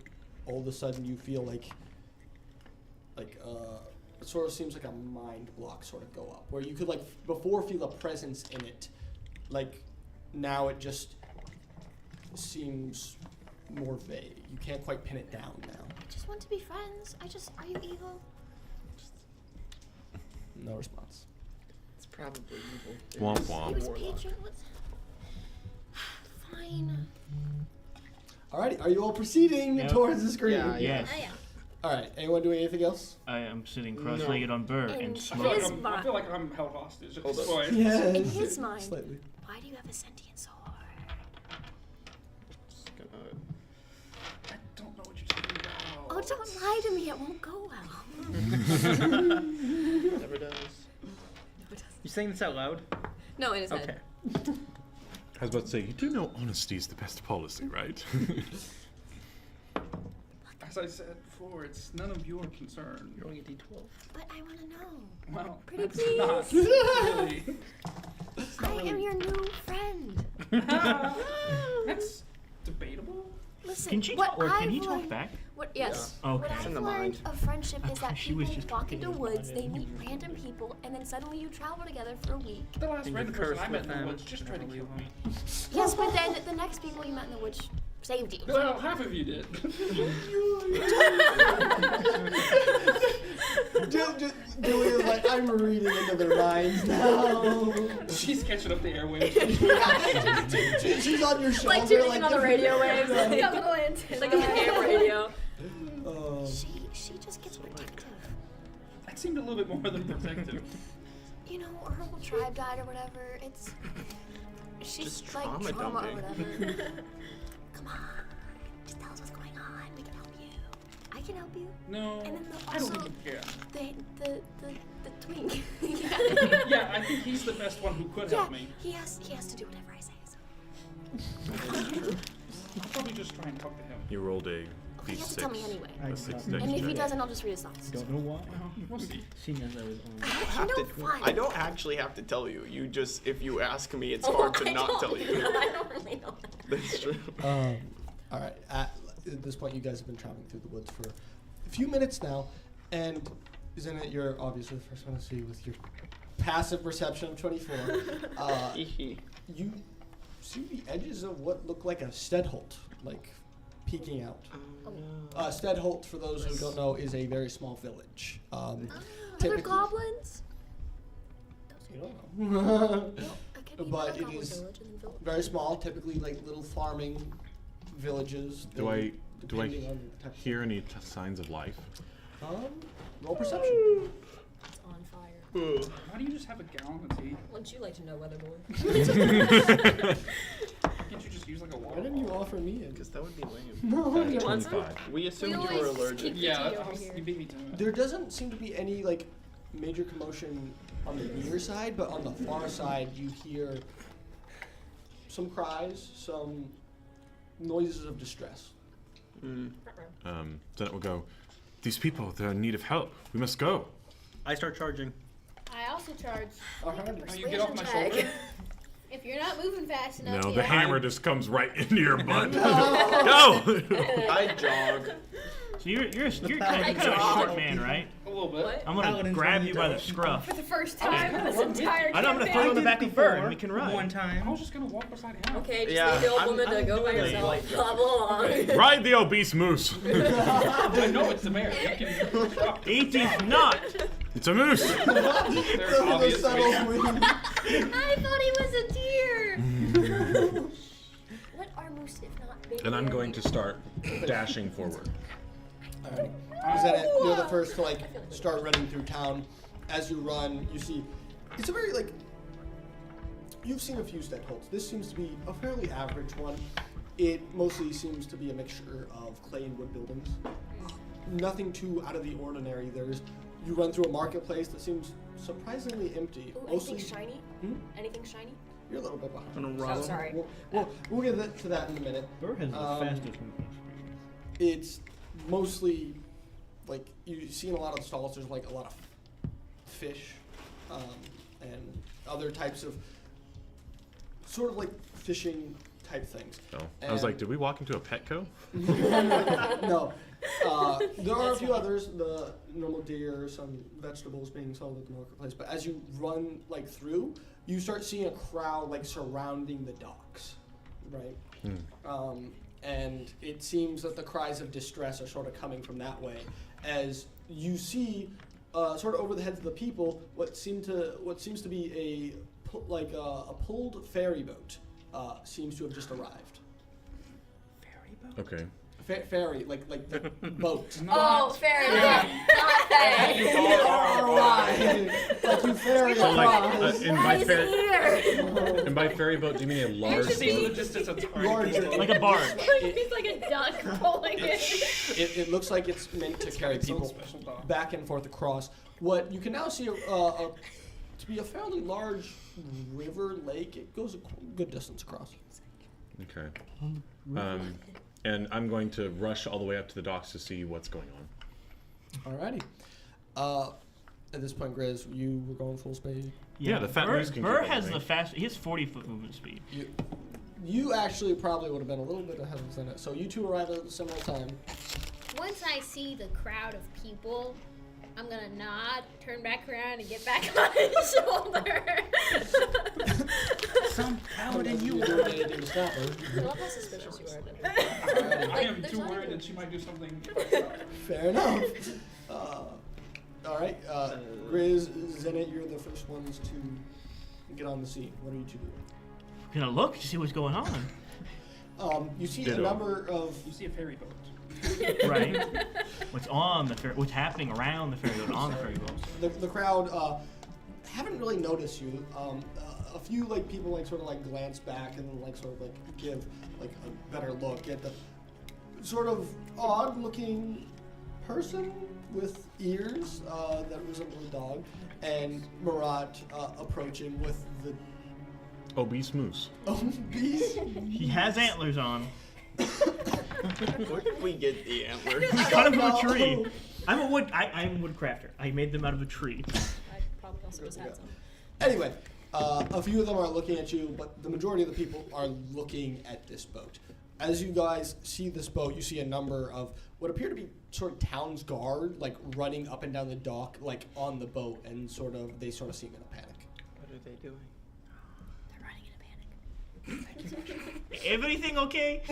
all of a sudden you feel like it sort of seems like a mind block sort of go up, where you could like before feel a presence in it, like now it just seems more vague. You can't quite pin it down now. I just want to be friends. Are you evil? No response. It's probably evil. Womp It is womp. He was a warlock. patron. What's... Fine. Alrighty, are you all proceeding Yep. towards the screen? Yeah, yes. Oh, yeah. Alright, anyone doing anything else? I am sitting cross-legged on Burr and And I smoke. His I feel like I'm held hostage at Hold this up. point. Yes. In his mind. Slightly. Why do you have a sentient sword? Just gonna- I don't know what you're talking about. Oh, don't lie to me. It won't go well. Never does. You saying this out loud? No, in his Okay. head. I was about to say, you do know honesty is the best policy, right? As I said before, it's none of your concern. You're only a D12. But I want to know. Well, Pretty that's please. not really. I am your new friend. That's debatable. Listen, Can she what talk, or can I've he talk learned, back? What? Yes. What Okay. It's in I've the learned mind. of friendship is that she was people just walk talking into about woods, it. they meet random people, and then suddenly you travel together for a week. The last And random you're person I cursed met in with the them. woods just tried to kill me. Yes, but then the next people you met in the woods saved you. Well, half of you did. Julia's like, I'm reading into their minds now. She's catching up the airwaves. She's on your shoulder. Like tuning in on the radio waves. Like a little antenna. Like on the ham radio. She just gets protective. That seemed a little bit more than protective. You know, her whole tribe died or whatever. She's Just like trauma trauma or dumping. whatever. Come on, just tell us what's going on. We can help you. I can help you. No, And then I don't also- think you can. The twink. yeah. Yeah, I think he's the best one who could help me. He has to do whatever I say. So. I'll probably just try and talk to him. You rolled a He has to tell me d6. anyway. A 6 And if he dex. doesn't, I'll just read his thoughts. Don't know why. We'll see. She knows I was on. Have no to- fun. I don't actually have to tell you. You just, if you ask me, it's Oh, hard to I not don't tell you. know. I don't really know. That's true. All right. At this point, you guys have been traveling through the woods for a few minutes now, and isn't it you're obviously the first one to see with your passive perception of 24? You see the edges of what look like a Stedholt, like peeking out. Stedholt, for those who don't know, is a very small village. Other Typically- goblins? You don't know. It could be But another it goblin is village and then village. Very small, typically like little farming villages. Do I depending on the type of- hear any signs of life? Roll perception. It's on fire. Why do you just have a gallon of tea? Wouldn't you like to know, Weatherboard? Can't you just use like a water Why didn't you bottle? offer me it? Because that would be lame. You want some? 25. We assumed you were always allergic. keep- Yeah, tea over you beat me to it. There doesn't seem to be any like major commotion on the near side, but on the far side you hear some cries, some noises of distress. Then it will go, these people, they're in need of help. We must go. I start charging. I also charge. Alright. Now you get off my shoulder. If you're not moving fast enough, No, yeah. the hammer just comes right into your butt. Go! I jog. So you're kind of a short man, right? A little bit. What? I'm gonna Paladins grab really you by the don't. scruff. For the first time in this entire I know, I'm gonna campaign. throw you on the did back of before, Burr and we can ride. One I time. was just gonna walk beside him. Okay, just Yeah, leave the old I'm- woman to I'm go by doing a herself. light jog. Hobble along. Ride the obese moose. I know it's the mayor. You can stop. It is not. It's a moose. There's The obviously. subtle wing. I thought he was a deer. What are moose if not big? And I'm going to start dashing forward. Alright. Zenit, you're the first to like start running through town. As you run, you see it's a very like you've seen a few Steadholds. This seems to be a fairly average one. It mostly seems to be a mixture of clay and wood buildings. Nothing too out of the ordinary. You run through a marketplace that seems surprisingly empty. Ooh, Mostly anything shiny? Hmm? Anything shiny? You're a little bit behind. Gonna Oh, run. sorry. We'll get to that in a minute. Burr has the Um, fastest movement speed. It's mostly like you see in a lot of the stalls. There's like a lot of fish and other types of sort of like fishing type things. Oh, I was like, did we walk into a Petco? No, there are a few others. The normal deer, some vegetables being sold at the marketplace. But as you run like through, you start seeing a crowd like surrounding the docks, right? And it seems that the cries of distress are sort of coming from that way, as you see, sort of over the heads of the people, what seems to be a pulled ferry boat seems to have just arrived. Okay. Ferry, like the boat. Oh, fair Yeah. enough. Like you ferry So like, across. and by ferry boat, do you mean a large See the boat? distance. It's hard. Larger. Like a barge. He's like a duck pulling it. It looks like it's meant to carry its own people special dock. back and forth across. What you can now see to be a fairly large river lake. It goes a good distance across. Okay. And I'm going to rush all the way up to the docks to see what's going on. Alrighty. At this point, Grizz, you were going full speed. Yeah, the fat Burr, moose can Burr keep up has with the me. fast. He has 40-foot movement speed. You actually probably would have been a little bit ahead of Zenit. So you two arrive at a similar time. Once I see the crowd of people, I'm gonna nod, turn back around, and get back on his shoulder. Some paladin You you doing are. anything to stop her? I love how suspicious you are. Alrighty. I am there's too not worried even- that she might do something. If I stop. Fair enough. Alright, Grizz, Zenit, you're the first ones to get on the scene. What are you two doing? We're gonna look to see what's going on. You see Ditto. a number of You see a ferry boat. Right. What's on the ferry? What's happening around the ferry boat? On the ferry boat. the crowd haven't really noticed you. A few like people like sort of like glance back and then like sort of like give like a better look at the sort of odd looking person with ears that resemble a dog, and Marat approaching with the Obese moose. beast. He has antlers on. Where did we get the antler? He cut him from a know. tree. I'm a wood crafter. I made them out of a tree. I probably also just had some. Anyway, a few of them are looking at you, but the majority of the people are looking at this boat. As you guys see this boat, you see a number of what appear to be sort of town's guard, like running up and down the dock, like on the boat, and they sort of seem in a panic. What are they doing? They're running in a panic. Everything okay?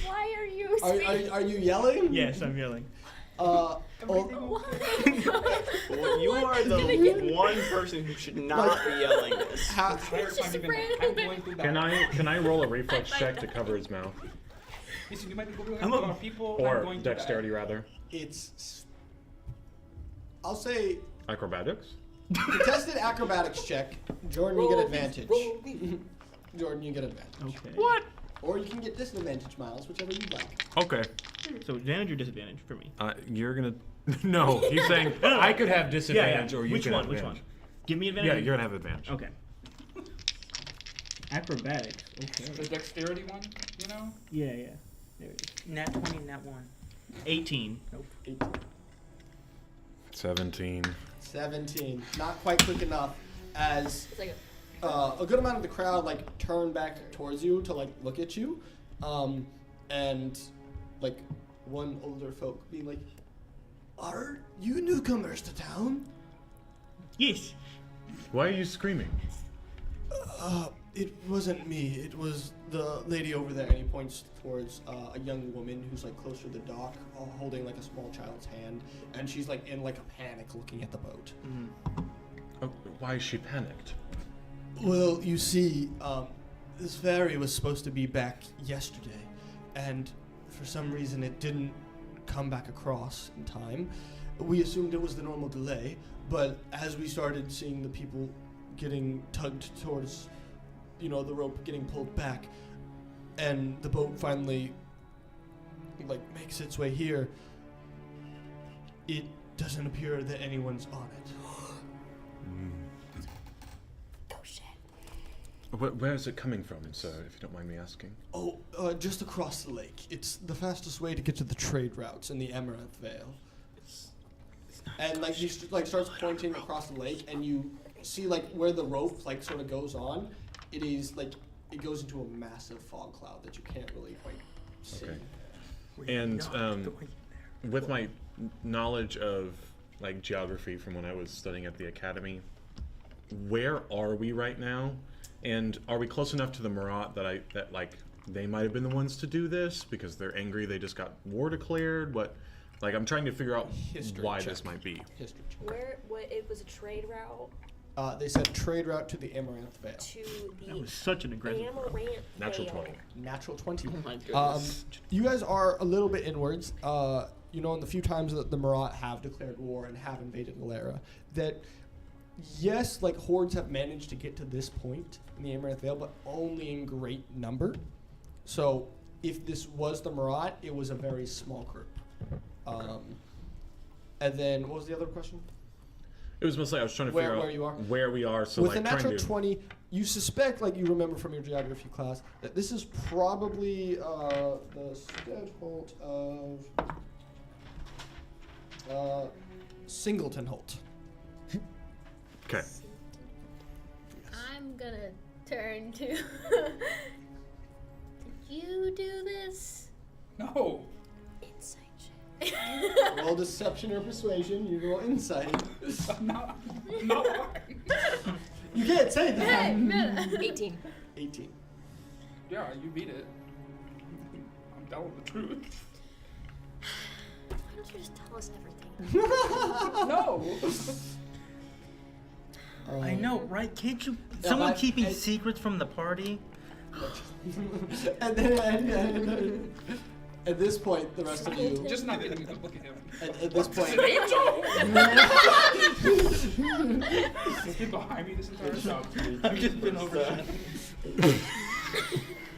Why are you Are you yelling? Yes, I'm yelling. Oh, Well, you are the one person who should not be yelling this. Entire time you've been, I'm going through that. Can I roll a reflex check to cover his mouth? Listen, you might be going I'm through a- a lot of people. I'm Or going through that. dexterity, rather. I'll say Acrobatics? contested acrobatics check. Jordan, you get advantage. Jordan, you get advantage. Okay. What? Or you can get disadvantage, Miles, whichever you like. Okay. So advantage or disadvantage for me? You're gonna. No, he's saying I could have disadvantage, or you Which can one? have Which one? advantage. Give me advantage. Yeah, you're gonna have advantage. Okay. Acrobatics. The Okay. dexterity one, you know? Yeah, yeah. There it is. Nat 20, nat 1. 18. Nope. 17. 17. Not quite quick enough as It's like a good amount of the crowd like turn back towards you to like look at you, and like one older folk being like, "Are you newcomers to town?" Yes. Why are you screaming? It wasn't me. It was the lady over there. And he points towards a young woman who's like close to the dock, holding like a small child's hand, and she's like in like a panic, looking at the boat. Oh, why is she panicked? Well, you see, this ferry was supposed to be back yesterday, and for some reason it didn't come back across in time. We assumed it was the normal delay, but as we started seeing the people getting tugged towards, the rope getting pulled back, and the boat finally, like, makes its way here, it doesn't appear that anyone's on it. Oh shit. Where is it coming from, sir, if you don't mind me asking? Oh, just across the lake. It's the fastest way to get to the trade routes in the Amaranth Vale. And like he starts pointing across the lake, and you see like where the rope like sort of goes on. It is like it goes into a massive fog cloud that you can't really quite see. Okay. And with my knowledge of like geography from when I was studying at the academy, where are we right now? And are we close enough to the Marat that like they might have been the ones to do this because they're angry they just got war declared? What? Like I'm trying to figure out why this might be. History check. It was a trade route They said trade route to the Amaranth Vale. to the That was such an aggressive throw. Amaranth Natural Vale. 20. Natural 20. Oh my goodness. You guys are a little bit inwards. In the few times that the Marat have declared war and have invaded Galera, that yes, like hordes have managed to get to this point in the Amaranth Vale, but only in great number. So if this was the Marat, it was a very small group. And then what was the other question? It was mostly I was trying to figure out where you are. where we are. So With like a natural trying to 20, you suspect, like you remember from your geography class, that this is probably the Steadholt of Singleton Holt. Okay. I'm gonna turn to. Did you do this? No. Insight check. Roll deception or persuasion. You roll insight. I'm not lying. You can't say that. Hey, meta. 18. 18. Yeah, you beat it. I'm telling the truth. Why don't you just tell us everything? No. I know, right? Can't you? Yeah, Someone but keeping I- secrets from the party? And then at this point, the rest of you. Just not getting a good look at him. At this point. He's been behind me this entire time. I've just been over that.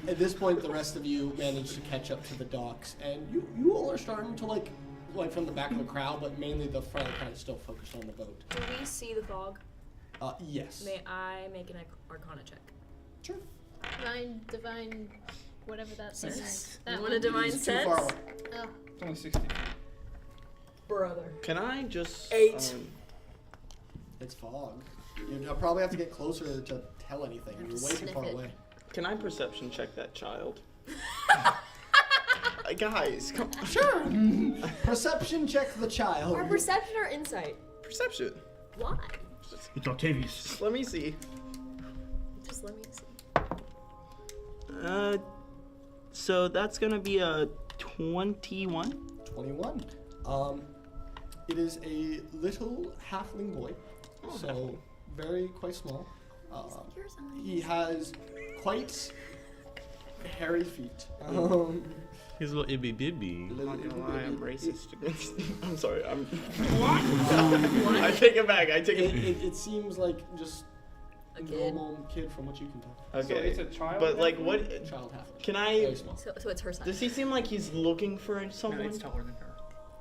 At this point, the rest of you manage to catch up to the docks, and you all are starting to like from the back of the crowd, but mainly the front kind of still focused on the boat. Do we see the fog? Yes. May I make an Arcana check? Sure. Divine, whatever that thing is. You That want a one. divine It's too far sense? away. Oh, It's only 60. Brother. Can I just 8. It's fog. You'll probably have to get closer to tell anything. You're way too Sniff far it. away. can I perception check that child? Guys, come on. Sure. Perception check the child. Or perception or insight? Perception. Why? It's Octavius. Let me see. Just let me see. So that's gonna be a 21. 21. It is a little halfling boy, so quite small. yours on. He has quite hairy feet. His little ibby bibby. I'm not gonna lie, I'm racist against. I'm sorry. I'm. I take it back. I take it. It seems like just A kid. normal kid from what you can tell. So Okay. it's a child. But like, halfling? what? Child halfling. Can Very I? small. So it's her size. Does he seem like he's looking for No, someone? it's taller than her.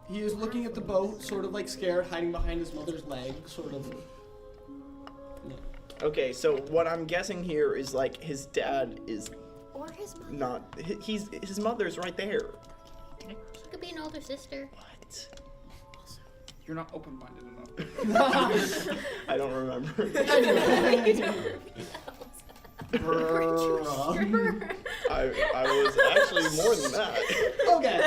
He is looking at the boat, sort of like scared, hiding behind his mother's leg, sort of. No. Okay, so what I'm guessing here is like his dad is Or his mother. not. His mother's right there. She could be an older sister. What? You're not open-minded enough. I don't remember. Bruh. I was actually more than that. Okay.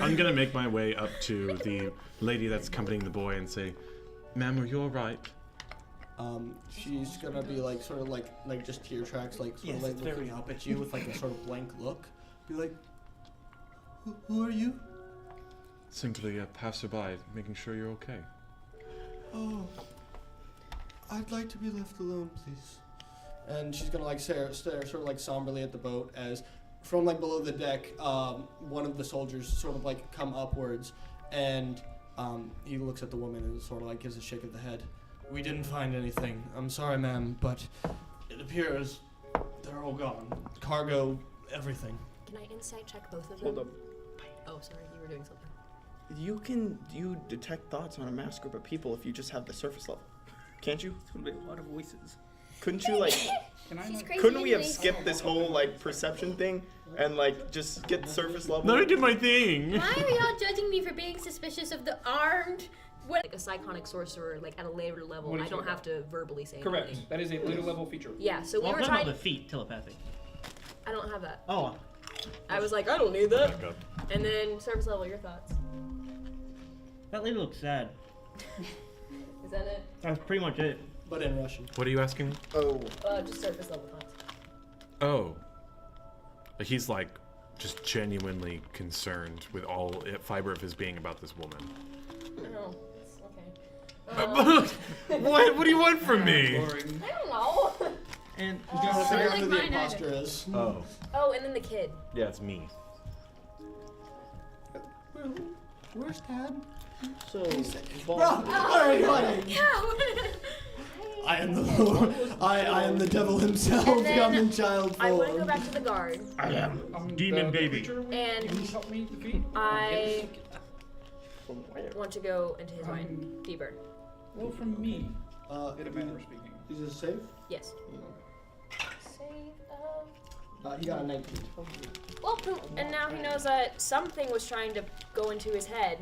I'm gonna make my way up to the lady that's accompanying the boy and say, "Ma'am, are you all right?" She's gonna be like, sort of like just tear tracks, like sort Yes, of like it's looking very- up at you with like a sort of blank look. Be like, who are you? Simply a passerby, making sure you're okay. Oh, I'd like to be left alone, please. And she's gonna like stare sort of like somberly at the boat as from like below the deck, one of the soldiers sort of like come upwards, and he looks at the woman and sort of like gives a shake of the head. We didn't find anything. I'm sorry, ma'am, but it appears they're all gone. Cargo, everything. Can I insight check both of them? Hold up. Oh, sorry, you were doing something. You detect thoughts on a mass group of people if you just have the surface level, can't you? It's gonna be a lot of voices. Couldn't you like? Can I She's like, crazy Couldn't we have anyways. skipped this whole like perception thing and like just get the surface level? Let me do my thing. Why are y'all judging me for being suspicious of the armed? What? Like a psychonic sorcerer, like at a later level, What I is don't it? have to verbally say correct. anything. That is a later level feature. Yeah, so we Well, were I'm talking trying. about the feet, telepathic. I don't have that. Oh, I was like, I don't need that. Back up. And then surface level, your thoughts? that lady looks sad. Is that it? That's pretty much it. But in Russian. What are you asking? Oh, Just surface level thoughts. Oh. He's like just genuinely concerned with all fiber of his being about this woman. Oh, okay. What do you want from me? Boring. I don't know. And He's gonna figure out like who the mine imposter is. Oh. Oh, and then the kid. Yeah, it's me. Where's Dad? so Bro, alright, buddy. I am the Lord. I am the devil himself, And then come in child I want to go form. back to the guard, I am demon the baby. creature we- And can you help me defeat? I from where? want to go into his mind deeper. Well, from me, in a manner of speaking. Is this safe? Yes. Save He got a 19. Well, and now he knows that something was trying to go into his head.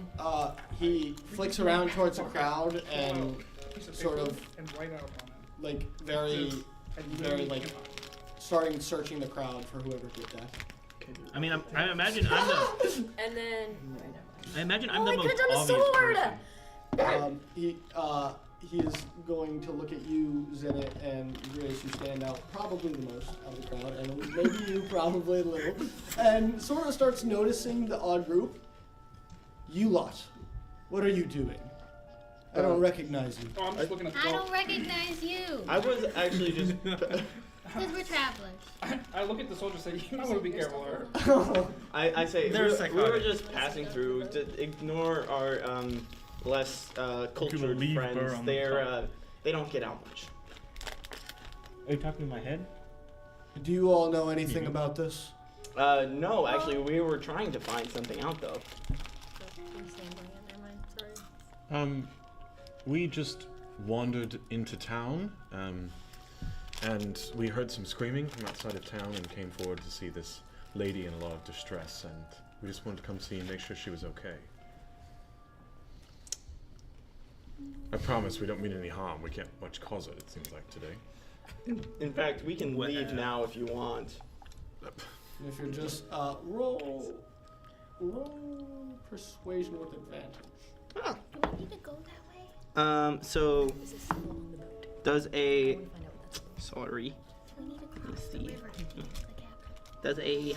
He flicks around towards the crowd and Piece of sort paper of and write out on it. like very, And very literally like cannot. starting searching the crowd for whoever did that. I mean, I imagine I'm the. And then. I imagine I'm Oh, the I most could've done a obvious sword! person. He is going to look at you, Zenit, and Grace, who stand out probably the most out of the crowd, and maybe you probably a little, and sort of starts noticing the odd group. You lot, what are you doing? I don't recognize you. Oh, I'm just looking at the I boat. don't recognize you. I was actually just. Because we're travelers. I look at the soldier and say, you might want to be careful there. I say They're we were psychotic. just passing through. Just ignore our less cultured leave her friends. on the top. They don't get out much. Are you talking to my head? Do you all know anything about this? No, actually, we were trying to find something out though. Sorry. We just wandered into town, and we heard some screaming from outside of town and came forward to see this lady in a lot of distress, and we just wanted to come see and make sure she was okay. I promise we don't mean any harm. We can't much cause it seems like today. In fact, we can leave now if you want. If you're just roll persuasion with advantage. Ah. Do we need to go that way? So Is this still on the boat? does I a want to find out what that's about. sorry Do we need to cross the see. river to get to the cabin? does a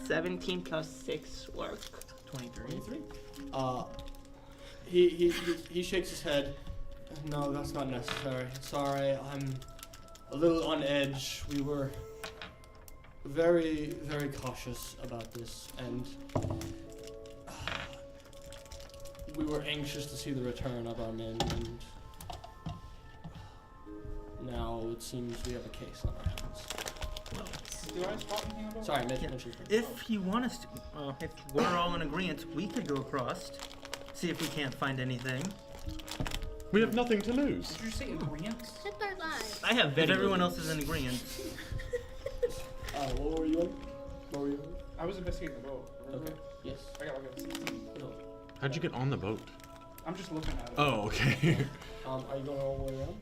17 plus 6 work? 23. He shakes his head. No, that's not necessary. Sorry, I'm a little on edge. We were very, very cautious about this, and we were anxious to see the return of our men, and now it seems we have a case on our hands. Do I spot anything about Sorry, Mitch. Yeah. Mitch is If you want us to, if we're all in agreement, we could go across, see if we can't find anything. We have nothing to lose. Did you say agreement? Except our lives. I have If very everyone little. else is in agreement. what were you on? What were you I was investigating the boat. on? remember? Okay. Yes. I got like a 16. How'd you get on the boat? I'm just looking at it. Oh, okay. Are you going all the way around?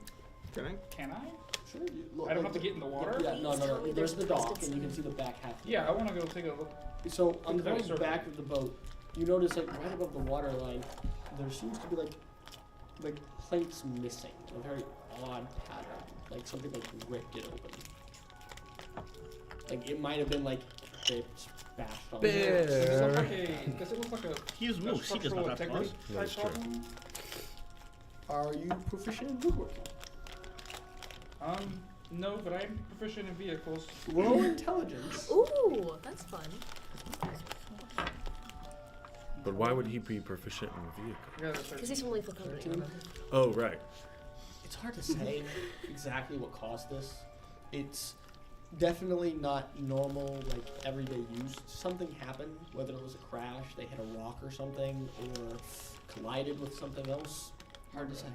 Can I? Can I? Sure. You look, I don't have to get in the water? Yeah, no. Tell me There's the there's dock, twisted and you can sand. see the back half. Yeah, I want to go take a look. So on the Very very circle. back of the boat, you notice like right above the water line, there seems to be like planks missing, a very odd pattern, like something like ripped it open. Like it might have been like ripped, bashed on. Does it look Bear. like a? Does it look like a? He was a moose. He does structural not have integrity claws. That type is true. problem? Are you proficient in woodworking? No, but I'm proficient in vehicles. Roll intelligence. Ooh, that's fun. But why would he be proficient in a vehicle? I got a Because he's from Lethal Company. 13. Oh, right. It's hard to say exactly what caused this. It's definitely not normal, like everyday use. Something happened, whether it was a crash, they hit a rock or something, or collided with something else. Hard to say.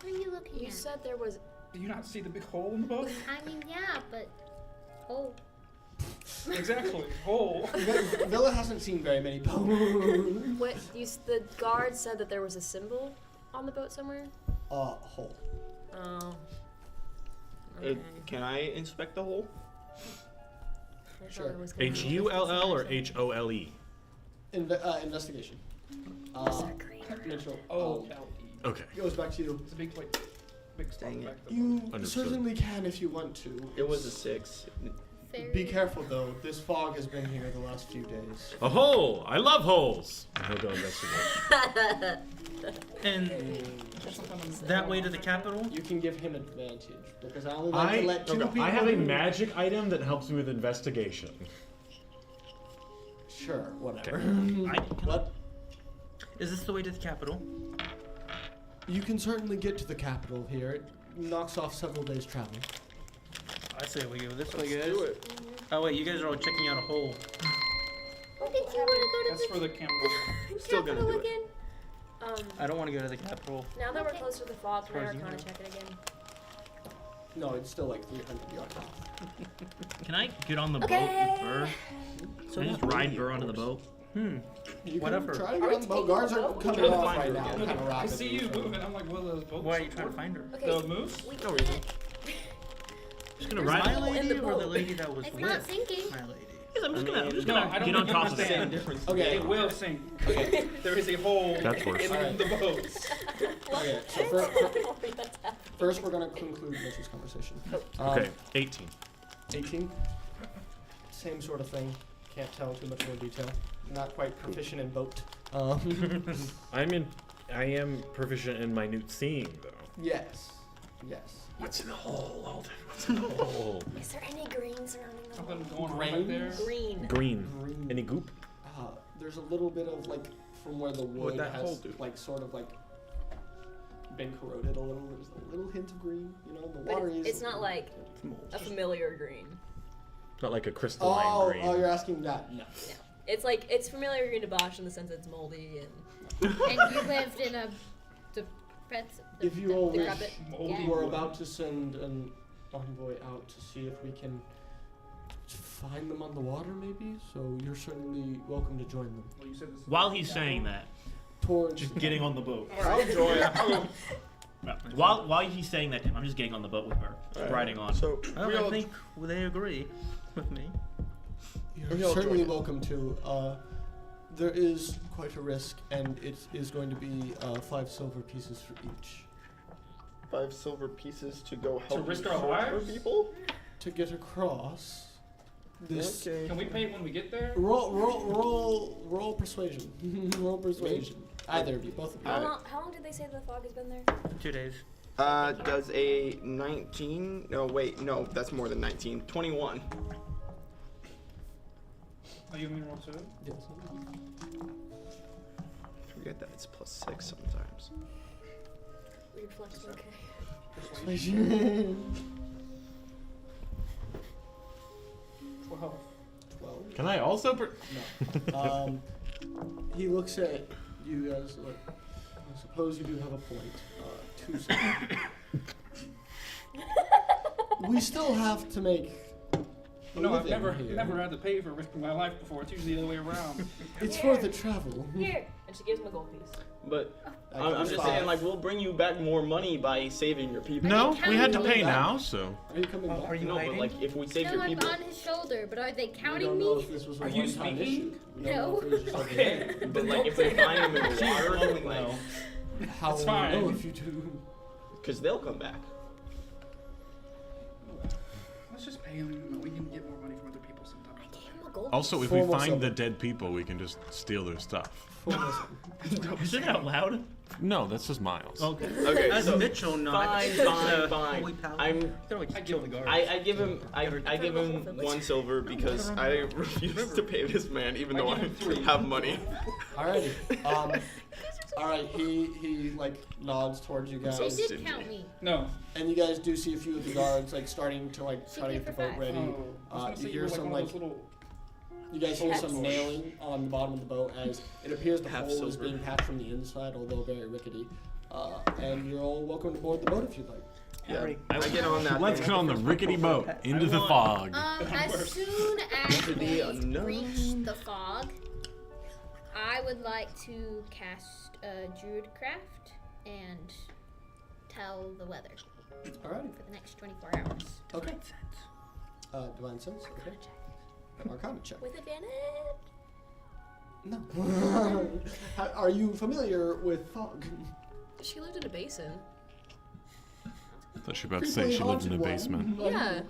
What are you looking You at? said there was. Do you not see the big hole in the boat? I mean, yeah, but oh, Exactly, hole. Villa hasn't seen very many boats. What the guard said that there was a symbol on the boat somewhere. Hole. Oh. Okay. Can I inspect the hole? I thought Sure. it was gonna be Hull or something. HOLE? Investigation. Mitchell. Oh, Okay. Goes back to you. it's a big like big spot Dang it. back there. You Understood. certainly can if you want to. It was a 6. very. Be careful though. This fog has been here the last few days. A hole! I love holes! And he'll go investigate. And There's something on the that way to the capital? You can give him advantage because I only like to let two people. I have a magic item that helps me with investigation. Sure, whatever. I- What? Is this the way to the capital? You can certainly get to the capital here. It knocks off several days' travel. I say we go this way, Let's guys. do it. Oh wait, you guys are all checking out a hole. Oh, did you want to That's go to for the camera. the Still gonna capital do it. again? I don't want to go to the capital. Now that we're close to the fog, can I Frozen Arcana here. check it again? No, it's still like 300 yards off. Can I get on the boat Okay. with Burr? Can I just ride Burr onto the boat? You Whatever. can try to Are get we on the boat. taking Guards the are boat? coming Trying to off find right her now, again. kind of I rapidly. see you so- moving. I'm like, well, the boat. Why are you trying to find her? Okay. The moose? We No reason. Just gonna There's ride. My hole in lady the or the boat. lady that was It's with not sinking. my lady? I'm just gonna No, I don't get on think you top of the understand. sand. Difference. Okay. It will sink. Okay. There is a hole That's worse. in Alright. the boat. Okay, so first we're going to conclude Mitchell's conversation. Okay, 18. 18. Same sort of thing. Can't tell too much more detail. Not quite proficient in boat. I am proficient in minute seeing, though. Yes. Yes. What's in the hole, Alden? What's in the hole? Is there any green surrounding the Something hole? going on right there. Green. Green. Green. Any goop? There's a little bit of like from where the wood What'd that hole has do? like sort of like been corroded a little. There's a little hint of green. You know, the But water is. it's not like a familiar green. Not like a crystalline Oh, green. oh, you're asking that? No. No. It's like it's familiar green to Bosch in the sense that it's moldy and And you lived in a If you all wish, decrepit. Moldy we're wood. about to send an envoy out to see if we can find them on the water, maybe. So you're certainly welcome to join them. Well, you said this. While he's saying that, Towards just getting on the boat. I'll join. I'll While he's saying that, I'm just getting on the boat with her, Alright. riding on. So Well, we I all think they agree with me. You're We all certainly join. welcome to. There is quite a risk, and it is going to be 5 silver pieces for each. 5 silver pieces to go help risk you our search for lives? people. To get across, this Okay. Can we pay it when we get there? roll persuasion. Roll persuasion. Either of you, both of you. How long did they say the fog has been there? 2 days. Does a 19? No, wait, no, that's more than 19. 21. Oh, you mean roll 2? Yes. Forget that it's +6 sometimes. Weird flex. Okay. Persuasion. 12. 12. Can I also? No. He looks at you guys like, I suppose you do have a point. 2 seconds. We still have to make No, I've living here. never had to pay for risking my life before. It's usually the other way around. It's for the travel. Here. And she gives him a gold piece. But I I'm give just 5. saying, like, we'll bring you back more money by saving your people. No, we had to counting pay me. now, so. Are you coming back? Are you No, but hiding? like, if we save No, your I'm people, on his shoulder, but are they We counting don't know me? if this was a Are you one-time speaking? issue. We don't know if it was just like Okay. but like, if we find them in the water, Glowing like, well. how It's will we know fine. if you do? because they'll come back. Let's just pay him. We can get more money from other people sometimes. I gave him a gold Also, if Four we more find silver. the dead people, we can just steal their stuff. You said it out loud? No, that's just Miles. Okay. Okay, As so Mitchell not fine, the fine, holy fine. paladin. I'm You gotta like kill the guards. I give him I give him 1 silver because I refuse to pay this man even though I I give him 3. have money. Alrighty. Alright, he like nods towards you So you guys. did count me. No. And you guys do see a few of the guards like starting to She try to gave get the her boat 5. ready. Oh, I was gonna You say hear were some one of like those little. you guys hear some Half nailing on the bottom of the boat as it appears the Half hull is silver. being patched from the inside, although very rickety. And you're all welcome to board the boat if you'd like. Yeah, I get on that. Let's thing. get on the rickety boat into the fog. As soon as To the we unknown. reach the fog, I would like to cast Druidcraft and tell the weather Alrighty. for the next 24 hours. Okay. Divine sense. Okay. Arcana check. with advantage. No. Are you familiar with fog? She lived in a basin. I thought she was about to say she lived in a basement. Yeah.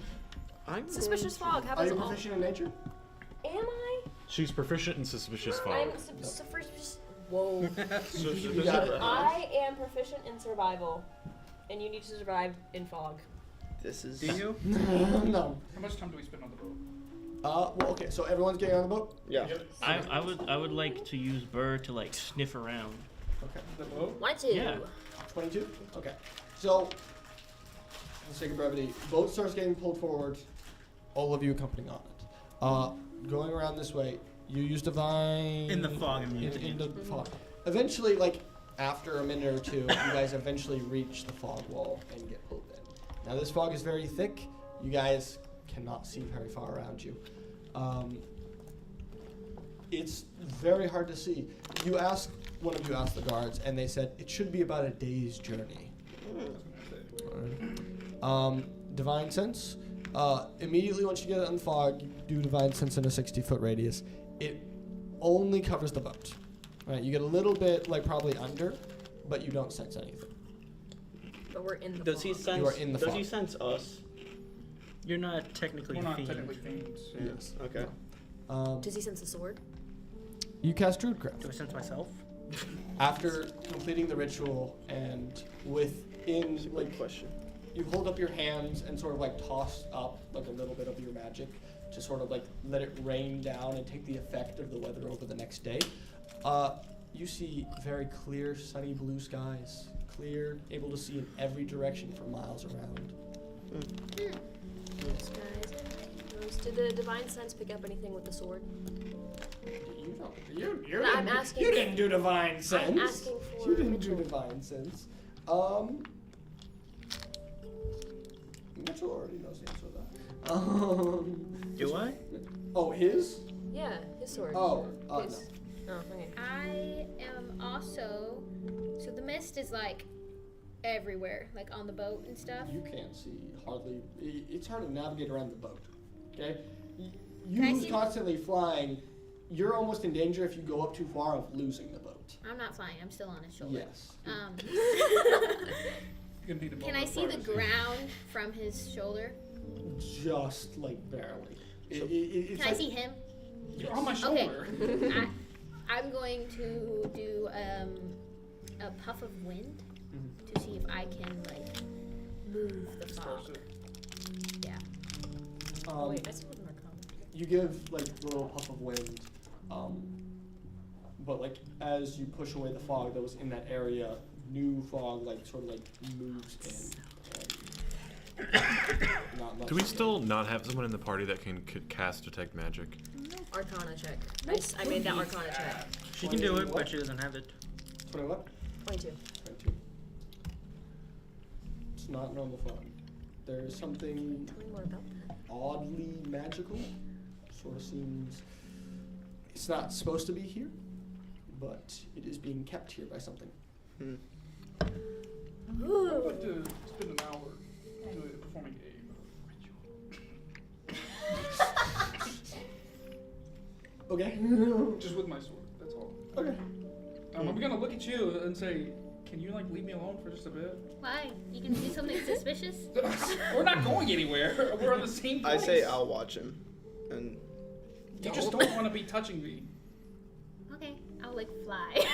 I'm Suspicious fog. How Are about you all? proficient in nature? Am I? She's proficient in suspicious fog. I'm Whoa. You got it. I am proficient in survival, and you need to survive in fog. This is. Do you? No. How much time do we spend on the boat? Well, okay. So everyone's getting on the boat. Yeah. I would like to use Burr to like sniff around. Okay. The boat? 22. Yeah. 22. Okay. So, for the sake of brevity, boat starts getting pulled forward. All of you accompanying on it. Going around this way, you use divine In the fog, I'm In using the it. fog. Eventually, like after a minute or two, you guys eventually reach the fog wall and get pulled in. Now this fog is very thick. You guys cannot see very far around you. It's very hard to see. One of you asked the guards, and they said it should be about a day's journey. Divine sense. Immediately once you get it in the fog, you do divine sense in a 60-foot radius. It only covers the boat. Right, you get a little bit, like probably under, but you don't sense anything. But we're in the Does he fog. sense? You are in the does fog. he sense us? You're not technically We're not fiend. technically fiends. Yes. Okay. Does he sense the sword? You cast Druidcraft. Do I sense myself? After completing the ritual and within, That's a like, good question. you hold up your hands and sort of like toss up like a little bit of your magic to sort of like let it rain down and take the effect of the weather over the next day. You see very clear, sunny blue skies. Clear, able to see in every direction for miles around. Yes, guys. Did the divine sense pick up anything with the sword? You don't. You No, I'm didn't, asking- You didn't do divine sense. I'm asking for You didn't Mitchell. do divine sense. Mitchell already knows the answer to that. Do I? Oh, his? Yeah, his sword. Oh, His. no. Oh, okay. I am also. So the mist is like everywhere, like on the boat and stuff. You can't see hardly. It's hard to navigate around the boat. Okay, Can I you see- constantly flying. You're almost in danger if you go up too far of losing the boat. I'm not flying. I'm still on his shoulder. Yes. You're gonna need a Can boat I with see the bars. ground from his shoulder? Just like barely. It's Can I like- see him? You're on my Okay. shoulder. I'm going to do a puff of wind to see if I can like move the Disperse fog. it. Yeah. Wait, I still have an arcana. You give like a little puff of wind, but like as you push away the fog that was in that area, new fog like sort of like moves in. And not much. Do we still not have someone in the party that could cast detect magic? Arcana check. I made that arcana check. She can do it, What? but she doesn't have it. 20 what? 22. 22. It's not normal fog. There's something Tell me more about that. oddly magical. Sort of seems it's not supposed to be here, but it is being kept here by something. I'd like to spend an hour performing Okay. just with my sword. That's all. Okay. I'm gonna look at you and say, can you like leave me alone for just a bit? Why? You gonna do something suspicious? We're not going anywhere. We're on the same I place. say I'll watch him, and You just don't want to be touching me. Okay, I'll like fly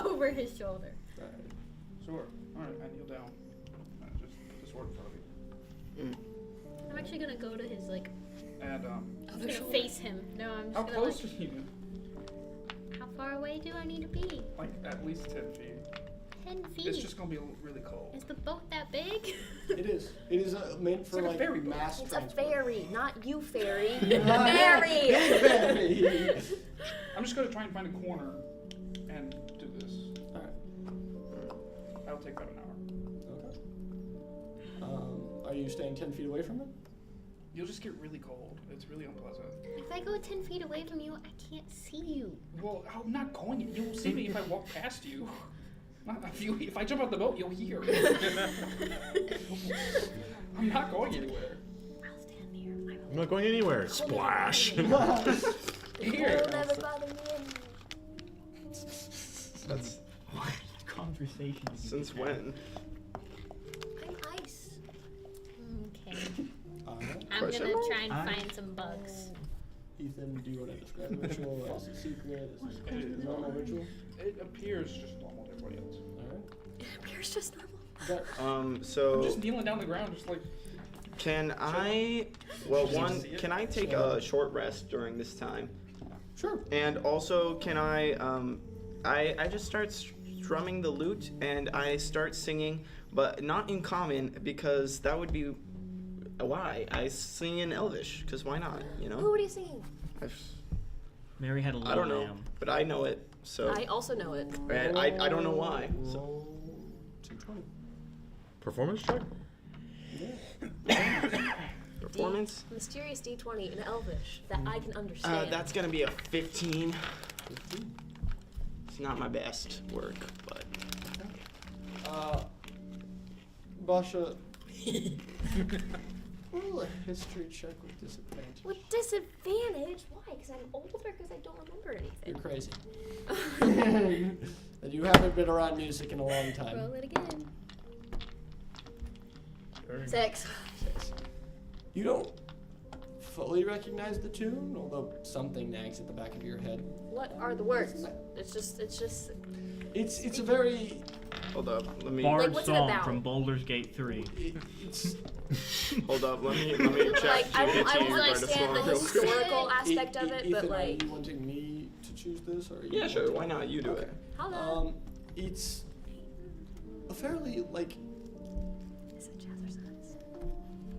over his shoulder. Sure. Alright, I kneel down. And just put the sword in front of me. I'm actually gonna go to his like. And I'm gonna face him. No, I'm just how gonna close like. to you? How far away do I need to be? Like at least 10 feet. 10 feet. It's just gonna be really cold. Is the boat that big? It is. It is meant for like a like ferry boat. mass It's a transport. fairy, not you fairy. Fairy. Fairy. I'm just gonna try and find a corner and do this. Alright. That'll take about an hour. Okay. Are you staying 10 feet away from it? You'll just get really cold. It's really unpleasant. If I go 10 feet away from you, I can't see you. Well, I'm not going. You'll see me if I walk past you. Not if I jump out the boat, you'll hear. I'm not going anywhere. I'll stand here. I'm not going anywhere. Splash. Here. Will never bother me anymore. that's Conversation. since when? I'm ice. Okay. Alright. I'm Question gonna mark? try and find some bugs. Ethan, do you want to describe the ritual? Is it secret? Is it a normal ritual? It appears just normal to everybody else. Alright. It appears just normal. I'm So just kneeling down the ground, just like. can I? Well, Just one, see it. can I take a short rest during this time? Sure. And also, can I just start strumming the lute and I start singing, but not in common because that would be why I sing in Elvish because why not? You Ooh, know. what are you singing? Mary had a little I don't know, lamb. but I know it. So I also know it. and I don't know why. So. Roll 220. Performance check? Performance. Mysterious D20 in Elvish that I can understand. That's gonna be a 15. It's not my best work, but Basha. Roll a history check with disadvantage. With disadvantage? Why? Because I'm older? Because I don't remember You're anything? crazy. And you haven't been around music in a long time. Roll it again. 6. You don't fully recognize the tune, although something nags at the back of your head. What are the words? It's just. It's a very hold up. Let me Like, Bard what's it song about? from Baldur's Gate 3. it's hold up. Let me check. Like, I GPT don't Bard understand the song real quick. historical aspect of it, Ethan, but like. are you wanting me to choose this, or are you Yeah, sure. wanting- Why not? You do Okay. it. Hello. It's a fairly like Is it Jazzercise?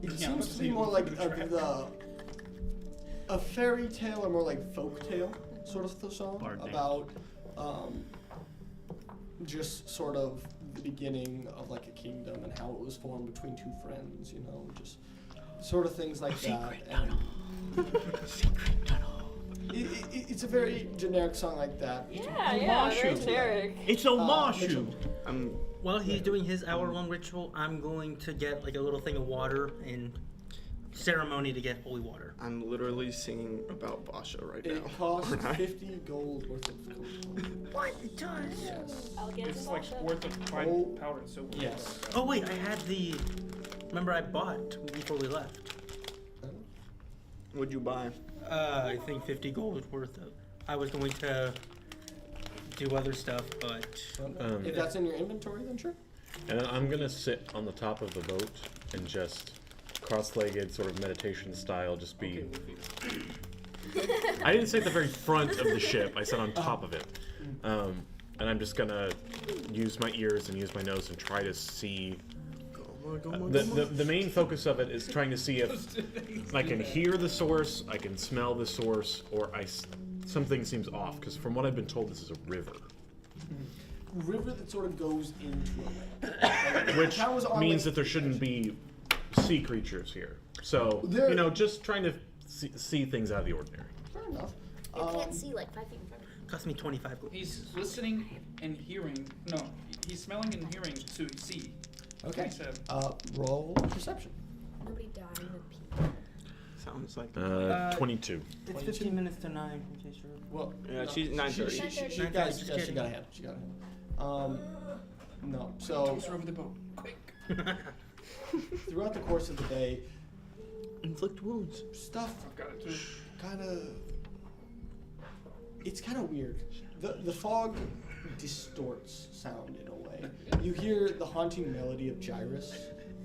it Yeah, seems let's to see be more what's like in the track. a fairy tale or more like folk tale sort of song Bard name. about just sort of the beginning of like a kingdom and how it was formed between two friends, you know, just sort of things like that. And it's a very generic song like that. Omashu. It's Omashu. Mitchell. I'm While he's doing his hour-long ritual, I'm going to get like a little thing of water in ceremony to get holy water. I'm literally singing about Basha right now. It costs Aren't I? 50 gold worth of coin. What? It does? Yes. I'll get It's some like Basha. worth of fine Oh, powdered silver. yes. Oh wait, I had the. Remember I bought before we left. What'd you buy? I think 50 gold worth of. I was going to do other stuff, but If that's in your inventory, then sure. And then I'm gonna sit on the top of the boat and just cross-legged, sort of meditation style, just be. I didn't say at the very front of the ship. I said on top of it, and I'm just gonna use my ears and use my nose and try to see. The main focus of it is trying to see if I can hear the source, I can smell the source, or something seems off. Because from what I've been told, this is a river. River that sort of goes into a lake. Which Towers are means like- that there shouldn't be sea creatures here. So, There- just trying to see things out of the ordinary. Fair enough. You can't see like 5 feet in front of you. Cost me 25 gold. He's listening and hearing. No, he's smelling and hearing to see. Okay. He said. Roll perception. Nobody died with people. Sounds like 22. It's 15 minutes to 9, in case you're... Well, Yeah, she's 9:30. She 9:30. got Just she kidding. got a hand. She got a hand. No. So Toss her over the boat. Quick. throughout the course of the day, inflict wounds. stuff I've got it too. it's kind of weird. The fog distorts sound in a way. You hear the haunting melody of Gyrus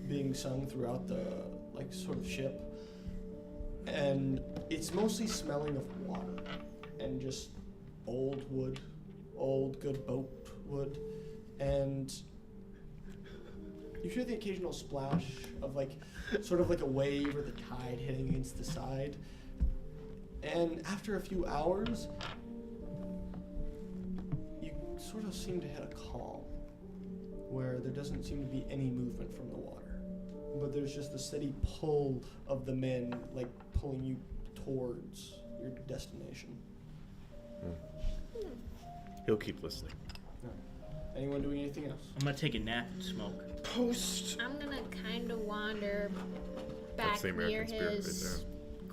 being sung throughout the sort of ship, and it's mostly smelling of water and just old wood, old good boat wood, and you hear the occasional splash of sort of like a wave or the tide hitting against the side. And after a few hours, you sort of seem to hit a calm where there doesn't seem to be any movement from the water. But there's just the steady pull of the men, pulling you towards your destination. He'll keep listening. Anyone doing anything else? I'm gonna take a nap and smoke. Post. I'm gonna kind of wander back That's the near American spirit right his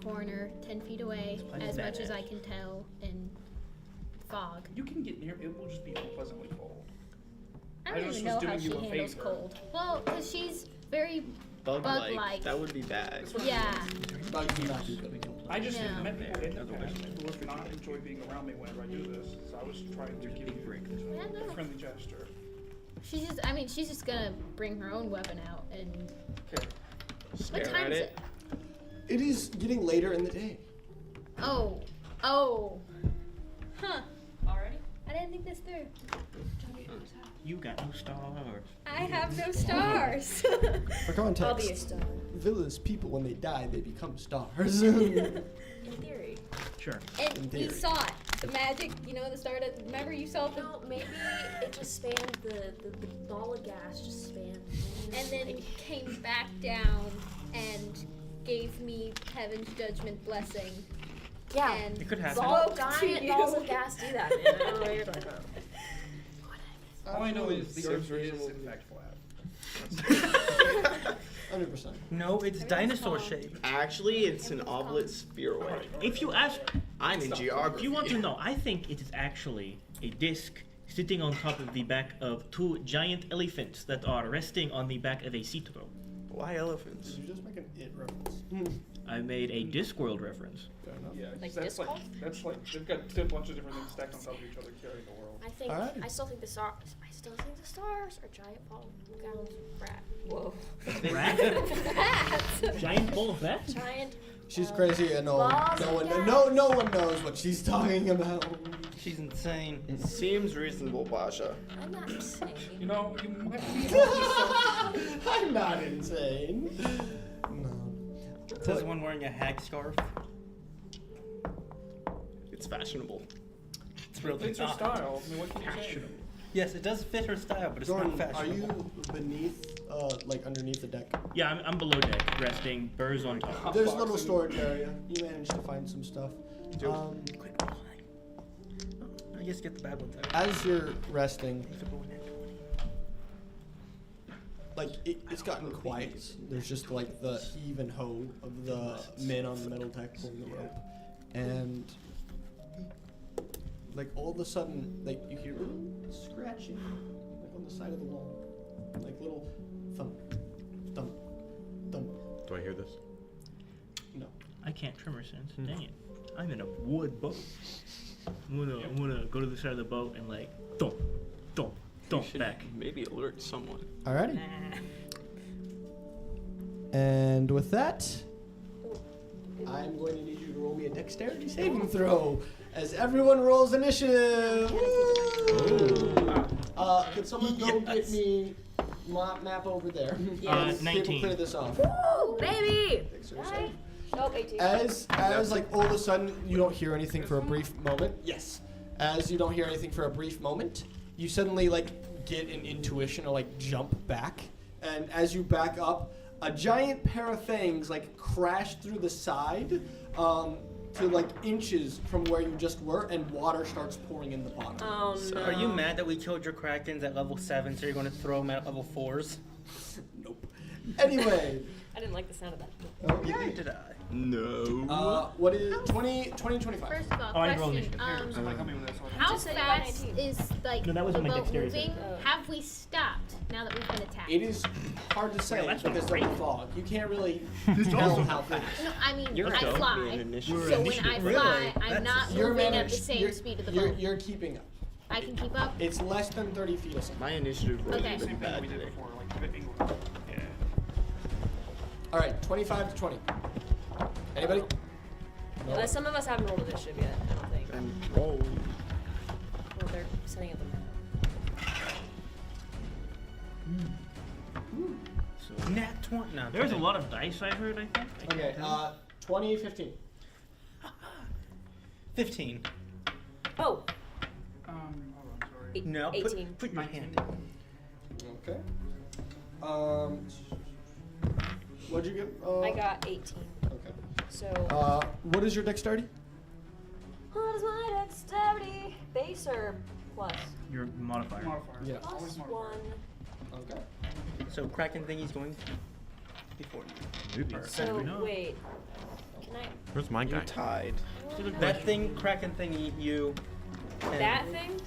corner, 10 feet away, plenty as of much as badass. I can tell in fog. You can get near. It will just be unpleasantly cold. I don't just even was know how doing she you a handles favor. cold. Well, because she's very Bug-like. Bug-like. That would be bad. That's what yeah. But you're not too good at it. I just Yeah. have met people in the past who have not enjoyed being around me whenever I do this. So I was trying to give you Yeah, a no. friendly gesture. She's just gonna bring her own weapon out and. Okay. What Stare time at is it. it? It is getting later in the day. Oh. Huh. Already? I didn't think this through. You got no stars. I have no stars. For context, I'll be a star. Villa's people, when they die, they become stars. In theory. Sure. And In we theory. saw it. The magic, the start of. Remember you saw the. No, maybe it just spanned the ball of gas just spanned. And then came back down and gave me heaven's judgment blessing. yeah. And It could happen. Giant you. balls of gas do that, man. I don't know what you're talking about. All I know is the Seems earth is reasonable. in fact flat. 100%. No, it's dinosaur shaped. Actually, it's an oblate spheroid. If you ask, I'm in geography. if you want to know, I think it is actually a disc sitting on top of the back of two giant elephants that are resting on the back of a citro. Why elephants? Did you just make an it reference? I made a Discworld reference. Fair enough. Yeah, Like that's disc like golf? that's like they've got a bunch of different things stacked on top of each other carrying the world. I think Alright. I still think the stars are giant ball gowns rat. Whoa. Rat? Giant ball of rat? Giant She's crazy and balls no of one gas. no one knows what she's talking about. She's insane. Seems reasonable, Basha. I'm not insane. You know, you might be I'm not insane. No. Says one wearing a hag scarf. It's fashionable. It's real It's your style. I mean, what can you say? Yes, it does fit her style, but it's Jordan, not are fashionable. you beneath, underneath the deck? Yeah, I'm below deck, resting, birds on top. There's a box little and- storage area. You managed to find some stuff. Do it. Quick, oh, I guess get the bad ones out. As you're resting, If it go in that 20. it's gotten quiet. There's just the heave and hoe of the men on the middle deck pulling the rope, and all of a sudden, you hear little scratching, on the side of the wall, little thump, thump, thump. Do I hear this? No. I can't tremor sense. Dang it. I'm in a wood boat. I'm gonna go to the side of the boat and thump, thump, You thump should back. maybe alert someone. Alrighty. And with that, I'm going to need you to roll me a dexterity saving throw as everyone rolls initiative. Woo! Could someone go get me map over there? Yes. 19. Clear this off. Woo, baby! Dexterity save. Nope, 18. As all of a sudden you don't hear anything for a brief moment. Yes. As you don't hear anything for a brief moment, you suddenly get an intuition or jump back, and as you back up, a giant pair of fangs like crash through the side to like inches from where you just were, and water starts pouring in the pond. Oh no. Are you mad that we killed your Krakens at level 7, so you're going to throw them at level 4s? Nope. Anyway. I didn't like the sound of that. Okay. Neither did I. No. What is 25? First of all, Oh, I didn't roll question. initiative. Somebody help me with this one. How just said you got fast 19. is like No, that was the my boat dexterity moving? save. Oh. Have we stopped now that we've been attacked? It is hard to say that's because of the great. fog. You can't really tell how fast. No, I mean You're I go. fly. Be an initiative. So when I Initiative. fly, I'm Really? not You're moving at the managed- same you're- speed of the you're, boat. You're keeping up. I can keep up. It's less than 30 feet a second. My initiative roll Okay. has Same been thing bad we did today. before, like the England. Yeah. All right, 25 to 20. Anybody? No. Some of us haven't rolled initiative yet, I don't think. And roll. Well, they're setting up the So, nat 20. No, There's a lot of dice I heard, I think. I Okay, can't tell. 20, 15. 15. Oh, Hold on, sorry. No, 18. put your hand in. Okay. What'd you get? I got 18. Okay. So, What is your dexterity? what is my dexterity? Base or plus? Your modifier. Modifier. Yeah. Always Plus modifier. 1. Okay. So, Kraken thingy's going before you. So, know. wait. Can I. Where's my You're guy? tied. That thing, Kraken thingy, you. And That thing?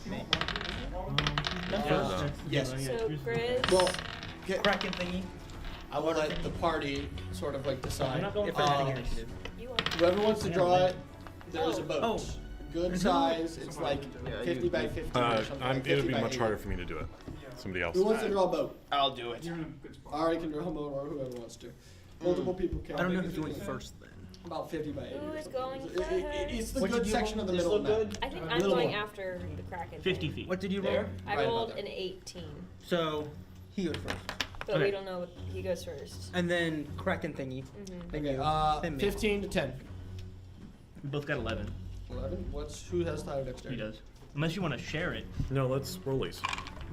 Yes. So, Grizz. Well, okay, Kraken thingy. I will let the party sort of like decide. I'm not going for Uh, initiative. You are. Whoever wants to draw it, there's a boat. Oh. Good size. It's like Yeah, 50 by 50 or something. like It 50 would be by much 80. harder for me to do it. Somebody else. Who wants to draw a boat? I'll do it. You're in a good spot. Ari can draw a boat, or whoever wants to. Multiple people can. I don't know who's going first then. About 50 by 80. Who or is something. going It's the What good did you section roll? of the This middle of the look map. I think A I'm little going more. after the Kraken. 50 thing. feet. What did you roll? There? I Right about rolled there. an 18. So, he goes first. But Okay. we don't know what he goes first. And then Kraken thingy. Mm-hmm. Then Okay, you. Then me. 15 to 10. We both got 11. 11. Who has higher He dexterity? does. Unless you want to share it. No, let's roll these.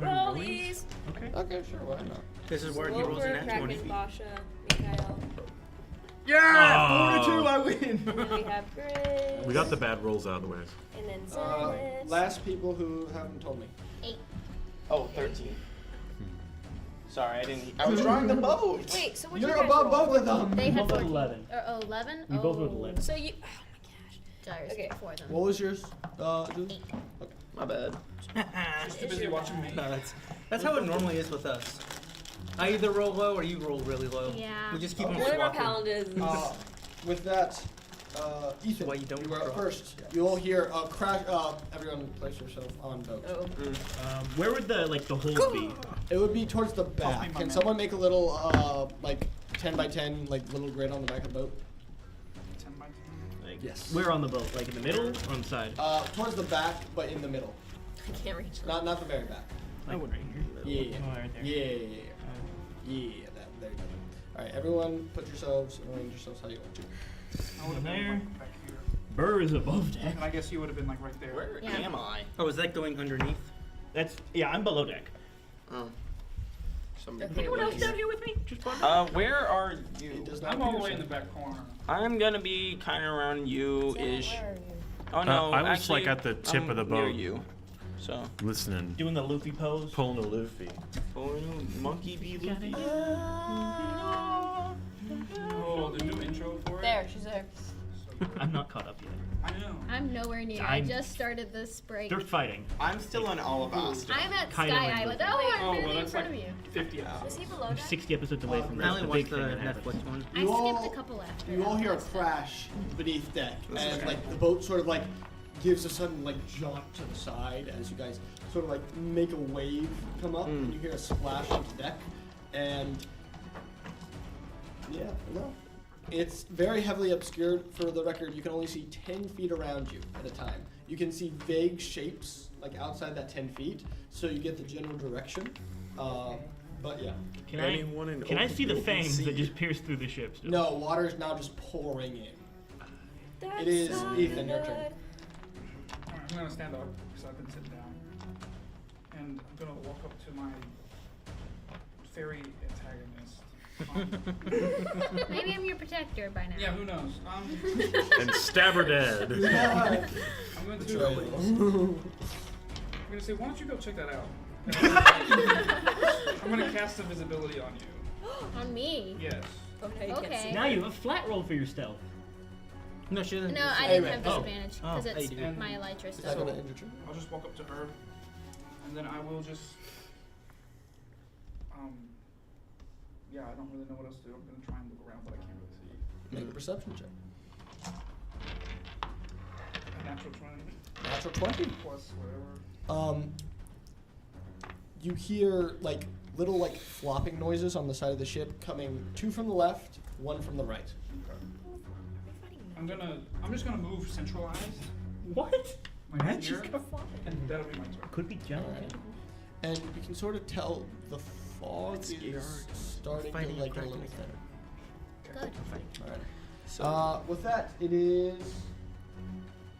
Rollies! Okay. Okay, sure, why not? This is where he rolls Wolfer, an at 20 Kraken, feet. Basha, Mikhail. Yeah! Oh. 4 to 2, I win! And then we have Grizz. We got the bad rolls out of the way. And then Zenith. Last people who haven't told me. 8. Oh, 13. Sorry, I didn't. I was drawing the boat! Wait, so what You're you guys above roll? both of them. They had both rolled 14. 11. Or 11? We both rolled 11. So you. Oh my gosh. Darius Okay. before them. What was yours? Julie? 8. My bad. Just too busy watching me. No, that's how it normally is with us. I either roll low or you roll really low. Yeah. We just keep them One of our swapping. paladins. With that, Ethan, Why you don't were draw. up first. You'll hear a crash. Everyone place yourself on boat. Oh. Where would the hole be? It would be towards the me, back. my Can man. someone make a little, like, 10 by 10, like, little grid on the back of the boat? 10 by 10. Like, Yes. Where on the boat? Like in the middle or on the side? Towards the back, but in the middle. I can't reach them. Not the very back. Like right here. Yeah. Oh, right there. Yeah. There you go. All right, everyone, arrange yourselves how you want to. I would have There. been like back here. Burr is above deck. And I guess you would have been like right there. Where Yeah. am I? Oh, is that going underneath? Yeah, I'm below deck. Oh. Somebody. Okay, Anyone well, else down here with me? Just wondering. Where are It you? does not I'm all the appear way in so. the back corner. I'm gonna be kind of around you-ish. Where are you? Oh no, I was, actually, like, at the tip I'm of the near boat. you. So, Listening. Doing the loopy pose. Pulling a Luffy. monkey be loopy. Oh, the new intro for it? There, she's there. I'm not caught up yet. I know. I'm nowhere near. I just started this break. They're fighting. I'm still on Alabaster. I'm at Kinda Sky like Island. this. Oh, I'm Oh, really well, in that's front like of you. 50 Is hours. he below I'm deck? 60 episodes away from I only the watched big the thing that happens. Netflix one. I You skipped all- a couple after. You that. all hear a crash beneath deck, This is and kinda like the boat sort of like gives a sudden like jaunt to the side as you guys sort of like make a wave come up, and you hear a splash on the deck, and yeah, no, it's very heavily obscured. For the record, you can only see 10 feet around you at a time. You can see vague shapes like outside that 10 feet, so you get the general direction. But yeah, Can Anyone in I see the open fangs sea. that just pierce through the ship still? no, water is now just pouring in. That's It is not Ethan, your turn. good. Alright, I'm gonna stand up because I've been sitting down. And I'm gonna walk up to my fairy antagonist. Maybe I'm your protector by now. Yeah, who knows? And stab her dead. Yeah. I'm going to. Betrayal. I'm gonna say, why don't you go check that out? I'm gonna cast invisibility on you. On me. Yes. Okay. You can't Okay. see. Now you have a flat roll for your stealth. No, she doesn't. No, I Anyway. didn't have disadvantage Oh. because Oh, it's you do. my elytra Is that stuff. gonna end your turn? I'll just walk up to her, and then I will just. Yeah, I don't really know what else to do. I'm gonna try and look around, but I can't really see. Make a perception check. A natural 20 Natural 20. plus whatever. You hear like little like flopping noises on the side of the ship coming, 2 from the left, 1 from the right. I'm just gonna move centralized. What? My Magic? sphere, and that'll be my turn. Could be junk. Alright. And you can sort of tell the fog is starting to Fighting a like get a little kraken. thinner. Good. Alright. So With that, it is.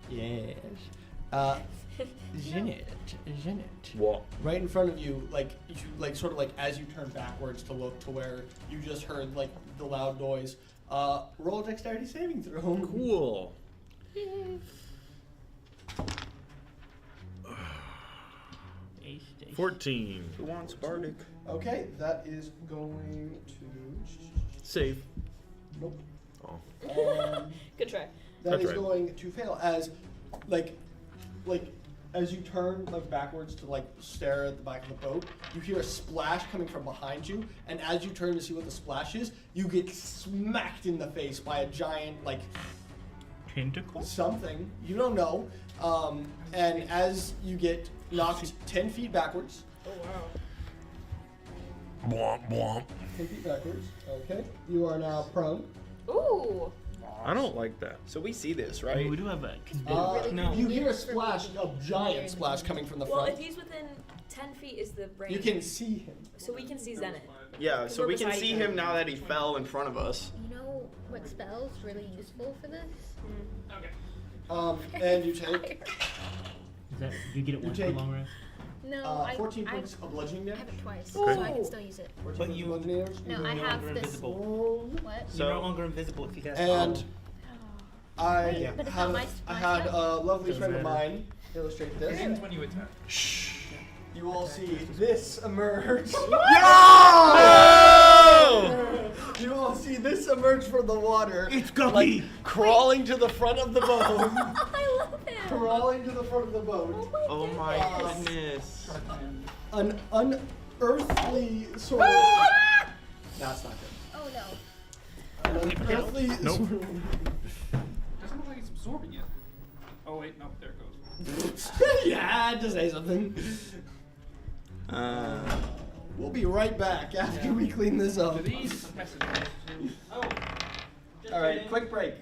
Yes. Jeanette. What? Right in front of you, like you sort of like as you turn backwards to look to where you just heard like the loud noise. Roll a dexterity saving throw. Cool. 14. who wants Bardic? Okay, that is going to. Save. Nope. Oh. Good try. That That's is right. going to fail as, like, as you turn like backwards to like stare at the back of the boat, you hear a splash coming from behind you, and as you turn to see what the splash is, you get smacked in the face by a giant like Tentacle? something you don't know, and as you get knocked 10 feet backwards. Oh wow. Blomp, blomp. 10 feet backwards. Okay, you are now prone. Ooh. I don't like that. So we see this, I mean, right? we do have a really No. You hear a convenient for me splash, to a be giant here. splash coming from the Well, front. if he's within 10 feet is the range. You can see him. So we can see Zenith. Yeah, so We're we can beside see each him other. now that he fell in front of us. You know what spell's really useful for this? Okay. And you take Is that, do you get it You once take- per long rest? No, 14 I points of bludgeoning I damage. have it twice, Okay. so I can still use it. 14 But points you- of bludgeoning damage. No, You're I no have longer this. invisible. What? You're no So- longer invisible if you cast. And I Wait, but it's had, not my I had spell. a lovely Doesn't friend of matter. mine illustrate It this. ends when you attack. You will see this emerge. You will see this emerge from the water. It's Guppy! Like crawling to the front of the boat. I love him. Crawling to the front of the boat. Oh my Yes. goodness. An unearthly sort of. That's not good. Oh no. An unearthly Nope. sort of. Doesn't look like it's absorbing it. Oh wait, no, there it goes. Yeah, I had to say something. We'll be right back after we clean this up. Do these messages? Oh. All right, quick break.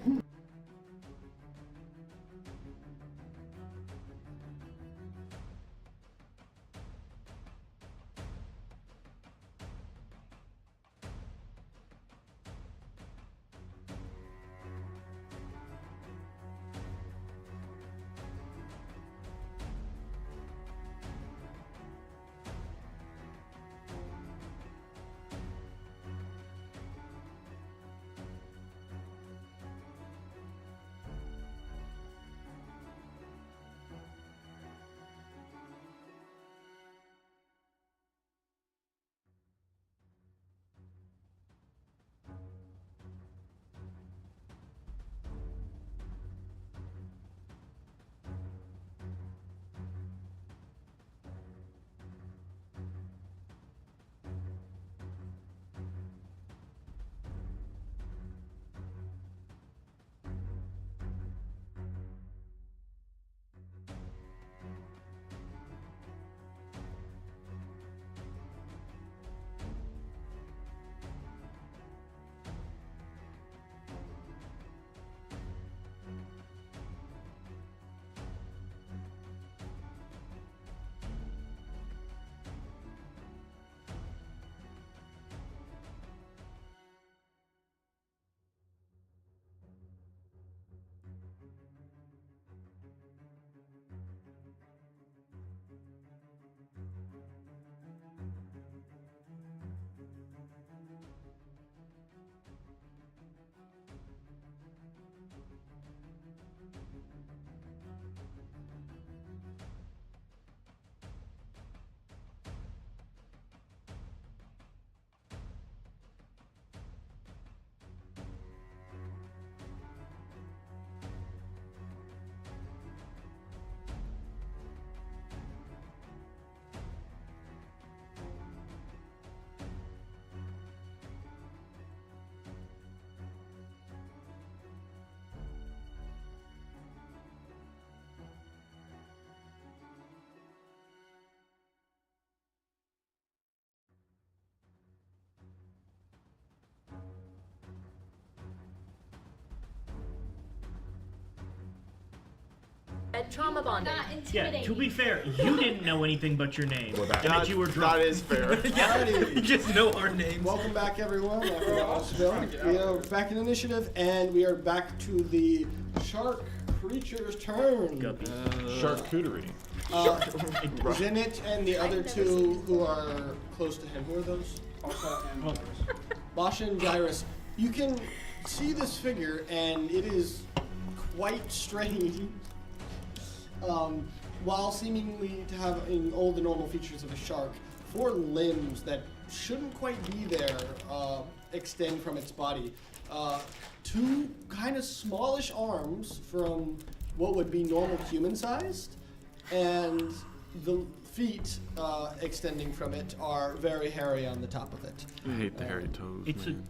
trauma bonding. Not Yeah, intimidating. to be fair, you didn't know anything but your name. Well, that- and that you were drunk. That is fair. Alrighty. You just know our names. Welcome back, everyone. After that was spilled. We are back in initiative, and we are back to the shark creature's turn. Guppy. Charcuterie. Zenit and the other two who are close to him. Who are those? Basha and Gyrus. You can see this figure, and it is quite strange. While seemingly to have all the normal features of a shark, 4 limbs that shouldn't quite be there extend from its body. 2 kind of smallish arms from what would be normal human-sized, and the feet extending from it are very hairy on the top of it. I hate the hairy toes. It's man.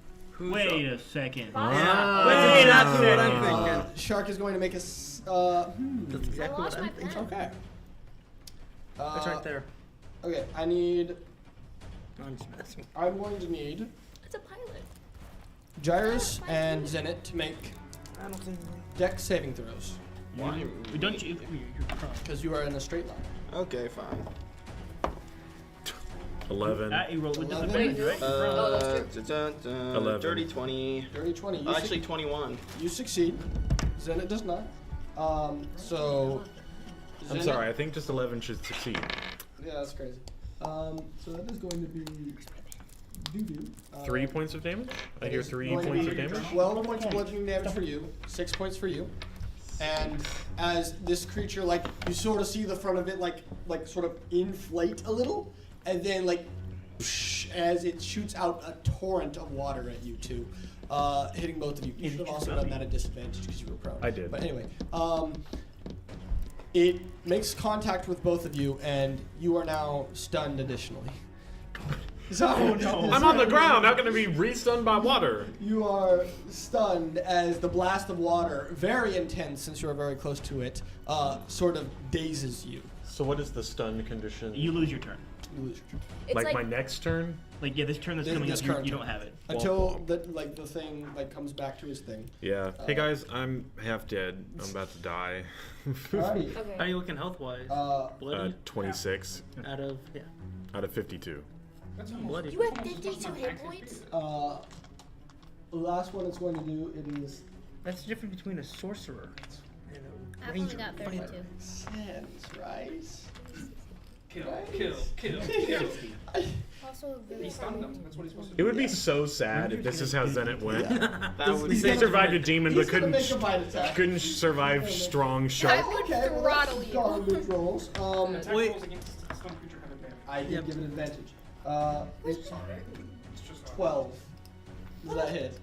Wait a second. Ah. Wait, that's what I'm thinking. Shark is going to make a. That's exactly what lost I'm my thinking. pen. Okay. That's right there. Okay, I need. No, I'm just messing. I'm going to need It's a pilot. Gyrus and Zenit to make I don't think. dex saving throws Why? We don't you? You're drunk. because you are in a straight line. Okay, fine. 11. You roll with 11. disadvantage, right? that's true. 11. Dirty 20. Dirty 20. You Actually, 21. you succeed. Zenit does not. So. I'm Zenit- sorry, I think just 11 should succeed. Yeah, that's crazy. So that is going to be doo-doo. 3 points of damage? I hear It's 3 going to points be of damage? 12 points of bludgeoning damage for you, 6 points for you. And as this creature, like, you sort of see the front of it, like sort of inflate a little, and then, like, psh, as it shoots out a torrent of water at you two, hitting both of you. You should have also done that at disadvantage because you were prone. I did. But anyway, it makes contact with both of you, and you are now stunned additionally. So, I'm on the ground! How can I be re-stunned by water? You are stunned as the blast of water, very intense since you are very close to it, sort of dazes you. So what is the stun condition? You lose your turn. You lose your turn. It's like my next turn? Like this turn that's This- coming this up, you current don't turn. have it. Until the thing comes back to his thing. Yeah. Hey guys, I'm half dead. I'm about to die. Alrighty. How are Okay. you looking health wise? Uh, Bloody? 26 Out of out of 52. That's bloody. You have 52 hit points? the last one it's going to do, it is That's the difference between a sorcerer and a I've only ranger. got fighter. 32. sense, right? kill, Right. kill. Also a very He stunned him. That's what he's supposed to It do. would be so sad if this is how Zenit went. That would He's He gonna- survived a demon He's but gonna couldn't make a bite attack. couldn't survive strong shark. I would Okay, well, throttle that's you. garbage rolls. Attack Wait. rolls against a stun creature have advantage. I did Yep. give it advantage. It's It's just 12. Does that hit?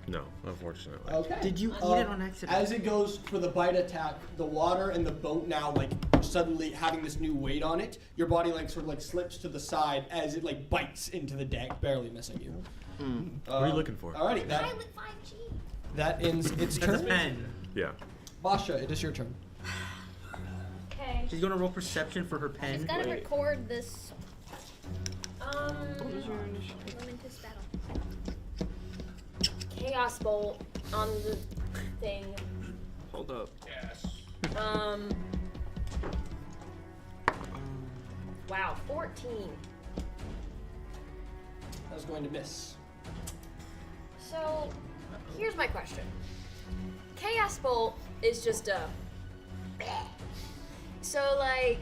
No, unfortunately. Okay. Did you eat it on accident? As it goes for the bite attack, the water and the boat now like suddenly having this new weight on it, your body like sort of like slips to the side as it like bites into the deck, barely missing you. What are you looking for? Alrighty, that Pilot 5G. that ends its That's a turn. pen. Yeah. Basha, it is your turn. Okay. She's gonna roll perception for her Just pen. gotta Wait. record this What is your initiative? momentous battle. Chaos Bolt on the thing. Hold up. Yes. Wow, 14. I was going to miss. So, here's my question. Chaos Bolt is just a. So, like,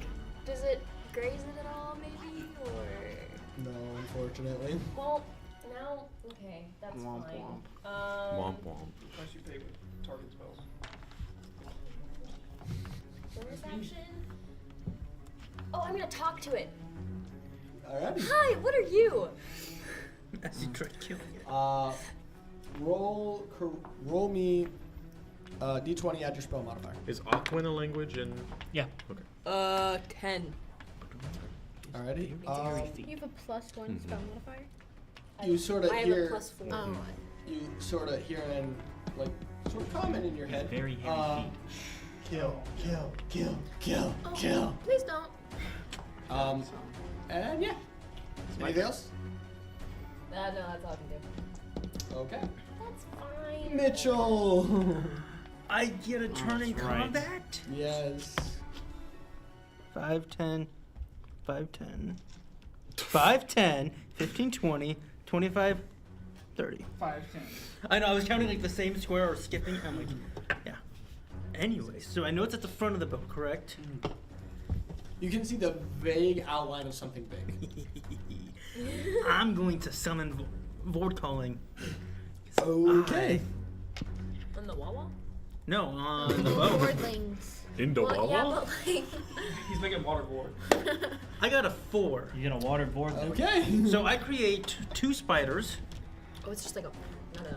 does it graze it at all, maybe? Or. No, unfortunately. Well, now. Okay, that's Womp fine. Womp womp. Price you pay with target spells. Bonus action? Oh, I'm gonna talk to it. Alrighty. Hi, what are you? As you try killing it. Roll me d20, add your spell modifier. Is Aquin a language in Yeah. Okay. 10. Alrighty. You have a +1 spell modifier? You sort of I have hear. a +4. Oh. You sort of hear an like sort of comment in your head. Very hairy feet. Kill, kill, kill, kill, Oh, kill. Please don't. And yeah. Anything else? No, that's all I can do. Okay. That's fine. Mitchell. I get a turn in that's right. combat? Yes. 5, 10, 5, 10, 5, 10, 15, 20, 25, 30. 5, 10. I know, I was counting like the same square or skipping. I'm like, yeah. Anyway, so I know it's at the front of the boat, correct? You can see the vague outline of something big. I'm going to summon Void Calling. Okay. On the Wawa? No, on the boat. Boardlings. Into Well, yeah, Wawa? but like. He's making water board. I got a 4. You're gonna waterboard them. Okay. So I create 2 spiders Oh, it's just like a. Not a.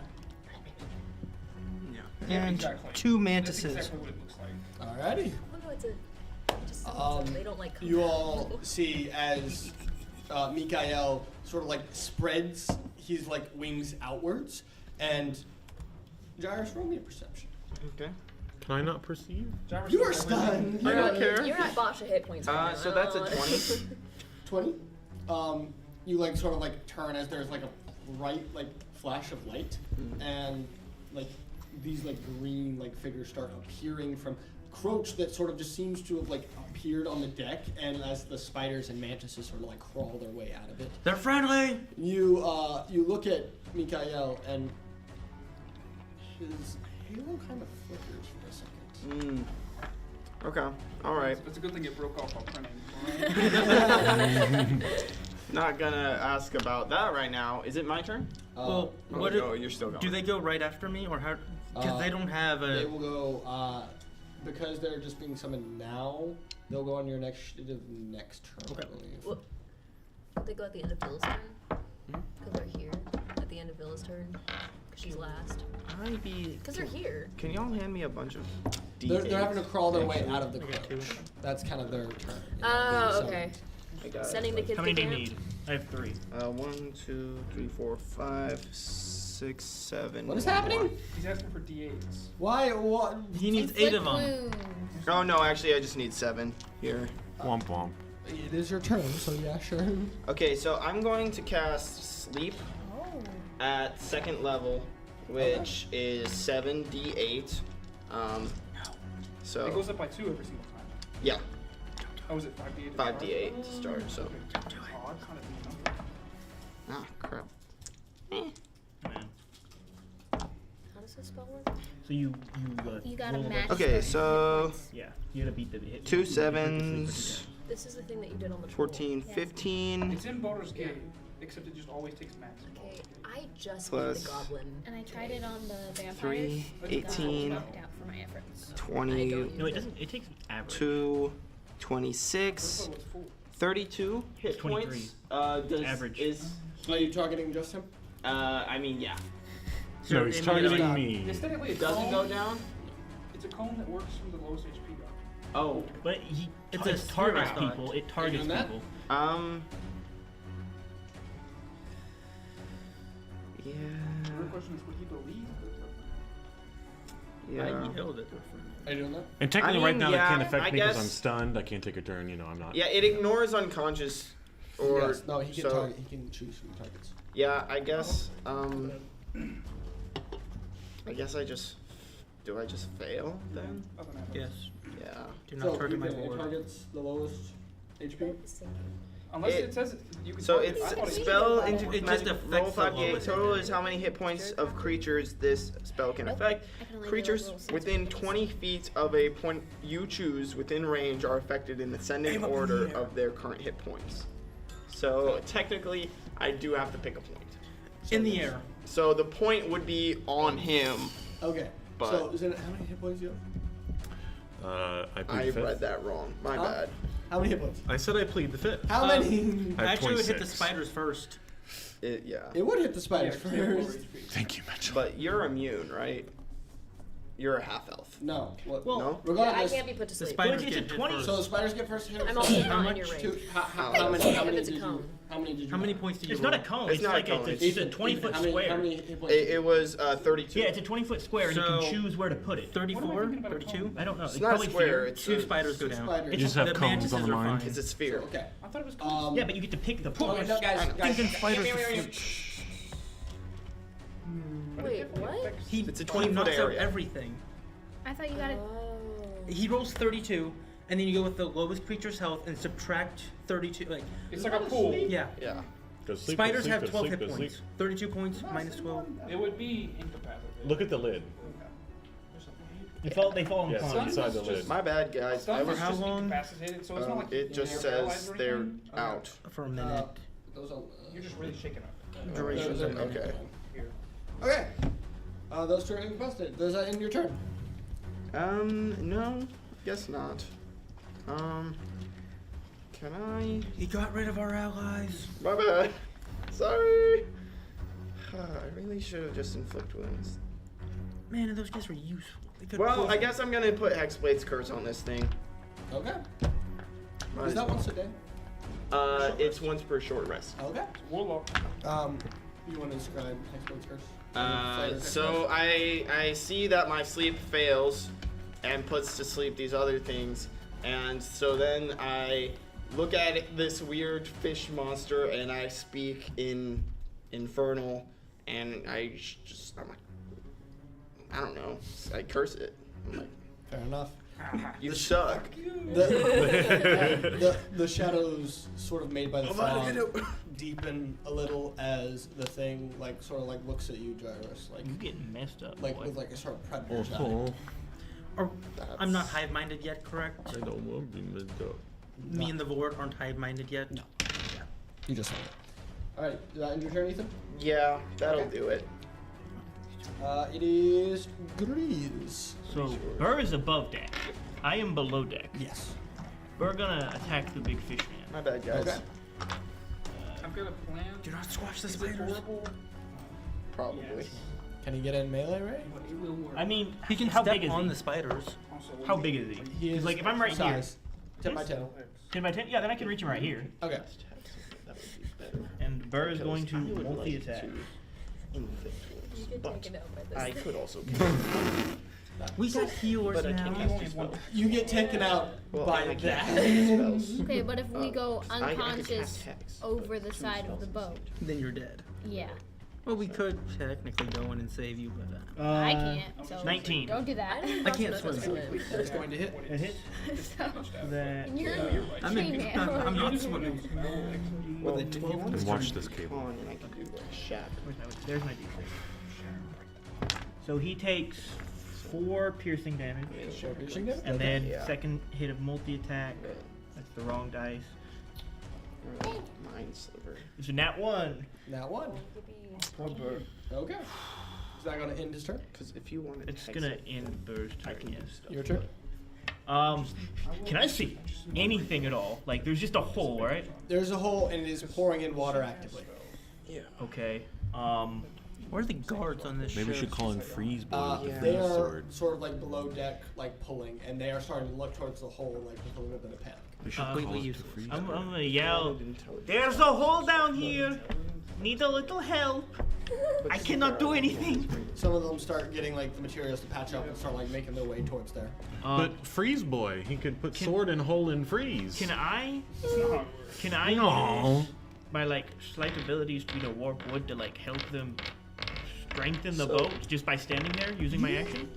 Yeah, and exactly. 2 That's mantises. exactly what it looks like. Alrighty. Oh no, it's a. Just they don't like. You all see as Mikael sort of like spreads his like wings outwards, and Jairus, roll me a perception. Okay. Can I not perceive? Jarvis You are is everything. stunned. I don't care. You're at Boscha hit points right now. So that's a 20. 20. You like sort of like turn as there's like a bright like flash of light, and like these like green like figures start appearing from Croach that sort of just seems to have like appeared on the deck, and as the spiders and mantises sort of like crawl their way out of it, They're friendly! you look at Mikael and his halo kind of flickers for a second. Okay. All right. It's a good thing it broke off while printing. Not gonna ask about that right now. Is it my turn? Well, Oh, what no, you're still going. do they go right after me, or how? Because they don't have They a. will go because they're just being summoned now. They'll go on your initiative next turn, I believe. Well, they go at the end of Villa's turn. Because they're here at the end of Villa's turn. Because she's last. Because they're here. Can y'all hand me a bunch of They're having to crawl their way out of the I got 2. crouch. That's kind of their turn. Oh, So- okay. I got Sending the kids How many to do you camp. need? I have 3. 1, 2, 3, 4, 5, 6, 7. What is happening? He's asking for D8s. Why? What? He needs 8 of them. Wounds. Oh no, actually I just need 7 here. Womp womp. It is your turn, so yeah, sure. Okay, so I'm going to cast Sleep Oh. at 2nd level, which is 7d8. So It goes up by 2 every single time. yeah, Oh, is it 5D8? 5d8 to start. So Oh, I kind of do number. ah crap. Man. How does this spell work? So you You gotta roll a match. bunch- Okay, their so- hit points. Yeah, you gotta beat the hit. 2 you beat the sleep 7s, This is the thing that you did on the 14, 15. It's in Baldur's Gate, except it just always takes max. Okay, I just Plus- beat the goblin. And I tried it on the vampires. 3, but it got 18, knocked out for my efforts. 20, No, it doesn't. It takes average. 2, 26, What's full? 32 hit 23. points. Does Average. is Are you targeting just him? I mean yeah. No, he's it targeting stop. me. It's technically a It doesn't cone. go down. It's a cone that works from the lowest HP up. Oh. But he It's it a targets hero spot. people. It targets doing that? people. Yeah. The real question is, would he believe Yeah. I yelled at her Are you doing that? And technically, I right mean, now, yeah, that can't affect I me because I'm guess- stunned. I can't take a turn. You know, I'm not. Yeah, it ignores unconscious. Or Yes. No, he can so, target. He can choose who he targets. Yeah, I guess. I guess I just. Do I just fail then? other than that? Yes. Yeah. Do not target my it board. targets the lowest HP. Unless It- it says you can So target- it's I thought it spell said- into It just magic affects roll the 5d8 lowest total hit. is how many hit points of creatures this spell can affect. I can only do, like, Creatures little six within points. 20 feet of a point you choose within range are affected in ascending Aim up in the order air. of their current hit points. So technically, I do have to pick a point. In the air. So the point would be on him. Okay. But- So is it how many hit points do you have? I I plead the read fifth. that wrong. My Huh? bad. How many hit points? I said I plead the fifth. How Uh, many? I have Actually, it would hit the 26. spiders first. Yeah. It would hit the Yeah, spiders it's lower first. HP. Thank you, Mitchell. But you're immune, right? You're a half elf. No. What? Well, No? Yeah, I Regardless. can't be put to The sleep. spiders it's get a hit 20. first. So the spiders get first hit. I'm also How not much? in your range. How many? How many If it's a did you? cone. How many did you? How many roll? points do you It's roll? not a cone. It's It's not a like cone, it's a Ethan, 20-foot how many- square. How many hit points? It was 32. Yeah, it's a 20-foot square, and you So- can choose where to put it. 34? thinking about a 32? cone? I don't know. It's It's not probably square. fear. It's Two a, spiders go down. Spiders. You just have the cones mantises on the are mind. fine. It's a sphere. Okay. I thought it was cool. Yeah, but you get to pick the point. Okay, no, guys, Thinking guys. spiders Wait, are wait, wait, flesh. Wait, what? He It's a 20-foot knocks out area. everything. I thought you got it. He rolls 32, and then you go with the lowest creature's health and subtract 32. Like It's like a pool. yeah. Yeah. Spiders have 12 hit points. 32 points minus 12. It would be incapacitated. Look at the lid. They fall in Yes, quantity. inside the lid. My bad, guys. I Stuff was is how just long? incapacitated, so it's not like it just they're paralyzed says or they're anything. Okay. out. For a minute. Those are, You're just really shaking up. Duration. Okay. Here. Okay. Those two are incapacitated. Does that end your turn? No, guess not. Can I? He got rid of our allies. My bad. Sorry. I really should have just inflict wounds. Man, and those guys were useful. They could Well, I guess I'm gonna put Hexblade's Curse on this thing. Okay. Might Is as that well. once a day? It's once per short rest. Okay. Warlock. You want to describe Hexblade's Curse? So I see that my sleep fails and puts to sleep these other things, and so then I look at this weird fish monster and I speak in Infernal, and I'm like, I don't know, I curse it. I'm like, Fair enough. you suck. The shadows sort of made by the fog deepen a little as the thing sort of looks at you, Gyrus, You getting messed up. like boy. with a sort of predator's eye. Or, I'm not hive-minded yet, correct? I don't want to be messed up. Me and the Vord aren't hive-minded yet. No. You just said it. All right, does that end your turn, Ethan? Yeah, that'll Okay. do it. It is Grease. So Burr is above deck. I am below deck. Yes. We're gonna attack the big fish man. My bad, guys. Okay. I've got a plan. Do not squash the Is it spiders. horrible? Probably. Can he get in melee, right? But it will work. I mean, He can how step big is on he? the spiders. Also, How big is he? He 'Cause, is like if I'm right size. 10 by 10. here, 10 by 10. Yeah, then I can reach him right here. Okay. That would be better. And Burr is going to Because I would like multi-attack. to inflict wounds, You get but taken out by this. I could also. We got healers But I now. can't cast two spells. You get taken out Well, by and I can't that. cast two spells. Okay, but if we go I could unconscious cast Hex, over but the two side of spells the boat, Then you're dead. yeah, Well, we could technically go in and save you, but I can't. So 19. Don't do that. I can't swim. That's going to hit. It hits. So, That. you're I'm in. tree I'm man. not swimming. Well, With a if 12 you want to Watch use this cable. con, and I can do like shatter. There's my d6. So he takes 4 piercing damage, Sure, piercing damage? and Okay. then Yeah. second hit of multi-attack. That's the wrong dice. Mind sliver. It's a nat 1. That one. Okay. Is that going to end his turn? Because if you want to, It's gonna end Burr's turn. Yes. Your turn. Can I see anything at all? Like, there's just a hole, right? There's a hole and it is pouring in water actively. Yeah. Okay. Where are the guards on this Maybe we ship? should call in Freeze Boy with the They freeze are sword. sort of below deck, pulling, and they are starting to look towards the hole, with a little bit of panic. We should Uh, call completely it to useless. Freeze I'm Boy. gonna yell. There's a hole down here. Need a little help. I cannot do anything. Some of them start getting the materials to patch up and start making their way towards there. But Freeze Boy, he could put sword in hole and freeze. Can I No. use my slight abilities to warp wood to help them strengthen the So- boat just by standing there using my action?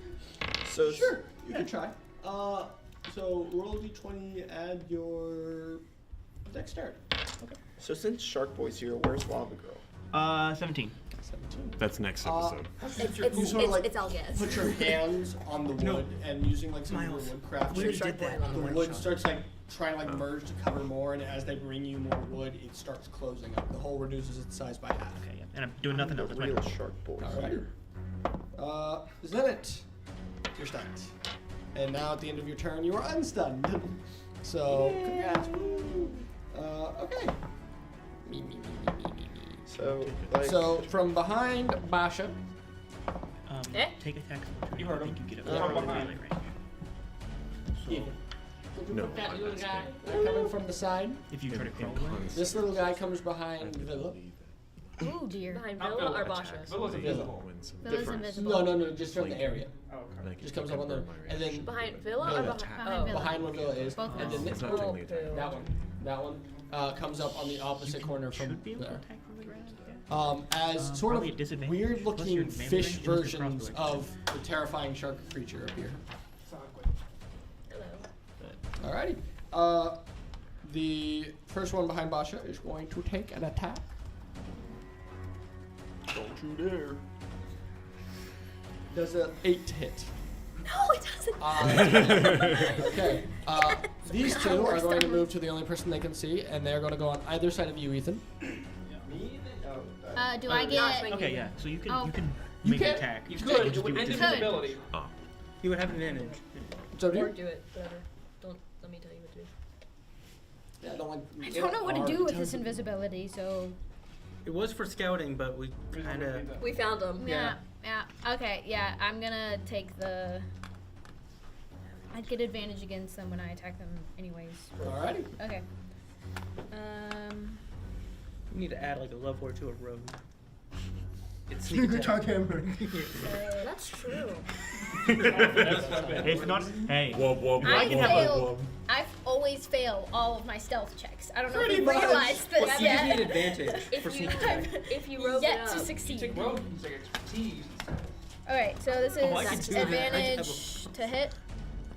So Sure, you can try. So roll d20, add your dexterity. So since Shark Boy's here, where's Lava Girl? 17. 17. That's next episode. It's all guess. Put your hands on the wood and using some of your Miles. woodcraft. We already did that on The one wood shot. starts trying to merge to cover more, and as they bring you more wood, it starts closing up. The hole reduces its size by half. Okay, yeah. And I'm doing nothing else. The That's my real turn. Shark Boy All right. here. Zenit, you're stunned. And now at the end of your turn, you are unstunned. So, congrats. Okay. So So, from behind Basha, Eh? Take attacks. You heard him. I think you get Yeah. up From to behind. melee range. No. coming from the side. If you try to crawl away. This little guy comes behind Villa. Ooh dear. Behind Not Villa or Villa. Basha? Villa's invisible. Villa's Difference. invisible. No, just from the area. Oh, okay. Just comes up on the, and then Behind Villa No, or no. behind? Behind Villa. behind where Villa is, Both and of then It's this, not technically attack. that one, comes up on the opposite corner from Should be able to there. attack from the ground. As sort Probably a of disadvantage, weird-looking unless your fish memory is the versions crossbow. of the terrifying shark creature appear. Hello. Alrighty. The first one behind Basha is going to take an attack. Don't you dare. Does a 8 hit. No, it doesn't. Okay. These two are going to move to the only person they can see, and they're going to go on either side of you, Ethan. Do I get? Okay, yeah. So you can Oh. you can You make can? an attack. You Just could. do It would it end differently. invisibility. You would have advantage. So do Or you? do it, whatever. Don't let me tell you what to do. Yeah, I don't like. I don't know what to do with this invisibility, so It was for scouting, but we kind of. We found him. yeah. Okay, yeah. I'm gonna take the. I'd get advantage against them when I attack them, anyways. Alrighty. Okay. You need to add like a level or two of rogue. It's sneak attack. That's true. It's not. Hey. I can have failed. I always fail all of my stealth checks. I don't know if Pretty you much. realized this You just need yet. advantage for If you sneak attack. if you rogue Yet it to up, succeed. Take rogue, you take expertise. Alright, so this is Oh, I can do that. I can have advantage to hit,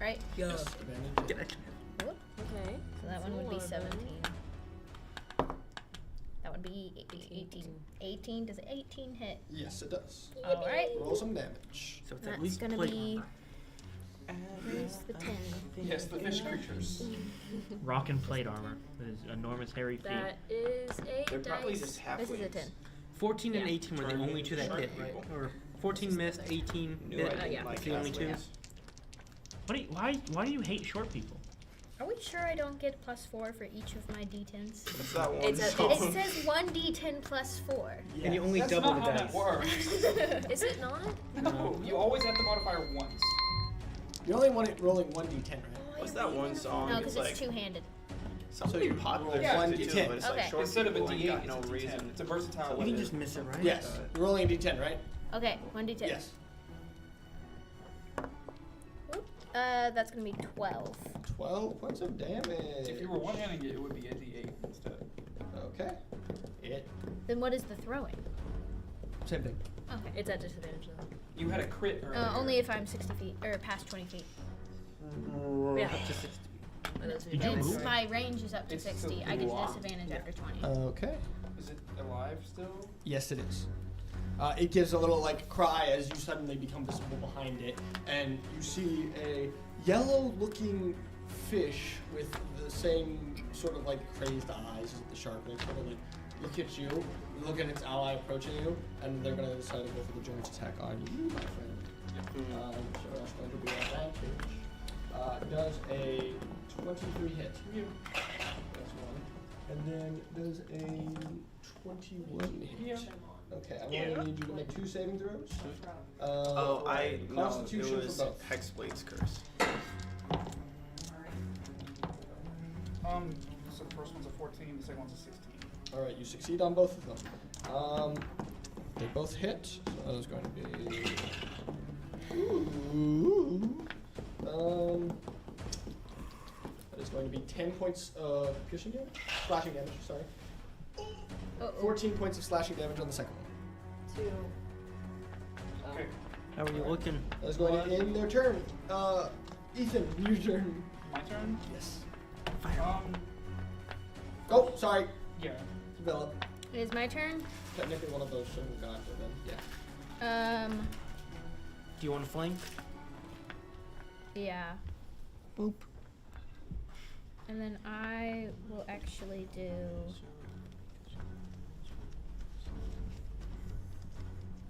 right? Yes. Advantage. Whoop. okay. So that one would be Four, 17. That would be 18. 18. Does 18 hit? Yes, it does. Alright. Roll some damage. So it's at That's least gonna plate be. armor. Where's the 10? Yes, the fish creatures. Rock and plate armor. That is enormous hairy feet. That is a They're probably dice. just half This is a 10. 14 and Yeah. 18 were the Turn only two that shark hit, right? people. Or 14 missed, 18 Knew hit. I didn't yeah. like The only two. halflings. Why do you hate short people? Are we sure I don't get +4 for each of my d10s? What's that one? It's a- song? It says 1d10 +4. And you only That's double not the how dice. that works. Is it not? No, you always have the modifier once. You're only rolling 1d10, right? What's that one song? No, because it's like two-handed. something So you popular roll Yeah, one too, d10. but it's Okay. like short Instead of a people ain't D8, got it's no a D10. reason. It's a versatile You weapon. can just miss it, right? Yes. You're rolling a d10, right? Okay, 1d10. Yes. Whoop. That's gonna be 12. 12 points of damage. If you were one-handing it, it would be a D8 instead. Okay. It. Then what is the throwing? Same thing. Okay. It's at disadvantage though. You had a crit earlier. Only if I'm 60 feet, or past 20 feet. Yeah. Up to 60. Did you move? My range is up to It's 60. I get disadvantage after 20. Okay. Is it alive still? Yes, it is. It gives a little like cry as you suddenly become visible behind it, and you see a yellow-looking fish with the same sort of like crazed eyes as the shark. They sort of like look at you, look at its ally approaching you, and they're gonna decide to go for the joint attack on you, my friend. So that's going to be advantage. Does a 23 hit? That's one. And then does a 21 hit? Yeah. Okay, I'm going to need you to make 2 saving throws. Oh, no, it Constitution was for both. Hexblade's curse. So the first one's a 14, the second one's a 16. All right, you succeed on both of them. They both hit, so that is going to be. That is going to be 10 points of piercing damage, slashing damage. Sorry, Uh-oh. 14 points of slashing damage on the second one. 2. Okay. How are you looking? That is going to end their turn. Ethan, your turn. My turn? Yes. Oh, sorry, Yeah. Philip. It is my turn. Technically, one of those shouldn't have gone, but then yeah. Do you want to flank? Yeah. Boop. And then I will actually do.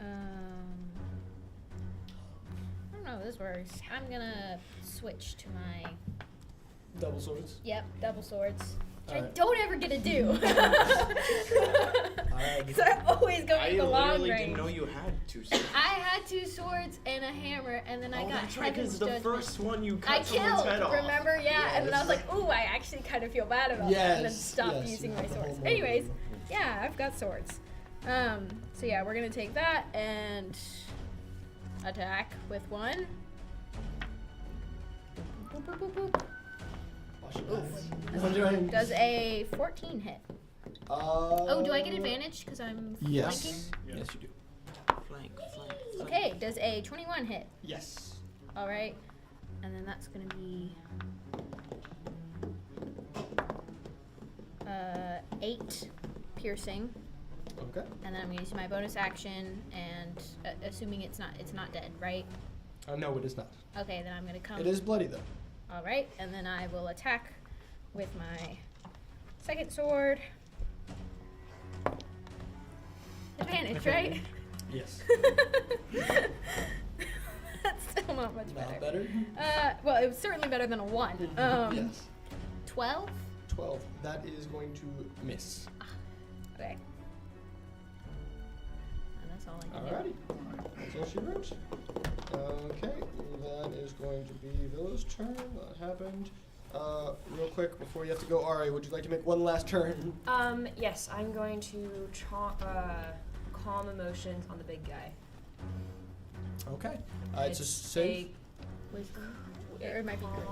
I don't know if this works. I'm gonna switch to my. Double swords. Yep, double swords. Which I Alright. don't ever get to do. Alright. So I always go I for the long literally range. didn't know you had 2 swords. I had 2 swords and a hammer, and then I got that's right, Heaven's because the Judgment. first one you cut I someone's killed, head off. remember? Yeah, and then I was Yes. like, ooh, I actually kind of feel bad about that, and then Yes, stopped yes, using you my have the whole swords. moment. Anyways, yeah, I've got swords. So yeah, we're gonna take that and attack with one. Boop, boop, boop, boop. Wondering. Does a 14 hit? Oh, do I get advantage because I'm Yes. flanking? Yes, you do. Flank. Okay, does a 21 hit? Yes. All right, and then that's gonna be 8 piercing, Okay. and then I'm gonna use my bonus action, and assuming it's not dead, right? No, it is not. Okay, then I'm gonna come. It is bloody though. All right, and then I will attack with my second sword. Advantage, right? Yes. That's still not much Not better. better. Well, it was certainly better than a 1. Yes. 12? 12. That is going to miss. Okay. And that's all I can do. Alrighty. That's all she wrote. Okay, that is going to be Villa's turn. That happened. Real quick before you have to go, Ari, would you like to make one last turn? Yes, I'm going to calm emotions on the big guy. Okay. It's a save. Wisdom? Or it might be good.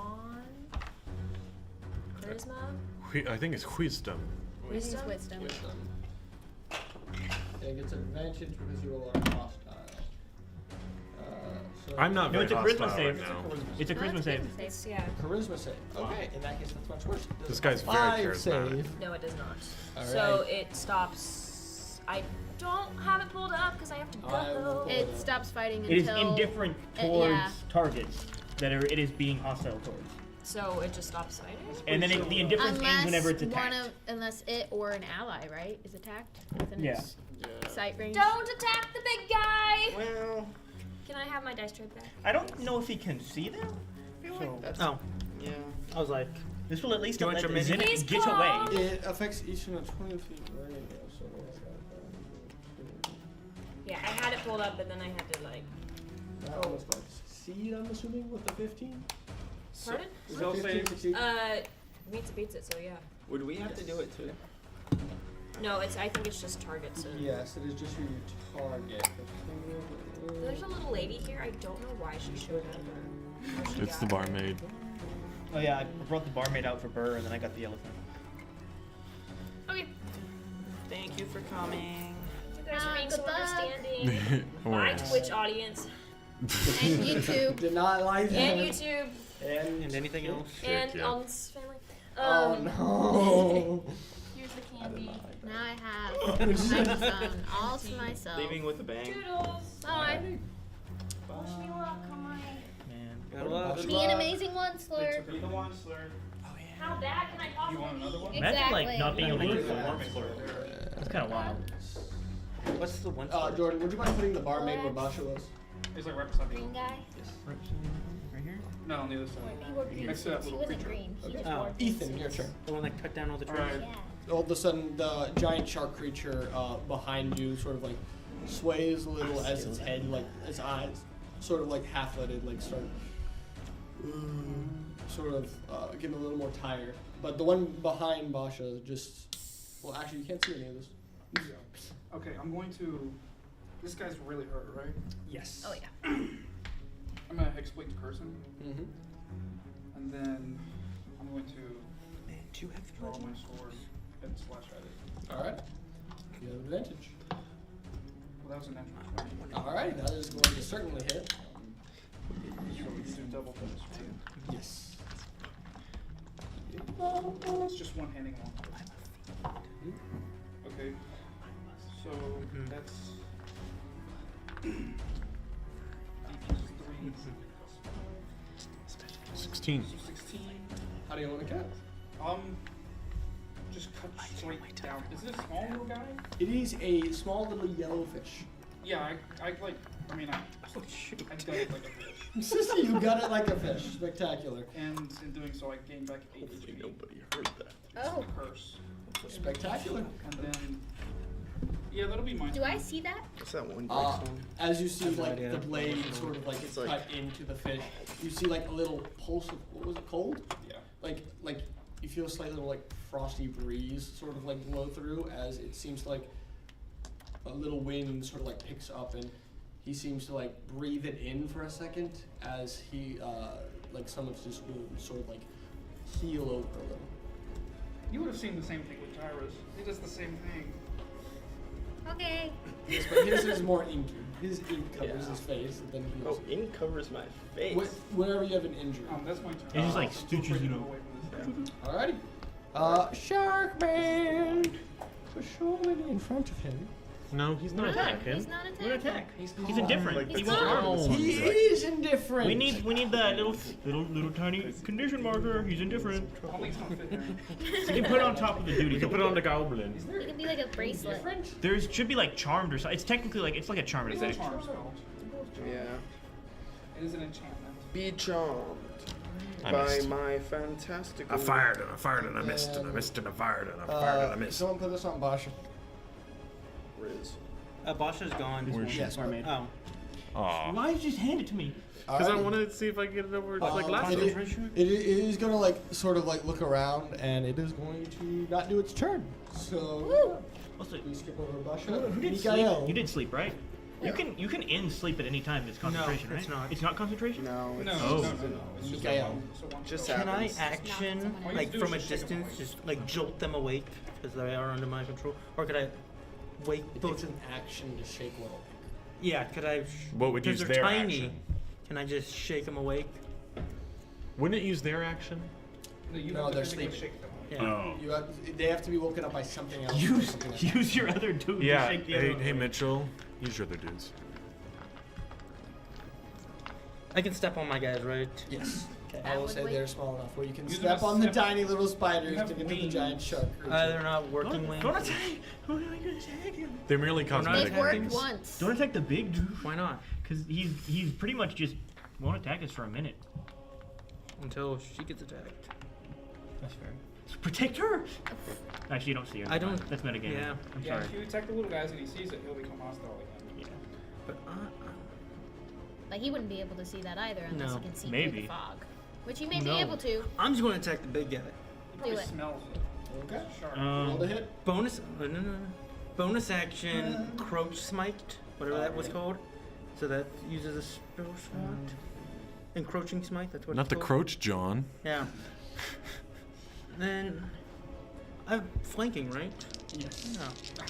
Charisma? I think it's wisdom. I think it's Wisdom? wisdom. Wisdom. It gets advantage because you are hostile. So I'm not No, very it's a hostile charisma save. right now. It's a Oh, charisma that's save. charisma It's, yeah. Charisma save. Okay, in that case, that's much worse. Does This a guy's very 5 charismatic. save. No, it does not. All So right. it stops. I don't have it pulled up because I have to I will go. pull It stops fighting It is until... indifferent yeah. towards targets that it is being hostile towards. So it just stops fighting? And then the indifference ends whenever it's attacked. Unless it or an ally, right, is attacked within Yeah. its sight range. Don't attack the big guy! Well, Can I have my dice tray back? I don't know if he can see them. So, that's Oh, yeah. I was like, this will at least Do you let want the your mini? Zenith Please get away. come. It affects each in a 20 feet radius. So Yeah, I had it pulled up, but then I had to like. that one was going to succeed, I'm assuming, with the 15? Pardon? Is Will that 15 save. succeed? Meets beats it, so yeah. Would we have to do it too? No, I think it's just target. So Yes, it is just who you target. there's a little lady here. I don't know why she showed up. Or where she It's the got. barmaid. Oh yeah, I brought the barmaid out for Burr, and then I got the elephant. Okay. Thank you for coming. You guys are being so Goodbye. understanding. Bye, Or- Twitch audience And YouTube. Did not like that. and YouTube and anything else? and yeah. Alden's family. Oh no. Here's the candy. Now I have my son all to myself. Leaving with a bang. Toodles. Bye. Wish me luck on my. Man. Got a lot. Be an amazing one, Slur. Be the one, slur. How bad can I possibly You want another one? be? Imagine like Exactly. not being able to use the Yeah. barmaid slur. That's kind of wild. What's the one? Jordan, would you mind putting the barmaid where Basha was? He's like right beside me. Green guy? Right here. No, on the other side. He wore green Next to that suits. He little wasn't creature. green. He just Oh. wore green Ethan, your suits. turn. The one that cut down all the trees. Alright. Yeah. All of a sudden, the giant shark creature behind you sort of like sways a little as its head, like its eyes, sort of like half-lidded, like start sort of getting a little more tired. But the one behind Basha just, well, actually, you can't see any of this. Okay, I'm going to. This guy's really hurt, right? Yes. Oh yeah. I'm gonna Hexblade to curse him, Mm-hmm. and then I'm going to Man, 2 heavy draw my sword and slash at it. All right. You have advantage. Well, that was a natural 20. All right, that is going to certainly hit. So we do double bonus, right? Yes. It's just one handing along. Okay. So that's 16. 16. How do you want to cut? Just cut straight down. Is it a small little guy? It is a small little yellow fish. Yeah, I like. I mean, I got it like a fish, You got it like a fish. Spectacular. and in doing so, I gain back 8 HP. Nobody heard that. It's Oh. a curse, Spectacular. and then yeah, that'll be mine. Do I see that? What's that one Uh, breakstone? as you see, Have no like idea. the blade sort of like It's cut like- into the fish, you see like a little pulse of, what was it, cold? Yeah. Like you feel a slight little like frosty breeze sort of like blow through as it seems like a little wind sort of like picks up and he seems to like breathe it in for a second as he like some of his wounds sort of like heal over a little. You would have seen the same thing with Tyrus. He does the same thing. Okay. Yes, but his is more inky. His ink covers Yeah. his face, and then he Oh, heals. ink covers my face. Whenever you have an injury. That's my turn. It's just like Still stitches, you taking know. away from this guy. Alrighty. Shark Man. Push Shawmany in front of him. No, he's not attacking. He's not We're attacking. attack. He's He's indifferent. Like He the won't start harm of us. this He one. is indifferent. We need that little tiny condition marker. He's indifferent. Only it's gonna fit him. You can put it on top of the dude. You can put it on the goblin. It can be like a bracelet. Indifferent? There should be like charmed or something. It's technically like it's like a charm. It's It's a charm spell. Yeah. It is an enchantment. Be charmed I by missed. my fantastical. I fired and I fired and I missed and I missed and I fired and I fired and I missed. Someone put this on Basha. Riz. Basha's gone. Where's she? Yes, Mermaid. Oh. Aw. Why did you just hand it to me? Because I wanted to see if I could get it over like last it, time. it is going to like sort of like look around, and it is going to not do its turn. So Also, we skip over Basha. who did Mikael. sleep? You did sleep, right? You can end sleep at any time. It's concentration, right? it's not. It's not concentration. No. No, It's Oh. no. It's just Mikael. one. So one Just spell. Can I happens. action, All you like do from a is just shake 'em distance, just like jolt them awake because they are under my control? Or could I wake It both? takes an action to shake Little. Yeah, could I? What would Because use they're their tiny. action? Can I just shake them awake? Wouldn't it use their action? No, you No, have to they're physically sleeping. shake them. Yeah. Oh. You have, they have to be woken up by something else. Use Something else. use your other dude Yeah. to shake the Hey, other hey, one. Mitchell. Use your other dudes. I can step on my guys, right? Yes. Okay. I will would say wait. they're small enough where you can Use them step as on the step- tiny little You spiders have to get to the wings. giant shark. They're not working wings. Don't attack. Don't attack him. They're merely not cosmetic They've worked things. once. Don't attack the big dude. Why not? Because he's pretty much just won't attack us for a minute. Until she gets attacked. That's fair. Protect her. Actually, you don't see her. I don't- That's metagaming. yeah. I'm Yeah, sorry. if you attack the little guys and he sees it, he'll become hostile again. Yeah. But But he wouldn't be able to see that either unless No. he can see through Maybe. the fog. Which he may No. be able to. I'm just going to attack the big guy. He probably it. smells it. Okay. Shark. Roll to hit. Bonus. No. Bonus action. Croach smite. Whatever that was called. So that uses a spell slot. Encroaching smite. That's what. Not it's the called. Croach, John. Yeah. Then I'm flanking, right? Yes.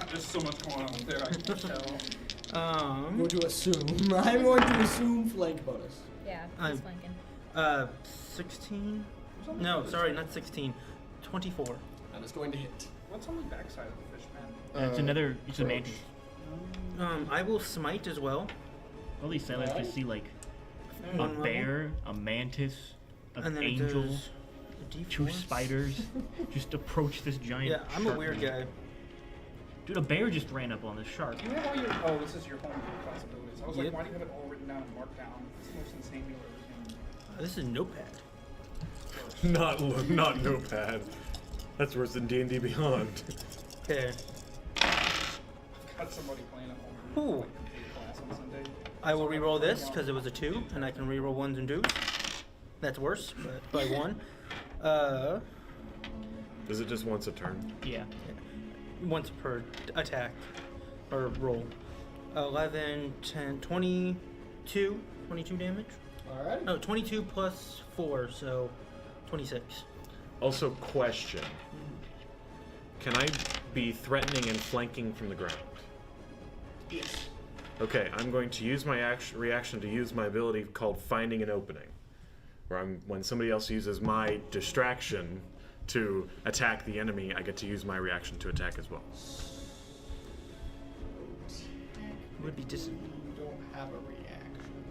There's so much going on there, I can tell. I'm going to assume. I'm going to assume flank bonus. Yeah, I'm- he's flanking. 16. No, sorry, not 16. 24. That is going to hit. What's on the backside of the fish, man? It's another. It's a Croach. mantis. I will smite as well. All these sailors just see like a One level. bear, a mantis, an And then it angel, does a D4. two spiders. Just approach this giant. Yeah, I'm a shark weird man. guy. Dude, a bear just ran up on this shark. Do you have all your... Oh, this is your home class abilities. I was Yep. like, why do you have it all written down and marked down? It's the most insane thing I've ever seen. This is Notepad. Not Notepad. That's worse than D&D Beyond. Okay. Got somebody playing at home. Ooh. Like, complete class on Sunday. I will reroll this because it was a 2, and I can reroll 1s and 2s. That's worse, but by 1. Is it just once a turn? Yeah. Once per attack or roll. 11, 10, 22. 22 damage. Alright. No, 22 plus 4, so 26. Also, question. Can I be threatening and flanking from the ground? Yes. Okay, I'm going to use my reaction to use my ability called Finding an Opening. Where when somebody else uses my distraction to attack the enemy, I get to use my reaction to attack as well. Would be just. You don't have a reaction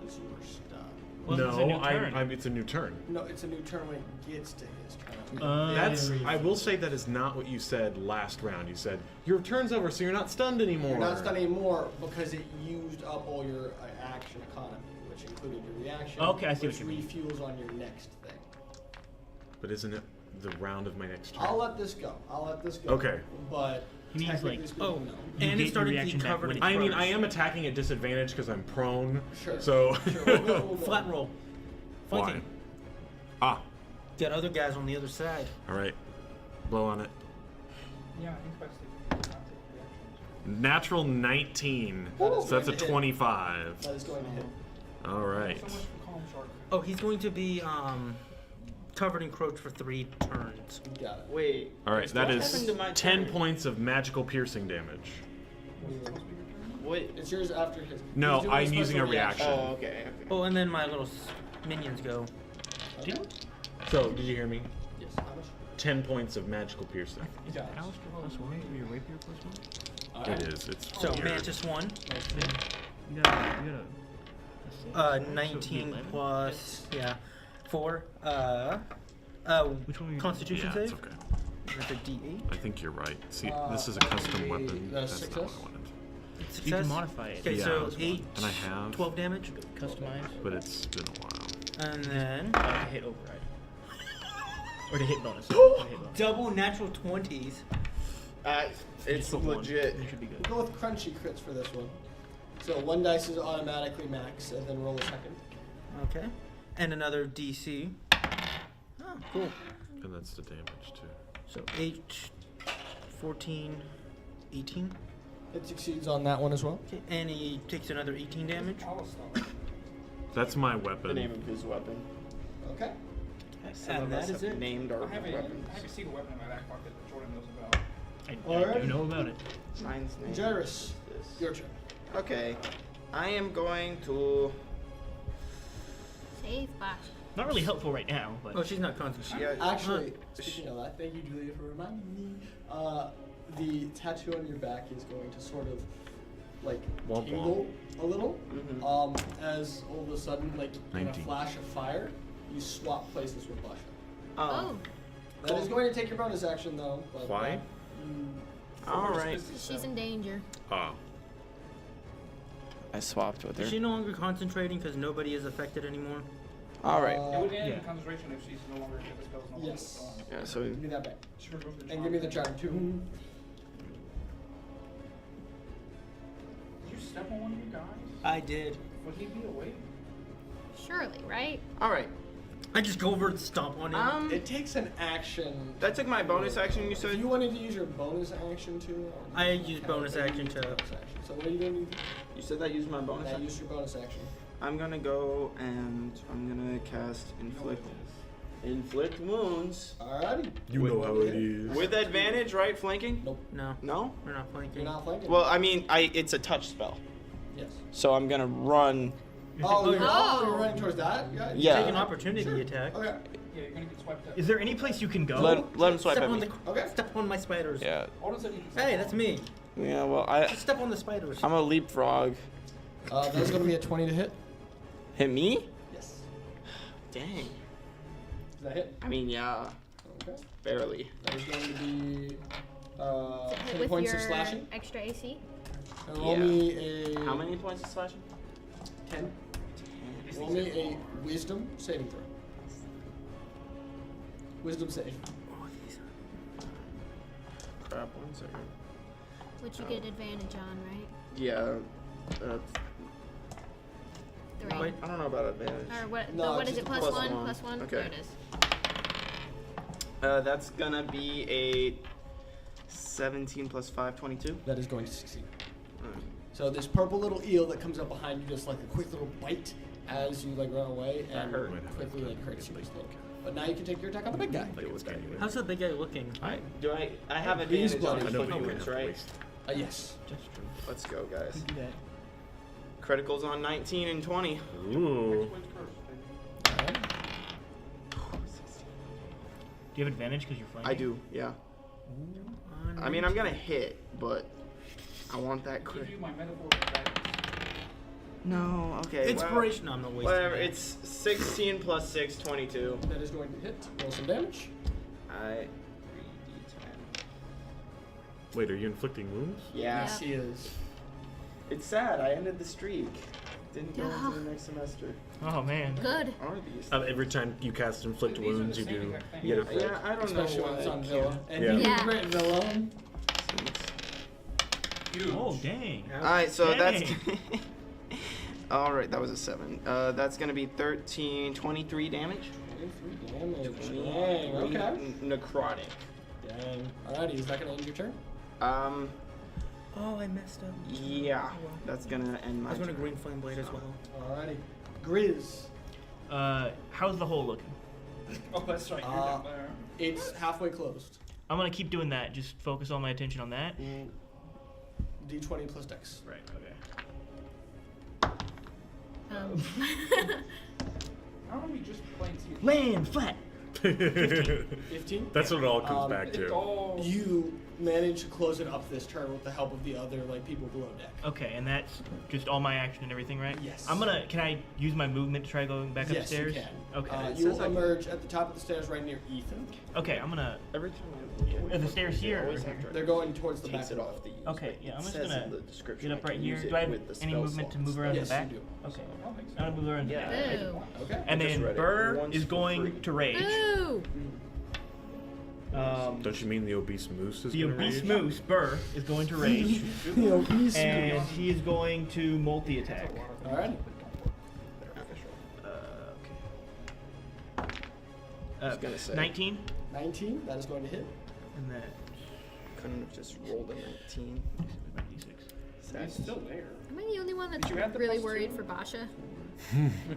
because you were stunned. Well, it's a new turn. It's a new turn. No, it's a new turn when it gets to his turn. That's. I will say that is not what you said last round. You said your turn's over, so you're not stunned anymore. You're not stunned anymore because it used up all your action economy, which included your reaction. Okay, I see which what you mean. refuels on your next thing. But isn't it the round of my next turn? I'll let this go. Okay. But He means, technically like- speaking, Oh, no. You and get it your started to be reaction back covered when in it- I mean, crunch. I am attacking at disadvantage because I'm prone. Sure. So. Sure, we'll Flat roll. Why? Flanking. Ah. Got other guys on the other side. All right. Blow on it. Yeah, I think by state you cannot take reactions. Natural 19. That is So that's a going to hit. 25. That is going to hit. All right. So much for Calm Shark. Oh, he's going to be covered in encroach for 3 turns. Got it. Wait. All right, that what is happened to my 10 turn? points of magical piercing damage. Wait. It's yours after his. No, he's doing I'm using special a reaction. Oh, okay. Oh, and then my little minions go. Okay. So, did you hear me? Yes. How much? 10 points of magical piercing. Got it. Alistair +1 to your rapier +1? Alright. It is. It's So weird. Mantis 1. You got a 19 11? plus 4. Which one were you Constitution Yeah, it's save. okay. That's a D8. I think you're right. See, this is a that would custom be weapon. the That's success? not what I wanted. Success. You can modify it. Okay, Yeah, so that's 8, And I have, 12 damage, Customize. but it's been a while. and then To hit override. Or to hit bonus. To hit bonus. double natural 20s. It's Put one. legit. You should be good. We'll go with crunchy crits for this one. So 1 dice is automatically max, and then roll a second. Okay, and another DC. Oh, cool. And that's the damage, too. So 8, 14, 18. It succeeds on that one as well. Okay, and he takes another 18 damage. That's my The weapon. name of his weapon. Okay. Some And of that us is have it. named our I have weapons. a secret weapon in my back pocket that Jordan knows about. I Alright. do know about it. Mine's name. Gyrus, is this. your turn. Okay. I am going to. Save box. Not really helpful right now, but Oh, she's not concentrating. Yeah. Actually, speaking of that, thank you, Julia, for reminding me. The tattoo on your back is going to sort of like Womp tingle a little. Mhm. As all of a sudden, like in a 19. flash of fire, you swap places with Basha. Oh, That is going to take your bonus action though. But, Why? All right. she's in danger. Ah. I swapped with Is she her. no longer concentrating because nobody is affected anymore? All right. It would end Yeah. in concentration if she's no longer if the spell's no longer Yes. on. Yeah. So Give me that back. She removes the And give me the charm. charm too. Did you step on one of you guys? I did. Would he be awake? Surely, right? all right. I just go over and stomp on him. It takes an action. That took my bonus action. You If said. you wanted to use your bonus action too. I use bonus action to- Bonus action. So what are you going to do? You said that used my bonus Now action. use your bonus action. I'm gonna go and I'm gonna cast inflict wounds Alrighty. You know how it is. with advantage, right? Flanking? Nope. No, No. we're not flanking. You're not flanking. Well, I mean, it's a touch spell, yes. so I'm gonna run. Oh, you're Oh. running towards that guy? Yeah. Take an opportunity attack. Okay. Yeah, you're gonna get swiped up. is there any place you can go? Let him swipe Step at on me. the Okay. step on my spiders. Yeah. Jordan said you can step Hey, on. that's me. Yeah. Well, Just step on the spiders. I'm a leapfrog. That's going to be a 20 to hit. Hit me? Yes. Dang. Does that hit? I mean, yeah, Okay. barely. That is going to be 10 With points your of slashing. extra AC. And roll Yeah. me a... How many points of slashing? 10. Roll me a wisdom saving throw. Wisdom save. Crap. 1 second. Which you get advantage on, right? Yeah. 3. Wait. I don't know about advantage. Or what? No, what is just it? a Plus plus 1? one. Plus 1? Okay. There it is. That's gonna be a 17 plus 5, 22. That is going to succeed. So this purple little eel that comes up behind you, just like a quick little bite as you like run away, and hurt. quickly like hurts your mistake. But now you can take your attack on the big guy. Like it's getting How's the big guy looking? I have He's advantage on bloody. I know, inflict but you wounds, have to right? waste. Yes. Just true. Let's go, guys. Do that. Criticals on 19 and 20. Ooh. Wind's cursed, baby. Do you have advantage because you're flanking? I do, yeah. I mean, I'm gonna hit, but I want that Give crit. you my metaphorical guidance. No, okay. Inspiration. I'm not wasting. Whatever. that. It's 16 plus 6, 22. That is going to hit. Roll some damage. I 3d10. Wait, are you inflicting wounds? Yeah. Yes, he is. It's sad. I ended the streak. Didn't go into the next semester. Oh man. Good. Are these? Every time you cast inflict These are the wounds, you same do. exact thing. You get a crit. Yeah, I don't Especially know when it's why on I Villa. And Yeah. you Yeah. crit Villa. Huge. Oh dang. Alright, so that's. Dang. Alright, that was a 7. That's gonna be 13, 23 damage. 23 damage. Dang, okay. Necrotic. Dang. Alrighty, is that going to end your turn? Oh, I messed up. Yeah. That's gonna end I my was going to turn. green flame blade as well. Alrighty. Grizz. How's the hole looking? Oh, that's right. You're Uh, down there. It's halfway closed. I'm gonna keep doing that. Just focus all my attention on that. D20 plus dex. Right. Okay. How are we just playing TV? Land flat. 15? That's what it all comes back It's to. all. You manage to close it up this turn with the help of the other people below deck. Okay, and that's just all my action and everything, right? Yes. Can I use my movement to try going back Yes, upstairs? you can. Okay. You will emerge at the top of the stairs right near Ethan. Okay, I'm gonna. Every time I look at Are the stairs here? always or- have to They're going towards the takes back it wall. off the use. Okay, yeah, I'm It just says gonna in the description get up I right can here. use it Do I have with the any spell movement to slots. move around Yes, the back? you do. Okay. I don't think so. I'm gonna move around the Yeah. back. Boo. Okay. And I just then read it Burr once is for going free. to rage. Boo. Don't you mean the obese moose is The gonna obese rage? moose, Burr, is going to rage. And he is going to multi-attack. Alright. I was gonna say. 19. 19, that is going to hit. And that. Couldn't have just rolled a 19. It's still there. Am I the only one that's Did you add the really plus worried two? for Basha?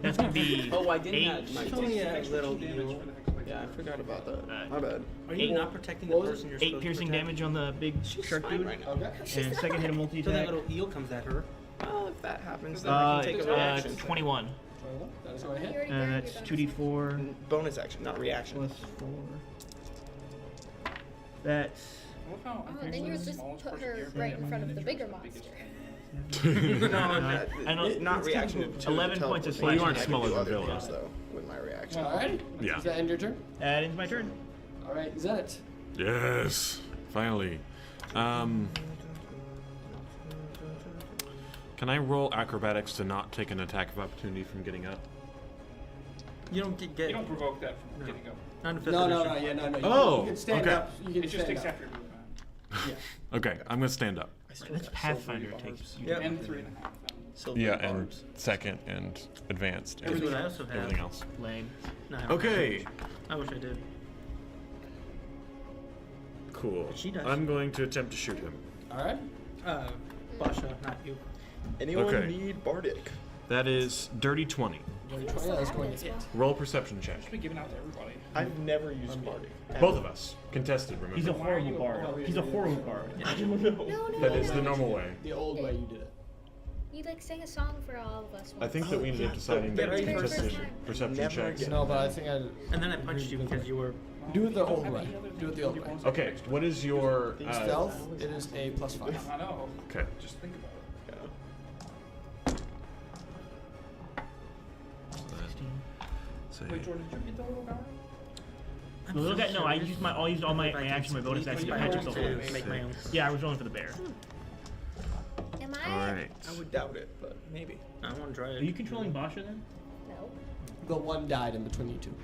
That's gonna be. Oh, I didn't 8. have my It's only an a extra little 2 damage eel. for the next Yeah, I forgot about that. Alright. My bad. Are you not protecting the What was person you're 8 supposed to piercing protect? damage on the big shark Fine dude. right now. Okay. And second hit of So that multi-attack. little eel comes at her. Well, if that happens, then I can take a reaction. 21. That is going to You hit. already burned your That's bonus. 2d4 Bonus action, not reaction. plus 4. That's. I love how I'm Oh, then usually you the just smallest put person her here, right but in my front of the miniature bigger is the biggest. monster. No, I don't- not reaction to Eleven the points of teleportation. Well, you aren't I can smaller do than other Villa. things, though, with my reaction. Alright. Yeah. Does that end your turn? That ends my turn. Alright, Zenit. Yes, finally. Can I roll acrobatics to not take an attack of opportunity from getting up? You don't get. You don't provoke that from getting up. Not in fifth No, edition. yeah, no. Oh, You can stand okay. up. You can It just stand takes up. after your movement. Yeah. Okay, I'm gonna stand up. That's Pathfinder takes. Yeah. And 3.5. Silver Yeah, and barbs. second and advanced and Here's what I also have. everything else. Lame. No, I don't Okay, have. I wish I did. cool. She does. I'm going to attempt to shoot him. Alright. Basha, not you. Anyone Okay. need Bardic? That is dirty 20. That's going to hit. Roll perception check. Should be given out to everybody. I've never used Bardic. Both of us contested. Remember. He's a Why are you horrible a bard. He's a horrible bard. No, That is the normal way. The old way you did it. You like sang a song for all of us. I think that we ended up yeah. deciding that Yeah, it's right. contested First time. perception Never checks. again. No, but I think I And then I punched you because you were. do it the old way. Do it the old way. Okay, what is your Stealth, it is a +5. I know. Okay. Just think about it. Say, Wait, Jordan, did you get the little guy? The little guy. No, I used all my action, my bonus action to patch up the hole. to make my own. Yeah, I was rolling for the bear. Am all I? right. I would doubt it, but maybe. I want to try Are it. you controlling Basha then? No. The one died in between you two.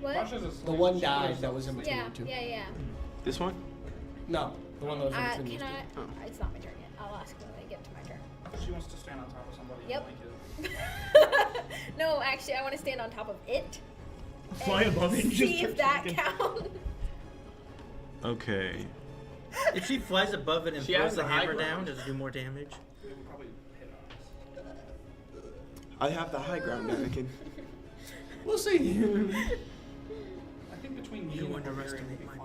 What? Basha's asleep. The one She died goes that was in between Yeah, you two. yeah. This one? No, the one that was in between you Can two. I? Oh. It's not my turn yet. I'll ask when I get to my turn. She wants to stand on top of somebody. Yep. And like it. No, actually, I want to stand on top of it. Fly and above it and See just if start that shaking. counts. Okay. If she flies above it and She throws has the the high hammer ground. down, does it do more damage? It would probably hit us. I have the high ground, Anakin. We'll see. I think between me You and underestimate Barbarian, my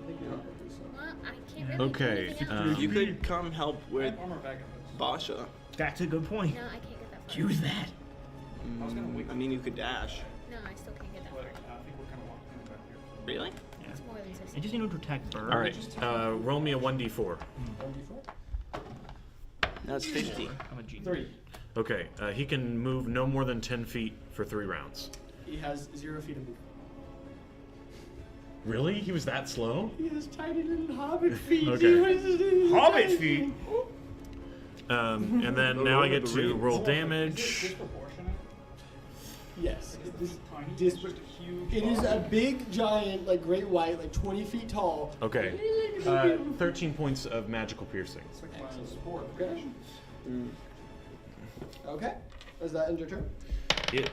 we'll be fine. Well, I can't really Okay, do anything else. You could come help I with have armor back at this. Basha. That's a good point. No, I can't get that far. Use that. I was gonna wait. I mean, you could dash. No, I still can't get that But far. I think we're kind of locked in back here. Really? It's more than 60. I just need to attack Burr. All right. Roll me a 1d4. 1d4. That's 50. I'm a genius. 3. Okay. He can move no more than 10 feet for 3 rounds. He has 0 feet of movement. Really? He was that slow? He has tiny little hobbit feet. Okay. Hobbit feet. And then now I get to roll Is it damage. disproportionate? Yes. Is It this is, tiny? dis- It's just a huge. it is a body. big, giant, like great white, like 20 feet tall. Okay. 13 points of magical piercing. It's like a sport. Okay. Okay. Is that end your turn? It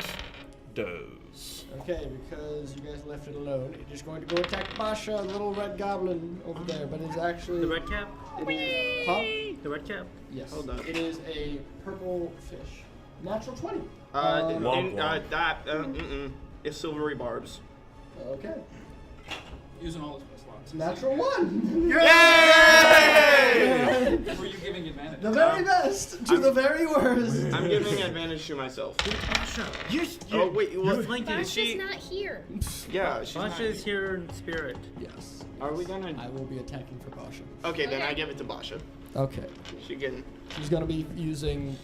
does. Okay, because you guys left it alone, it is going to go attack Basha, the little red goblin over there, but it's actually The red cap? it is, huh? The red cap? Yes. Hold on. It is a purple fish. Natural 20. Womp womp. It's silvery barbs. Okay. Using all his best slots. Natural 1. Yay! Were you giving advantage? The very best to the very worst. I'm giving advantage to myself. You're wait, what? flanking. Basha's not here. Yeah, she's not. Basha is here in spirit. Yes. Are we gonna? I will be attacking for Basha. Okay, then Okay. I give it to Basha. Okay. She can. She's gonna be using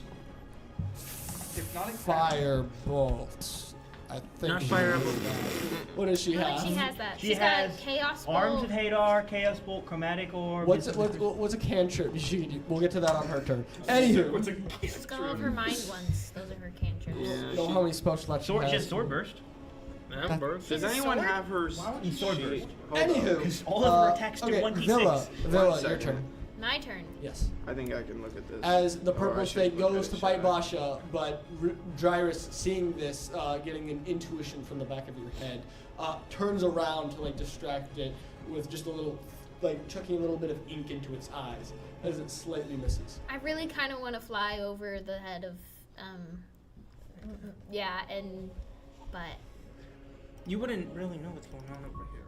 Hypnotic fire bolts. I think. Not she fire has bolts. that. What does she I have? think she has that. She She's has got Chaos Arms Bolt. of Hadar, Chaos Bolt, Chromatic Orb. What's a cantrip? We'll get to that on her turn. Anywho, What's a She's got all of her mind ones. Those are her cantrips. Yeah. know how many spell slots she Sword, has. just Sword Burst. Yeah, burst. Does She's a anyone sword? have her? Sword Burst. Hold on. Anywho, Because all of her attacks do okay, 1d6. Villa, your second. turn. My turn. Yes. I think I can look at this. As the Or I purple should snake look goes at to it, fight should I? Basha, but Dryris, seeing this, getting an intuition from the back of your head, turns around to like distract it with just a little, like chucking a little bit of ink into its eyes as it slightly misses. I really kind of want to fly over the head of, yeah, but. You wouldn't really know what's going on over here.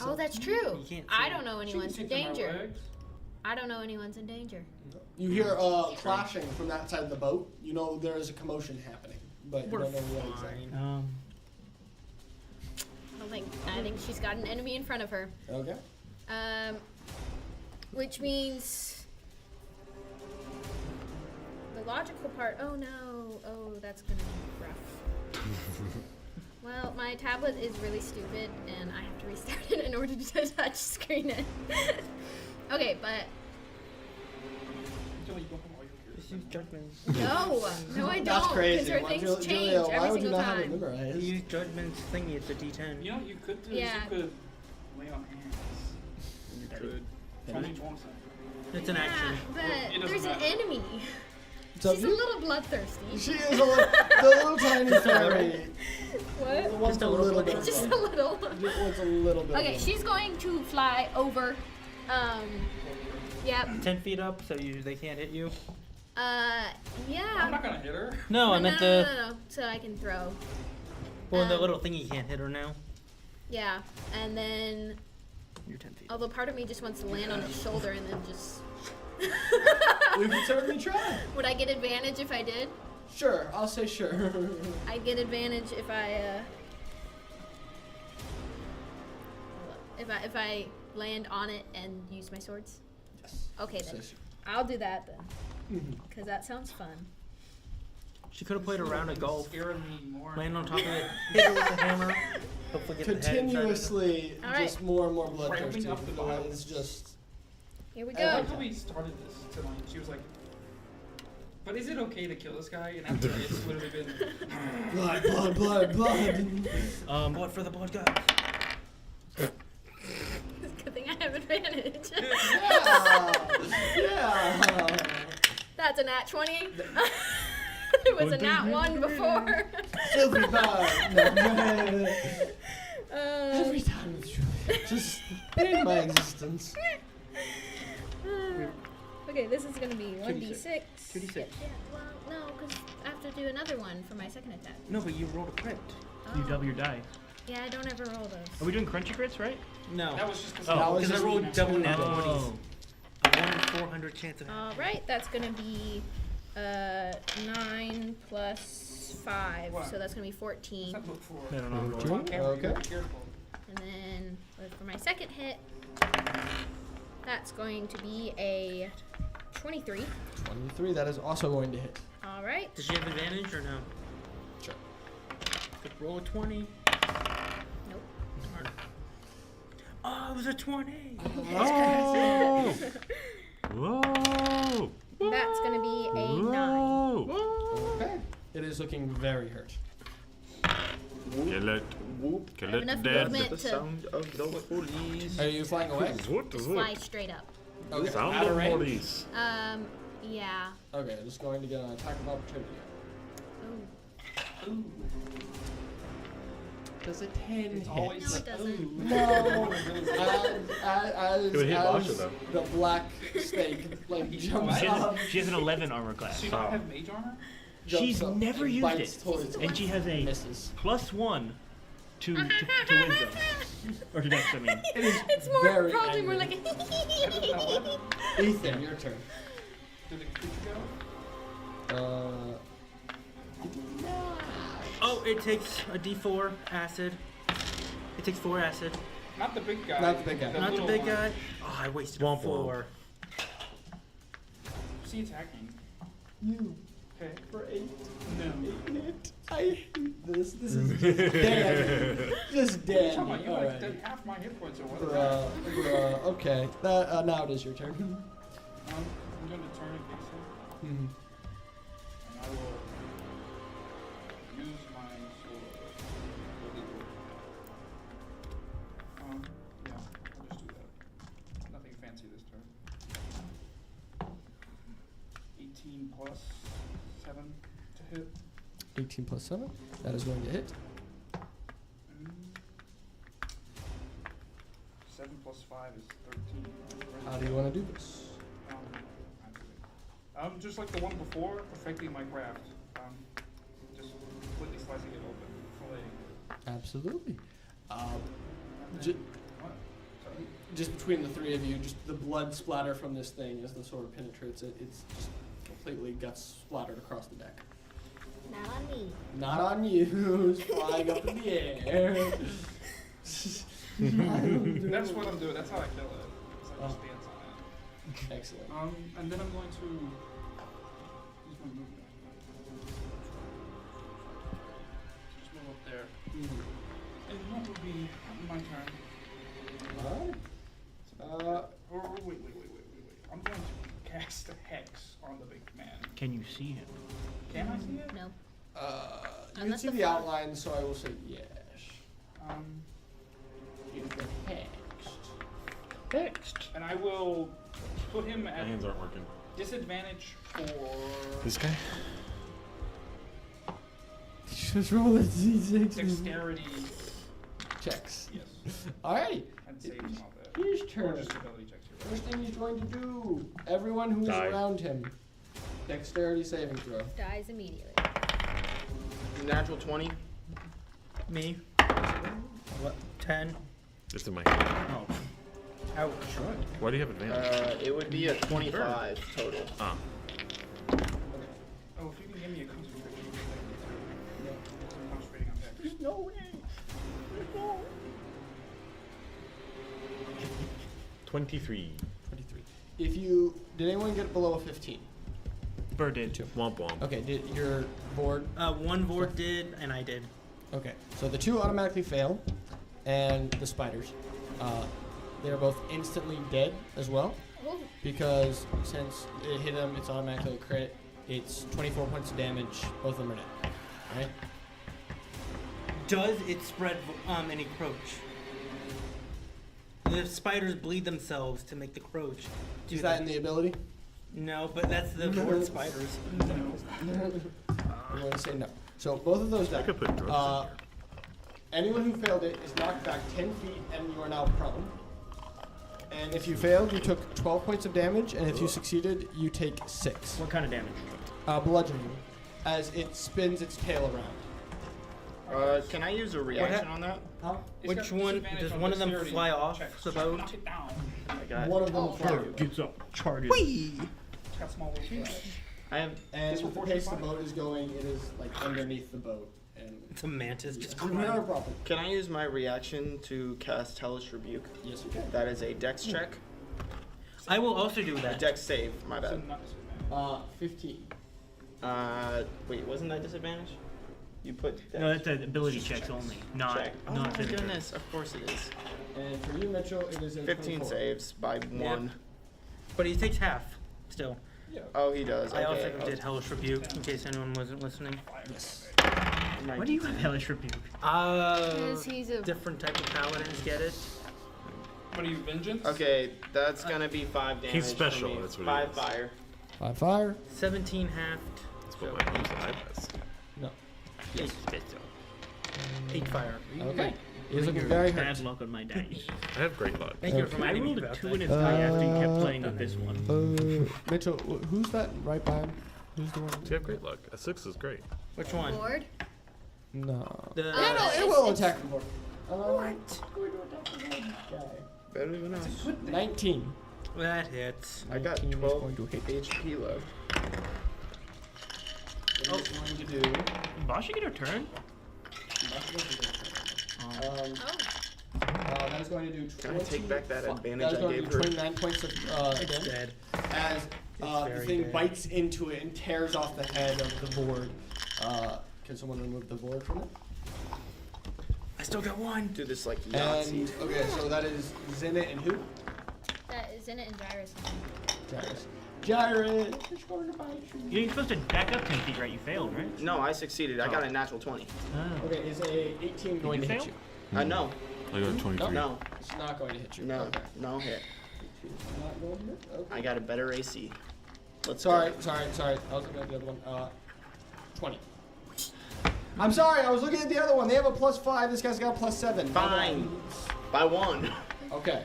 Oh, that's true. You can't I see don't it. know She anyone's can in see through my danger. legs. I don't know anyone's in danger. You hear clashing from that side of the boat. You know there is a commotion happening, but you We're don't know what exactly. fine. I think she's got an enemy in front of her. Okay. Which means the logical part. Oh no! Oh, that's gonna be rough. Well, my tablet is really stupid, and I have to restart it in order to touch screen it. Okay, but Until you go from all your peers. Just use judgment. no, I don't. That's crazy. Because her Why- things Julia, change why every would you single not have it time. memorized? You use judgment's thingy, it's a D10. You know what you could do Yeah. is you could lay on hands. You could. Find each one. It's an action. Yeah, but It doesn't there's an matter. enemy. So She's a you- little bloodthirsty. She is the little tiny fairy. What? The one with a little bit of Just a blood. little. Just wants a little bit. Okay, of she's going to fly over. Yep. 10 feet up, so they can't hit you. I'm Yeah. not gonna hit her. No, I meant no. So I can throw. Well, the Um, little thingy can't hit her now. Yeah, and then You're 10 feet. although part of me just wants to land on his shoulder and then just. We can certainly try. Would I get advantage if I did? Sure, I'll say sure. I get advantage if I if I land on it and use my swords. Yes. Okay Say then. sure. I'll do that then, because that sounds fun. She could have played a round of golf. Scaring me more. Land on top of it, hit her with a hammer. Hopefully get the head inside of it. Continuously, All right. just more and more bloodthirsty. Ramping up the violence. It's just. Here we Every I go. like how we started this tonight. She was like, "But is it okay to kill this guy?" And after it's literally been. Blood. Blood for the blood guy. Good thing I have advantage. Yeah. That's a nat 20. It was a nat 1 before. Filthy blood. Every Um, time it's true. Just in my existence. okay, this is gonna be 1d6. 2d6. Yeah, well, no, because I have to do another one for my second attack. No, but you rolled a crit. Oh. You double your die. Yeah, I don't ever roll those. Are we doing crunchy crits, right? No. That was just because. Oh. That was Because I just rolled double nat 20s. Oh. A 1 in 400 chance of All right, that's gonna be 9 plus 5, What? so that's gonna be 14. What's that look for? I don't know. Two? On camera, Okay. be careful. And then for my second hit, that's going to be a 23. 23, that is also going to hit. All right. Does she have advantage or no? Sure. Good, roll a 20. Nope. Oh, it was a 20. Oh! Whoa! That's gonna be a 9. Whoa! Okay. It is looking very hurt. Kill it. Kill have it enough dead. movement The to sound of the police. Are you flying away? fly straight up. Okay. Sound Out of of range? police. Yeah. Okay, just going to get an attack of opportunity. Ooh. Does a 10 It's hit? always No, it doesn't. No. It would hit Basha, though. The black snake like jumps She up. has an 11 armor class. Does she not have mage armor? jumps She's up, never and used bites it. towards And she has a misses. +1 to wisdom. Or to dex, I mean. It is It's more very probably angry. more like a Ethan, your turn. Did the creature go? Oh, it takes a D4 acid. It takes 4 acid. Not the big guy. Not the big guy. Not the little big one. guy. Oh, I wasted Womp 4. Who's he attacking? You. Okay. For 8. No. I hate this. This is just dead. Just dead. Come on, you like Alright. did half my hit points or what? Okay. Now it is your turn. I'm going to turn it next time. Mhm. And I will use my sword. Yeah, I'll just do that. Nothing fancy this turn. 18 plus 7 to hit. 18 plus 7. That is going to hit. 7 plus 5 is 13. How do you want to do this? Just like the one before, perfecting my craft. Just completely slicing it open, filleting. Absolutely. And Ju- then, what? Sorry. Just between the three of you, just the blood splatter from this thing as the sword penetrates it. It's just completely guts splattered across the deck. not on me. Not on you, it's flying up in the air. That's what I'm doing. That's how I kill it. So I just dance on it. Excellent. And then I'm going to use my movement. Just move up there. And what would be my turn? Alright. Wait. I'm going to cast a hex on the big man. Can you see him? Can I see it? No. You can Unless see the the front. outline, so I will say yes. You've been hexed. And I will put him My at hands aren't working. disadvantage for This guy? Just roll a d6. dexterity Checks. yes, Alright. and saves and all that. His Or turn. just ability checks here. First thing he's going to do, everyone who is Die. around him, dexterity saving throw. Dies immediately. Natural 20. Me. What? 10. It's in my hand. Oh. Ouch. Why do you have advantage? It would be a 25 total. Ah. Oh, if you can give me a concentration. I'm concentrating on dex. No way. 23. 23. If you did anyone get below a 15? Bird did. Womp womp. Okay, did your board? One Vord did, and I did. Okay, so the two automatically fail, and the spiders, they are both instantly dead as well, Oh, because since it hit them, it's automatically a crit. It's 24 points of damage. Both of them are dead. All right. Does it spread any croach? The spiders bleed themselves to make the croach. Do Is that in the ability? No, but that's the Vord spiders. I'm going to say no. So both of those I die. could put drugs Anyone who failed it is knocked back 10 feet, and you are now prone. And if you failed, you took 12 points of damage, and if you succeeded, you take 6. What kind of damage? Bludgeoning, as it spins its tail around. Can I use a reaction on that? Huh? It's Which got one- disadvantage does on one of them dexterity fly off checks. the Just boat? knock it down. I got. One of them Oh, flies. Gets up, charges. It's got small little flash. I have. And This with the will pace the force you boat is going, it is like underneath the boat. And It's a mantis just it's not a problem. Can I use my reaction to cast Hellish Rebuke? Yes, you can. That is a Dex check. I will also do A that. Dex save. My So bad. not disadvantage. 15. Wait, wasn't that disadvantage? You put. No, that's ability checks only, not check. Oh not my physical. goodness! Of course it is. And for you, Mitchell, it is in 15 24. saves by 1. But he takes half still. Yeah. Oh, he does. I okay. also did Hellish Rebuke in case anyone wasn't listening. Yes. Why do you have hellish rebuke? because he's a Different type of paladins get it. What are you, vengeance? Okay, that's gonna be 5 damage. He's special, For me. that's what he 5 is. fire. 5 fire. 17 halved. That's what my mom's eye does. No. 8 fire. Okay. He's looking very hurt. Bad luck on my dice. I have great luck. Thank you for I reminding me rolled a about 2 that. in his die after you kept playing with this one. Mitchell, who's that right by him? Who's the one? So you have great luck. A 6 is great. Which one? board. No. The- No, it will attack the board. What? Better than us. 19. That hits. I got 19 is 12 going to hit. HP left. What it's going to do. Boss should get her turn. That is going to do 20. Can I take back that advantage That is I going to gave do her? 29 points of It's damage. dead. As the very thing dead. bites into it and tears off the head of the board. Can someone remove the board from it? I still got one. Do this like Yahtzee. And okay, so that is Zenit and who? That is in it in Gyrus. Gyrus. Gyrus is going to bite you. You're supposed to back up 10 feet, right? You failed, right? No, I succeeded. I got a natural 20. Oh. Okay, is a 18 going to you hit fail? you? No. I got 23. No. It's not going to hit you. No. Okay. No hit. 18 is not going to hit. Okay. I got a better AC. Let's Sorry. go. I was looking at the other one. 20. I'm sorry, I was looking at the other one. They have a +5. This guy's got a +7. Fine. By 1. Okay.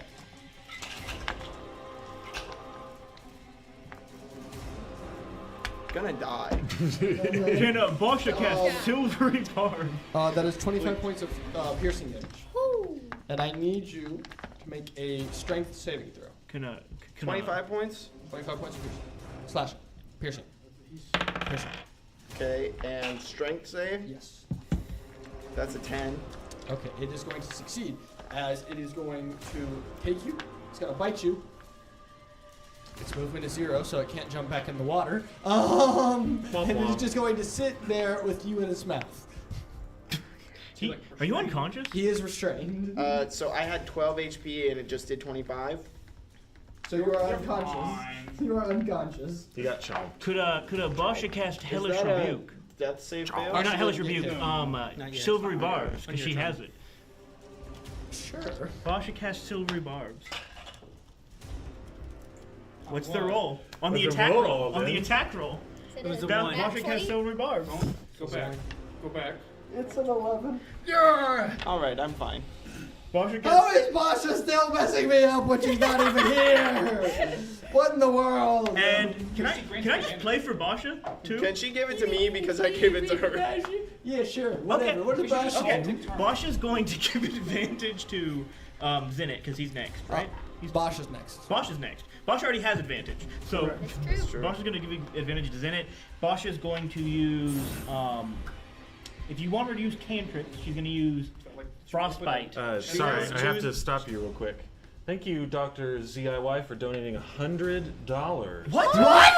Gonna die. Can Boss should cast Oh. Silvery Barb? That is 25 points of piercing damage. Woo! And I need you to make a strength saving throw. Can 25 points. 25 points of piercing. Slash. Piercing. Piercing. Okay, and strength save. Yes. That's a 10. Okay, it is going to succeed as it is going to take you. It's going to bite you. Its movement is 0, so it can't jump back in the water. And it's just going to sit there with you in its mouth. Are you unconscious? He is restrained. So I had 12 HP and it just did 25. So you are unconscious. You are unconscious. He got chopped. Could a Boss should cast Hellish Is that a Rebuke? death save fail? Or not Hellish didn't get Rebuke, hit. Not yet. Silvery Barbs, On because your she turn. has it. Sure. Boss should cast Silvery Barbs. What's the roll? On the What's the attack roll, roll. On the then? attack roll. Is It was a the Boss one. nat should 20? cast Silvery Barbs. Go back. Go back. It's an 11. Alright, I'm fine. Boss should How cast. is Basha still messing me up when she's not even here? What in the world? And can I just play for Basha too? Can she give it to me because I gave it to her? Yeah, sure. Whatever. What does Basha Okay. do? Basha's going to give advantage to Zenit because he's next, right? Basha's next. Basha's next. Basha already has advantage, so It's true. Basha's going to give you advantage to Zenit. Basha's going to use, if you want her to use cantrips, she's going to use Frostbite. Sorry, has I have two- to stop you real quick. Thank you, Dr. ZIY, for donating $100. What? What?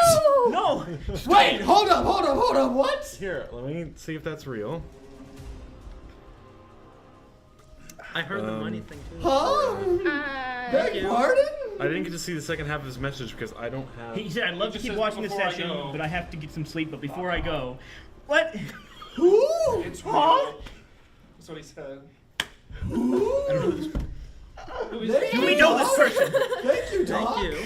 No! Wait, hold up, what? Here, let me see if that's real. I heard the money thing too. Huh? Beg you. pardon? I didn't get to see the second half of his message because I don't have. He said, I'd love to just keep says, watching the "Before I session, go." but I have to get some sleep, but before I go. What? Who? It's Huh? real. That's what he said. Who? Do we know this person? Thank you, Doc. Thank you.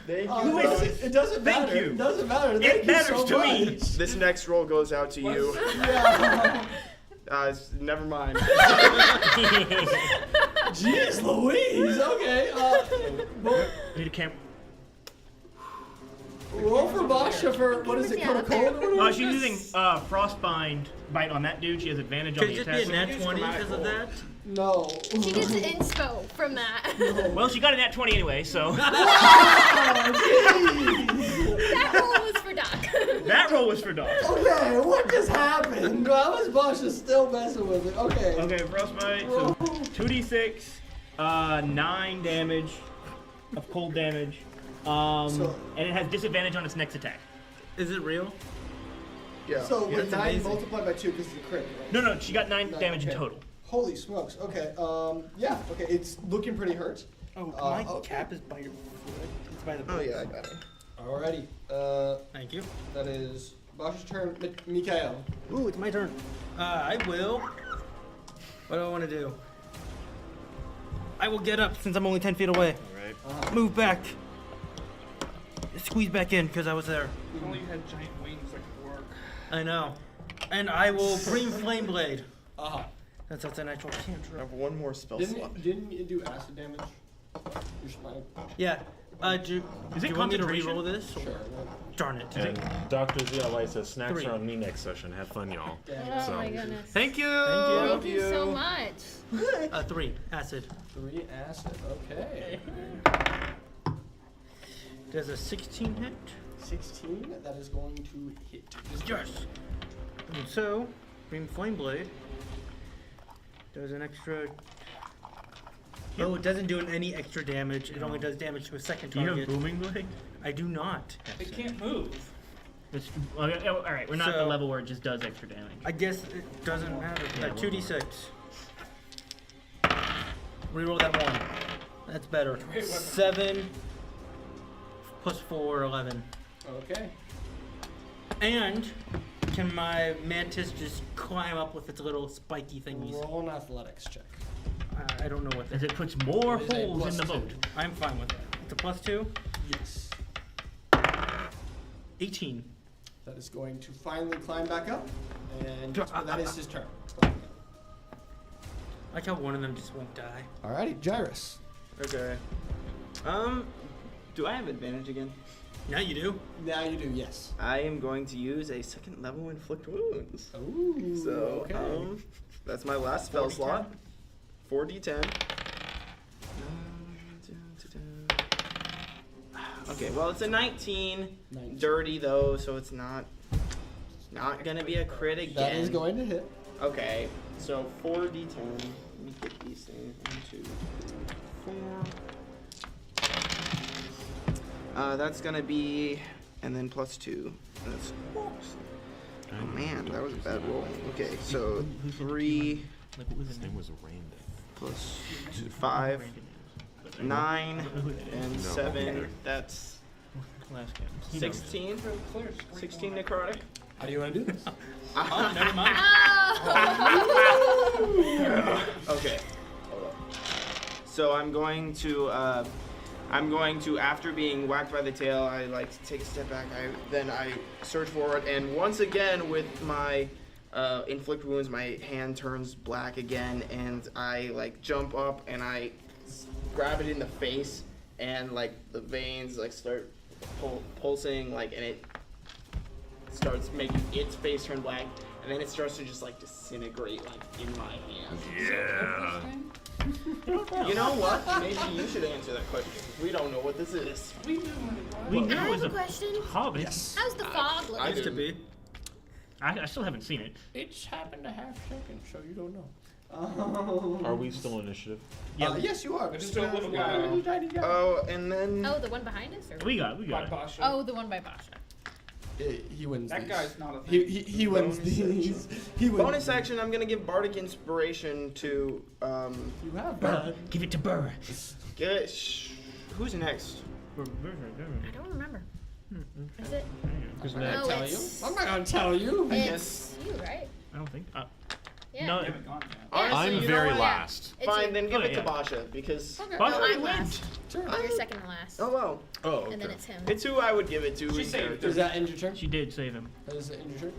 Thank Oh, you. it doesn't- it doesn't Thank matter. you. It doesn't matter. It Thank you matters so to me. much. This next roll goes out to you. Yeah. Never mind. Jeez Louise. Okay. Need a camp. Roll for Basha for what is it? Yeah, Coca-Cola? She's using Frostbind bite on that dude. She has advantage on Could the it just be a attack. nat 20 because of that? No. She gets inspo from that. Well, she got a nat 20 anyway, so. That roll was for Doc. That roll was for Doc. Okay, what just happened? How is Basha still messing with it? Okay. Okay, Frostbite. So 2d6, 9 damage of cold damage. And it has disadvantage on its next attack. Is it real? Yeah. So Yeah, with that's 9 amazing. multiplied by 2 because it's a crit. Right? No, she got 9 damage in okay. total. Holy smokes. Okay. Yeah. Okay. It's looking pretty hurt. Oh, my cap is by your foot. It's by the Oh yeah, I got it. Alrighty. Thank you. That is Basha's turn. Mikael. Ooh, it's my turn. I will. What do I want to do? I will get up since I'm only 10 feet away. Alright. Move back. Squeeze back in because I was there. If only you had giant wings that could work. I know. And I will bring Flame Blade. Uh-huh. That's an actual I cantrip. have one more spell slot. Didn't you do acid damage? Yeah. Do you want me to re-roll this? Or? Sure. Darn it. And Dr. ZLY says snacks 3. are on me next session. Have fun, y'all. Oh So- my goodness. Thank you. Thank you so much. 3 acid. 3 acid. Okay. Does a 16 hit? 16. That is going to hit. Yes. And so, Green Flame Blade does an extra. Oh, it doesn't do any extra damage. It only does damage to a second Do you target. have booming blade? I do not. It can't move. It's, okay, all right, we're not at the So- level where it just does extra damage. I guess it doesn't matter. Yeah, 2d6. Reroll that 1. That's better. 7 plus 4, 11. Okay. And can my mantis just climb up with its little spiky thingies? Roll an athletics check. I don't know what that As it puts more It is a holes in the +2. boat. I'm fine with that. It's a +2. Yes. 18. That is going to finally climb back up, and that is his turn. I like how one of them just won't die. Alrighty, Gyrus. Okay. Do I have advantage again? Now you do. Now you do, yes. I am going to use a second level inflict wounds. Ooh. So, okay. that's my last spell slot. 4d10. Okay, well it's a 19. 19. Dirty though, so it's not gonna be a crit again. That is going to hit. Okay, so 4d10. Let me get these things. 1, 2, 3, 4. That's gonna be, and then +2. That's. Oh man, that was a bad roll. Okay, so 3 Like, what was His name was Random. plus 5, 9, and 7. That's Last game. 16. 16 necrotic. How do you want to do this? Oh, never mind. Okay. Hold up. So I'm going to after being whacked by the tail, I like to take a step back. Then I surge forward, and once again with my inflict wounds, my hand turns black again, and I like jump up and I grab it in the face, and like the veins like start pulsing, like, and it starts making its face turn black, and then it starts to just like disintegrate like in my hand. Yeah. You know what? Maybe you should answer that question. We don't know what this is. We do. We I knew it have was a a question. hobbit. How's the fog I looking? Used to be. I still haven't seen it. It's happened a half second, so you don't know. Are we still initiative? Yeah. Yes, you are. It's Just still a a little tiny, guy. tiny guy. Oh, and then Oh, the one behind us? Or? We got it. By Basha. Oh, the one by Basha. He wins That these. guy's not a thing. He wins Bonus these. He wins. bonus action. I'm gonna give bardic inspiration to You have that. Give it to Burr. Who's next? I don't remember. Is it? Who's No, next? Tell you? it's, I'm not gonna tell you. it's you, right? I don't think. Yeah. No, We haven't gone yet. Honestly, I'm you know very what? last. It's Fine, you. then give Okay, it to yeah. Basha because. Okay. But No, I I'm win. last. Sure. You're second to last. Oh wow. Oh, And then okay. it's him. It's who I would give it to. She in saved character. Does that end your turn? She did save him. Does it end your turn?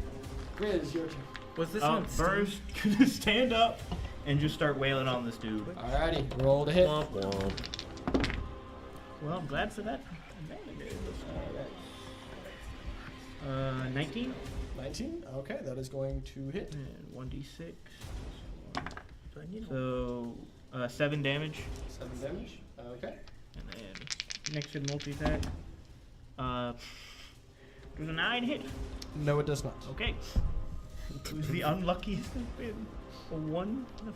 Grizz, your turn. Was this one? Burr's gonna stand up and just start wailing on this dude. Alrighty, roll to hit. Womp womp. Well, I'm glad for that. 19 19. Okay, that is going to hit. and 1d6. So 7 damage, 7 damage. Okay. and then next to the multi attack. Does a 9 hit? No, it does not. Okay. Who's the unluckiest has been? A 1 and a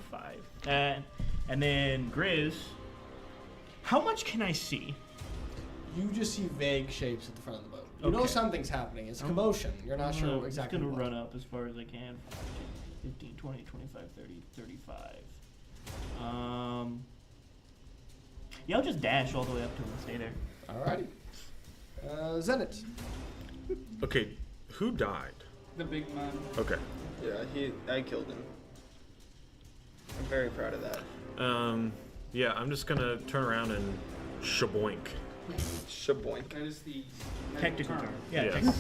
5. And then Grizz. How much can I see? You just see vague shapes at the front of the boat. You know Okay. something's happening. It's commotion. You're not sure exactly I'm just what. gonna run up as far as I can. 15, 20, 25, 30, 35. Yeah, I'll just dash all the way up to him and stay there. Alrighty. Zenit. Okay, who died? The big man. Okay. Yeah, I killed him. I'm very proud of that. Yeah, I'm just gonna turn around and shaboink. Shaboink. That is the Technical term. Yeah, Yes. technical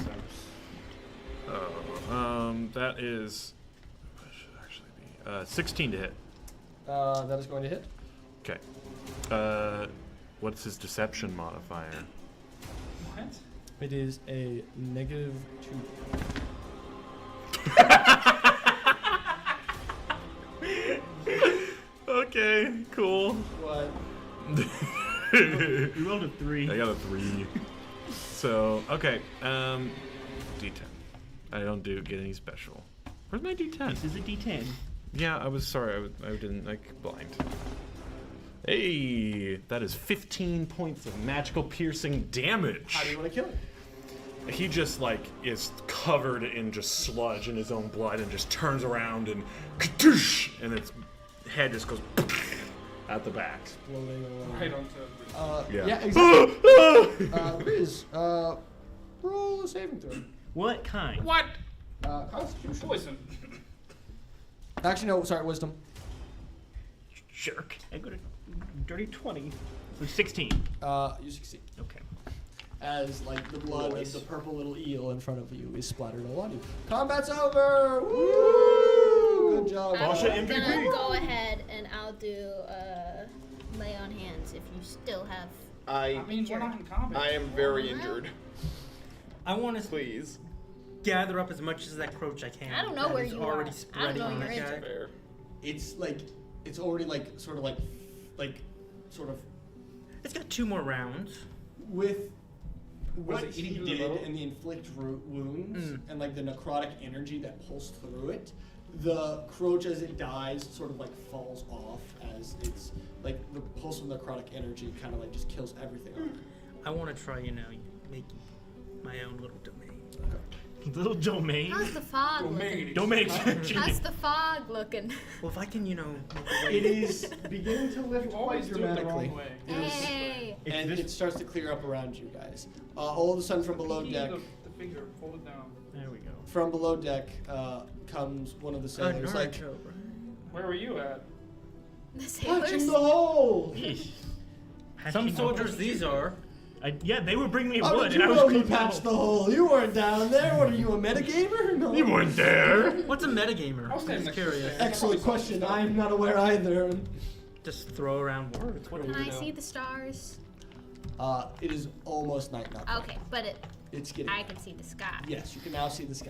term. That is. What should it actually be? 16 to hit. That is going to hit. Okay. What's his deception modifier? What? It is a -2. Okay, cool. What? You rolled a 3. I got a 3. So, okay, D10. I don't get any special. Where's my D10? This is a D10. Yeah, I was sorry. I didn't, blind. Hey, that is 15 points of magical piercing damage. How do you want to kill him? He just, is covered in just sludge in his own blood and just turns around and kadoosh, and its head just goes at the back. Exploding along. Right onto Yeah, exactly. Riz, roll a saving throw. What kind? What? Constitution. poison. Actually, no, sorry, wisdom. Jerk. I got a dirty 20. So 16. You succeed. Okay. As, the blood Nice. of the purple little eel in front of you is splattered all on you. Combat's over! Woo! Good job. I'm Basha gonna MVP. go ahead and I'll do lay on hands if you still have. I mean, we're not in combat. I am very injured. I want to Please. gather up as much as that croach I can. I don't know that where is you already are. spreading I don't know on you're that guy. injured. Fair. It's already sort of It's got 2 more rounds. with Was what it eating he through the did middle? and the inflict wounds and the necrotic energy that pulsed through it, the croach as it dies sort of falls off as it's the pulse of necrotic energy kind of just kills everything on it. I want to try, making my own little domain. Little domain. How's the fog looking? Domain. How's the fog looking? Well, if I can, make a It way. is beginning to lift You quite always do it the dramatically. wrong way. Hey. And it starts to clear up around you guys. All of a sudden, from below Key deck, The finger, pull it down. There we go. from below deck, comes one of the sailors. Naruto, Where were you at? The Patching sailors. the hole. Some soldiers these are. Yeah, they were bringing me How wood, did and you I know was he cooking patched the hole? You weren't down there. What are you, a metagamer? No. You weren't there. What's a metagamer? I'll stand I'm next to curious. Stan. Excellent question. I am not aware either. Just throw around words. What Can do we I know? see the stars? It is almost night now. Okay, but It's getting. I can see the sky. Yes, you can now see the sky.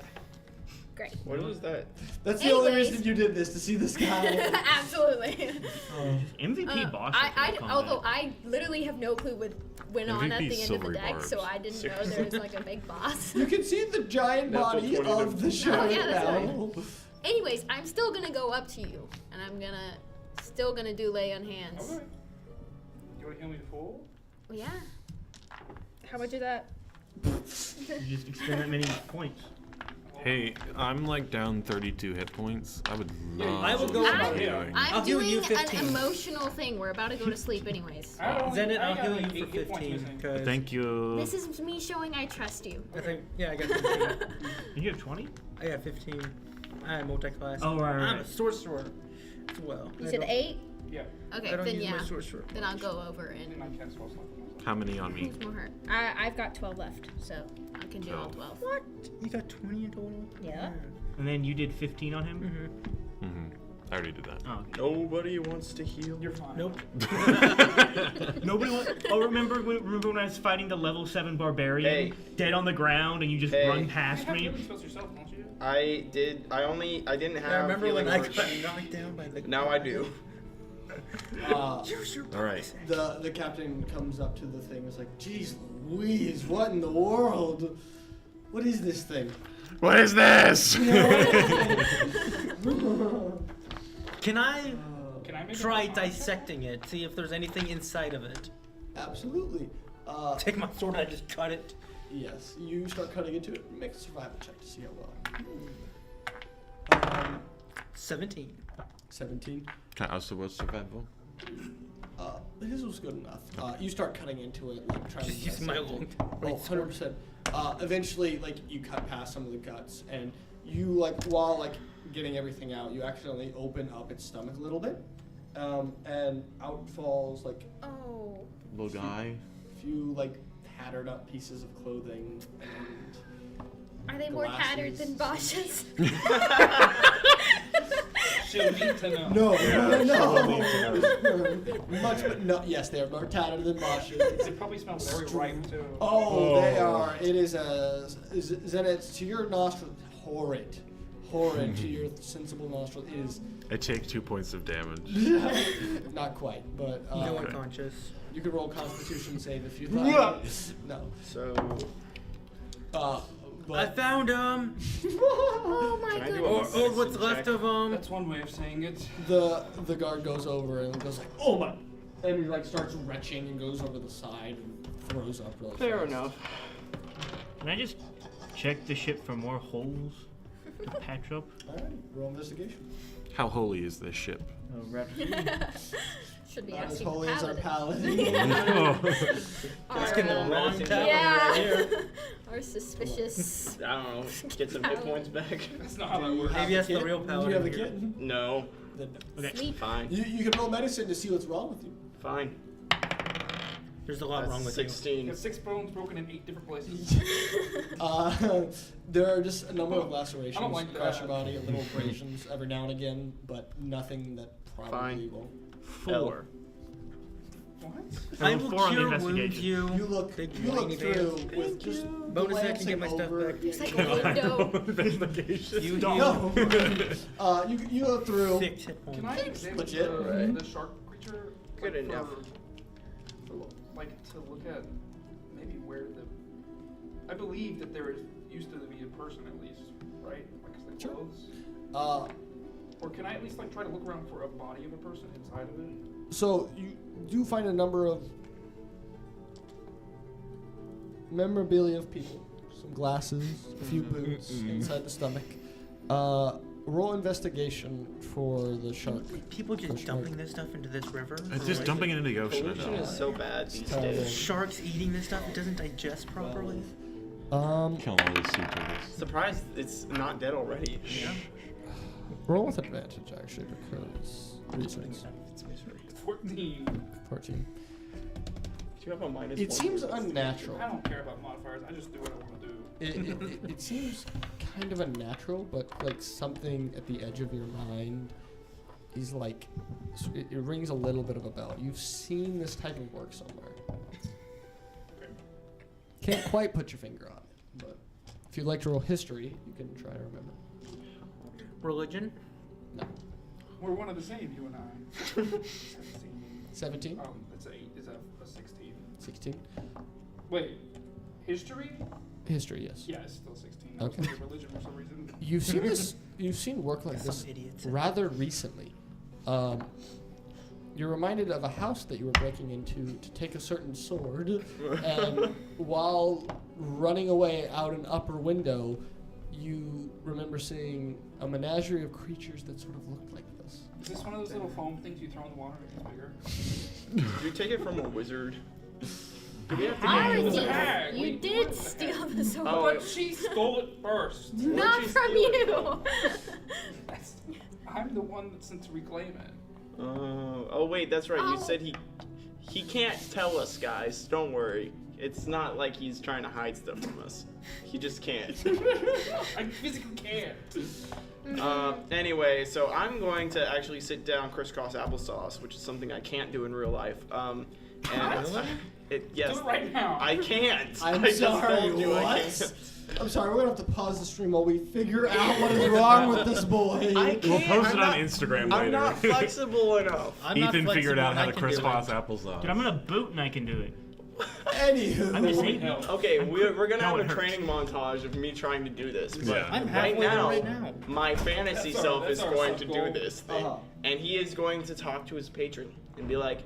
Great. What was that? That's the only Anyways. reason you did this, to see the sky. Absolutely. MVP boss. Although I literally have no clue what went on at MVP the end of the silvery deck, so barbs. I didn't know there was a big boss. You can see the giant Natural body 20 of the shark yeah, that's now. Anyways, I'm still gonna go up to you, and I'm still gonna do lay on hands. Okay. You want to heal me full? Yeah. How about do that? You just expend that many points. Hey, I'm down 32 hit points. I would love I will go some about healing. I'm I'll heal doing you an 15. emotional thing. We're about to go to sleep anyways. Zenit, I'll got heal like you 8 for hit points 15. missing. Because Thank you. This is me showing I trust you. I think, yeah, I got 15. You have 20? I got 15. I am multi-class. Oh, right. I'm a sorcerer as well. You I said don't- 8? Yeah. Okay, I don't then use my yeah. sorcerer. Then I'll go over And and I cast spell slot. How many on me? who's more hurt. I've got 12 left, so I can do all 12. What? You got 20 in total? Yeah. And then you did 15 on him? Mm-hmm. Mm-hmm. I already did that. Oh, okay. Nobody wants to heal. You're fine. Nope. Nobody wants. Oh, remember when I was fighting the level 7 barbarian, Hey. dead on the ground, and you just Hey. run You past have me? healing spells yourself, don't you? I did. I didn't have. I remember when healing I word. got knocked down by the. Now I do. Use your All right. The captain comes up to the thing. It's like, "Geez, Louise, what in the world? What is this thing?" What is this? Can I Can I make a try con check? dissecting it? See if there's anything inside of it. Absolutely. Take my sword and I just cut it. Yes, you start cutting into it. Make a survival check to see how well. 17. 17. Can I also was survival? His was good enough. You start cutting into it, trying Just to using my dissect long. it. Oh, 100%. Eventually, you cut past some of the guts, and you, while, getting everything out, you accidentally open up its stomach a little bit, and out falls, Oh. Little guy. a few, tattered up pieces of clothing, and Are they more tattered Glasses. than Bosch's? She'll need to know. No, Yeah, no. Much, but no. Yes, they are more tattered than Moshes. They probably smell very ripe too. Oh, they are. It is Zenith, to your nostril, horrid. Horrid to your sensible nostril. It is I take 2 points of damage. not quite, but You go Okay. unconscious. you could roll Constitution save if you'd like. No. So I But found him! Oh my Can I do goodness. Or what's left of him. That's one way of saying it. the guard goes over and goes like, oh my, and he like starts retching and goes over the side and throws up really fair fast. enough. Can I just check the ship for more holes to patch up? Alright, roll investigation. How holy is this ship? Oh, Restream. Should be Not as asking the holy as our paladin. paladin. Let's get the Our, wrong medicine. tower yeah. right here. Our suspicious. I don't know. Get some hit points back. That's not how that works. Maybe that's the real Do you have the paladin here. kit? No. Then no. Okay. Sleep. Fine. You can roll medicine to see what's wrong with you. Fine. There's a lot That's wrong with 16. You have 6 bones broken in 8 different places. There are just a number of lacerations I don't like across that. your body, and little abrasions every now and again, but nothing that probably Fine. will. 4. What? I Oh, will 4 on the cure wounds investigation. you. You look Big through band. with just Bonus I can glancing get my stuff over- back. It's like a window. Investigation. You No. You go through. 6 hit points. Can I examine Legit? the shark creature? Good like, enough. Like to look at maybe where the. I believe that there used to be a person at least, right? Like the Sure. clothes. Or can I at least like try to look around for a body of a person inside of it? So you do find a number of memorabilia of people, some glasses, a few boots inside the stomach. Roll investigation for the shark. People just For shark. dumping this stuff into this river? It's Or just like dumping it into the ocean. I Pollution know. is so bad these terrible. days. Sharks eating this stuff, it doesn't digest properly. Kill all those sea turtles. Surprised it's not dead already. Yeah. Roll with advantage actually because reasons. 14. 14. Do you have a minus It 1? seems unnatural. I don't care about modifiers. I just do what I want to do. It seems kind of unnatural, but like something at the edge of your mind is like it rings a little bit of a bell. You've seen this type of work somewhere. Can't quite put your finger on it, but if you'd like to roll history, you can try to remember. Religion? No. We're one of the same, you and I. 17? That's a 8. Is that a 16? 16? Wait, history? History, yes. Yeah, it's still 16. I Okay. was thinking religion for some reason. You've seen this. You've seen work like this Some idiots. rather recently. You're reminded of a house that you were breaking into to take a certain sword, and while running away out an upper window, you remember seeing a menagerie of creatures that sort of looked like this. Is this one of those little foam things you throw in the water and it gets bigger? Did you take it from a wizard? Do we have to How get is into he? that? bag. You We did went steal back. the sword. Oh, But she stole it first. Not you from steal it you. I'm the one that's sent to reclaim it. Oh wait, that's right. You Oh. said he can't tell us, guys. Don't worry. It's not like he's trying to hide stuff from us. He just can't. I physically can't. Anyway, so I'm going to actually sit down crisscross applesauce, which is something I can't do in real life. And yes, Do it right now. I can't. I'm I just sorry, told you I what? can't. I'm sorry, we're gonna have to pause the stream while we figure out what is wrong with this boy. I can't. We'll post I'm it on not- Instagram I'm later. not flexible enough. I'm not Ethan figured flexible out and how I to can do crisscross it. applesauce. Dude, I'm gonna boot and I can do it. Anywho, I'm just saying. Help. Okay, we're gonna No, have it a hurts. training montage of me trying to do this. But Yeah. I'm right halfway there now, right now. my fantasy That's self our- is that's our going to sub-goal. do this thing, Uh-huh. and he is going to talk to his patron and be like,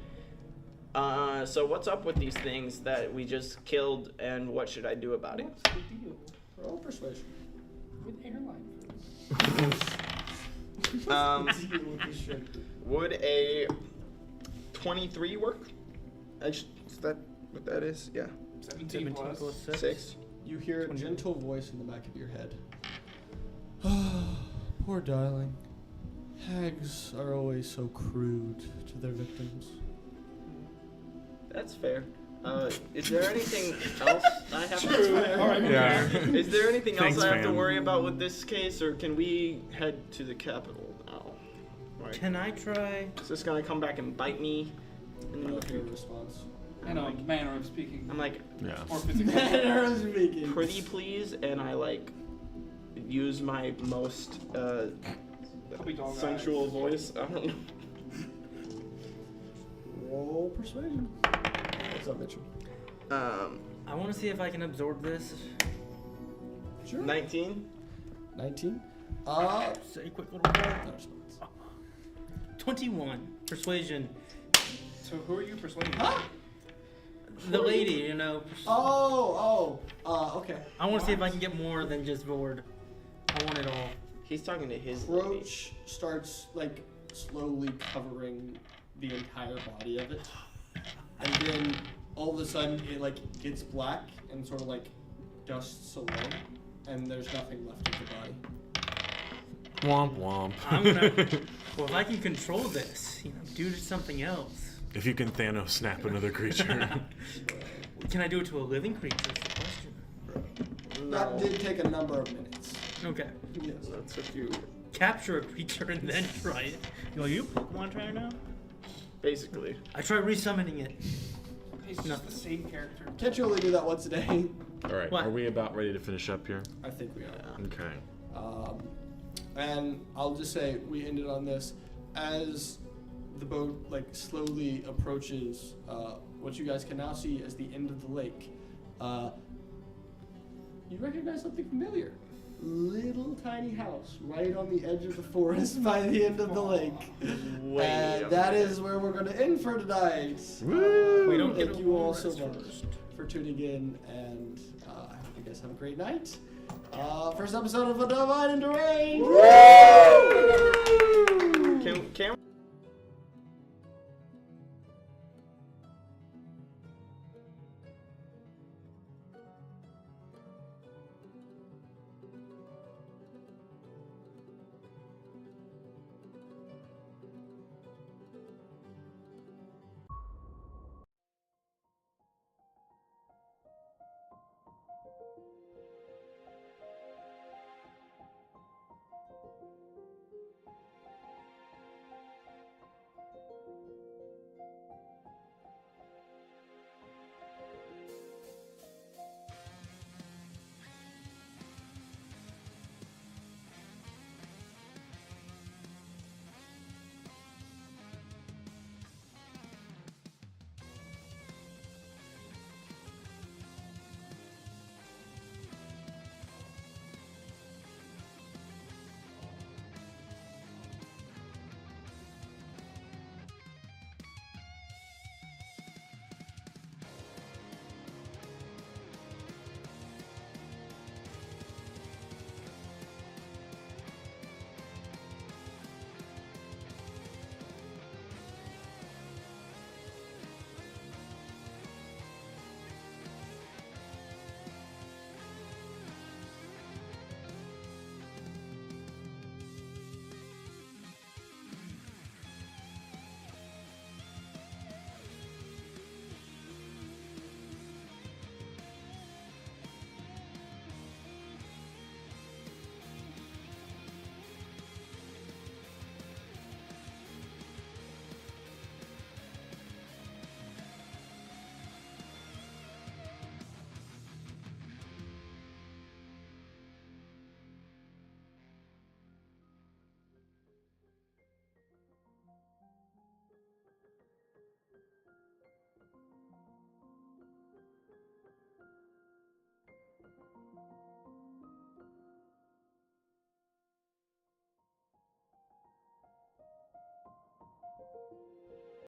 so what's up with these things that we just killed, and what should I do about it? What's the deal roll persuasion. with airline food? Would a 23 work? Is that what that is? Yeah. 17 plus. 6. You hear a gentle voice in the back of your head. Poor darling. Hags are always so crude to their victims. That's fair. Is there anything else I have to Alright, Yeah. Is there anything Thanks, else I have to fam. worry about with this case, or can we head to the capital now? Sorry. Can I try? Is this gonna come back and bite me? Your response. In a manner of speaking. I'm like, Yeah. Or physically. Manner of speaking. pretty please, and I like use my most Puppy dog sensual eyes. voice. I don't know. Roll persuasion. What's up, Mitchell? I want to see if I can absorb this. Sure. 19. 19. Say a quick little roll. No response. 21. Persuasion. So who are you persuading? The lady, you know. Okay. I want to see if I can get more than just Vord. I want it all. He's talking to his lady. Roach starts like slowly covering the entire body of it, and then all of a sudden it like gets black and sort of like dusts away, and there's nothing left of the body. Womp womp. I'm gonna. Well, if I can control this, do something else. If you can Thanos snap another creature. Can I do it to a living creature? Is the question. That did take a number of minutes. Okay. Yes. That's what you. Capture a creature and then try it. Are you a Pokemon trainer now? Basically. I try resummoning it. He's just the same character. Can't you only do that once a day? All right. What? Are we about ready to finish up here? I think we are. Okay. And I'll just say we ended on this as the boat like slowly approaches what you guys can now see as the end of the lake. You recognize something familiar. Little tiny house right on the edge of the forest by the end of the lake. Way And up that there. is where we're going to end for tonight. Woo! We don't Thank get you all awards so much first. for tuning in, and I hope you guys have a great night. First episode of A Divine and Deranged.